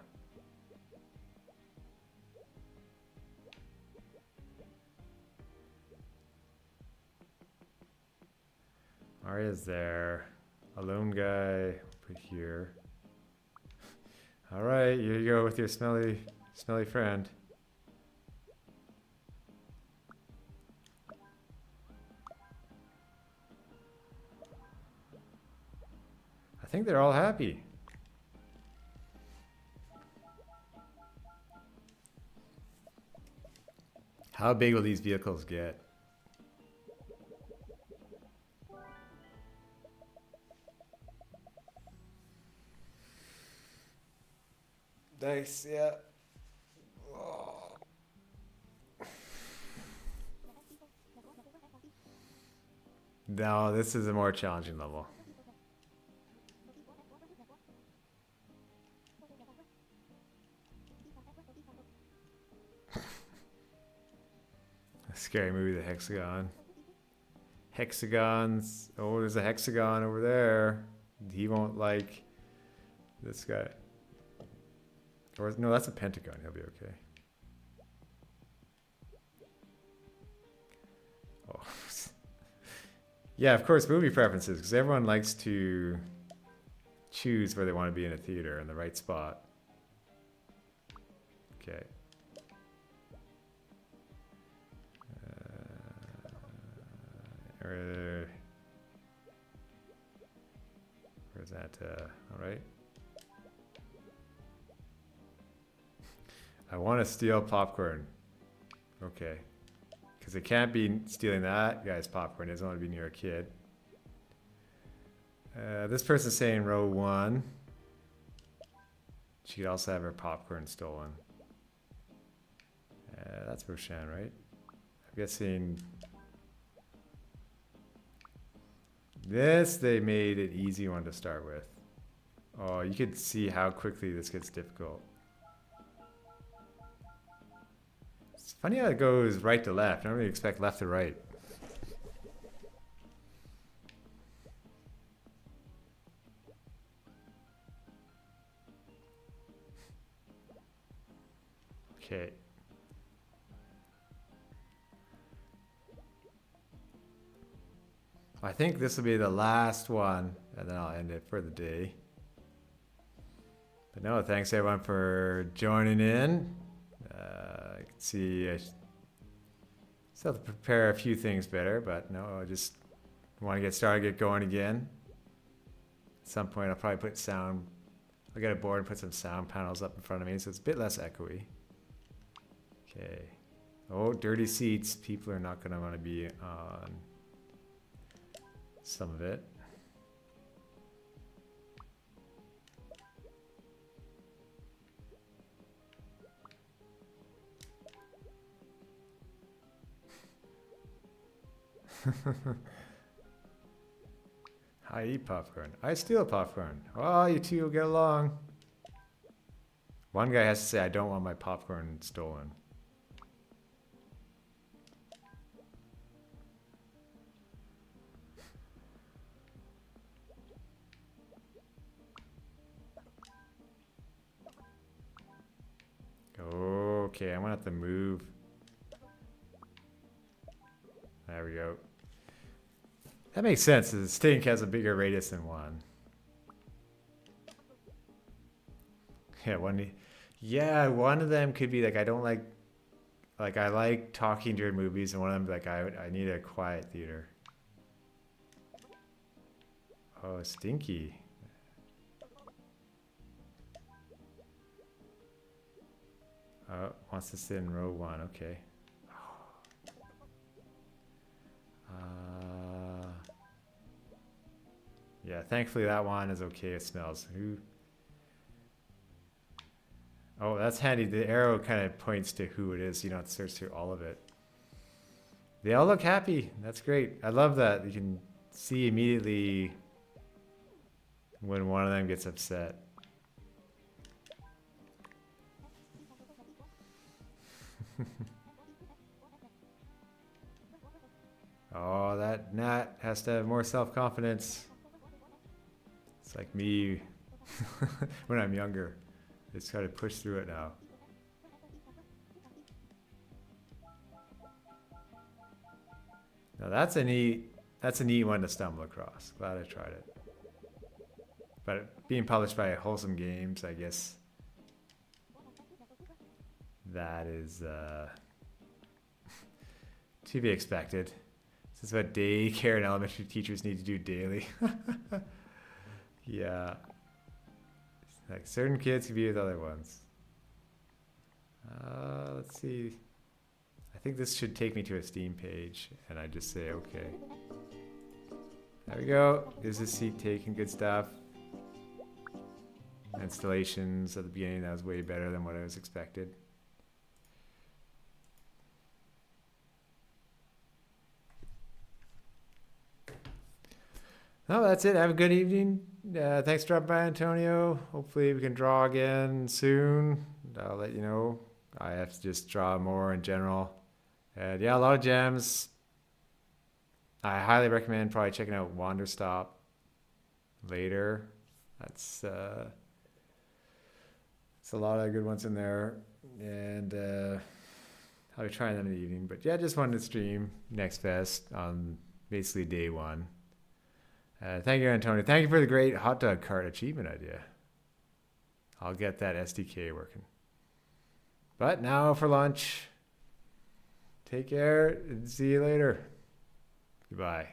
Arya's there. Alone guy. Put here. All right, here you go with your smelly friend. I think they're all happy. How big will these vehicles get? Nice, yeah. Oh. No, this is a more challenging level. A scary movie, The Hexagon. Hexagons. Oh, there's a hexagon over there. He won't like this guy. Or no, that's a pentagon. He'll be okay. Oh. Yeah, of course, movie preferences, because everyone likes to choose where they want to be in a theater in the right spot. Okay. Where's that? All right. I want to steal popcorn. Okay. Because it can't be stealing that guy's popcorn. He doesn't want to be near a kid. This person's saying row 1. She could also have her popcorn stolen. That's Roshan, right? I'm guessing this, they made an easy one to start with. Oh, you could see how quickly this gets difficult. It's funny how it goes right to left. I don't really expect left to right. Okay. I think this will be the last one, and then I'll end it for the day. But no, thanks everyone for joining in. I can see I still have to prepare a few things better, but no, I just want to get started, get going again. At some point, I'll probably put sound. I'll get a board and put some sound panels up in front of me, so it's a bit less echoey. Okay. Oh, dirty seats. People are not going to want to be on some of it. I eat popcorn. I steal popcorn. Oh, you two will get along. One guy has to say, I don't want my popcorn stolen. Okay, I'm gonna have to move. There we go. That makes sense. The stink has a bigger radius than one. Yeah, one of them could be like, I don't like I like talking during movies, and one of them like I need a quiet theater. Oh, stinky. Wants to sit in row 1. Okay. Yeah, thankfully that one is okay. It smells. Oh, that's handy. The arrow kind of points to who it is. You don't have to search through all of it. They all look happy. That's great. I love that. You can see immediately when one of them gets upset. Oh, that Nat has to have more self-confidence. It's like me when I'm younger. Just try to push through it now. Now that's a neat one to stumble across. Glad I tried it. But being published by Wholesome Games, I guess that is to be expected. This is what daycare and elementary teachers need to do daily. Yeah. Like certain kids can be with other ones. Let's see. I think this should take me to a Steam page, and I just say okay. There we go. Is this seat taken? Good stuff. Installations at the beginning, that was way better than what I was expected. No, that's it. Have a good evening. Thanks for dropping by, Antonio. Hopefully we can draw again soon. I'll let you know. I have to just draw more in general. And yeah, a lot of gems. I highly recommend probably checking out Wanderstop later. That's it's a lot of good ones in there. And I'll be trying them in the evening. But yeah, just wanted to stream Next Fest on basically day one. Thank you, Antonio. Thank you for the great hot dog cart achievement idea. I'll get that SDK working. But now for lunch. Take care and see you later. Goodbye.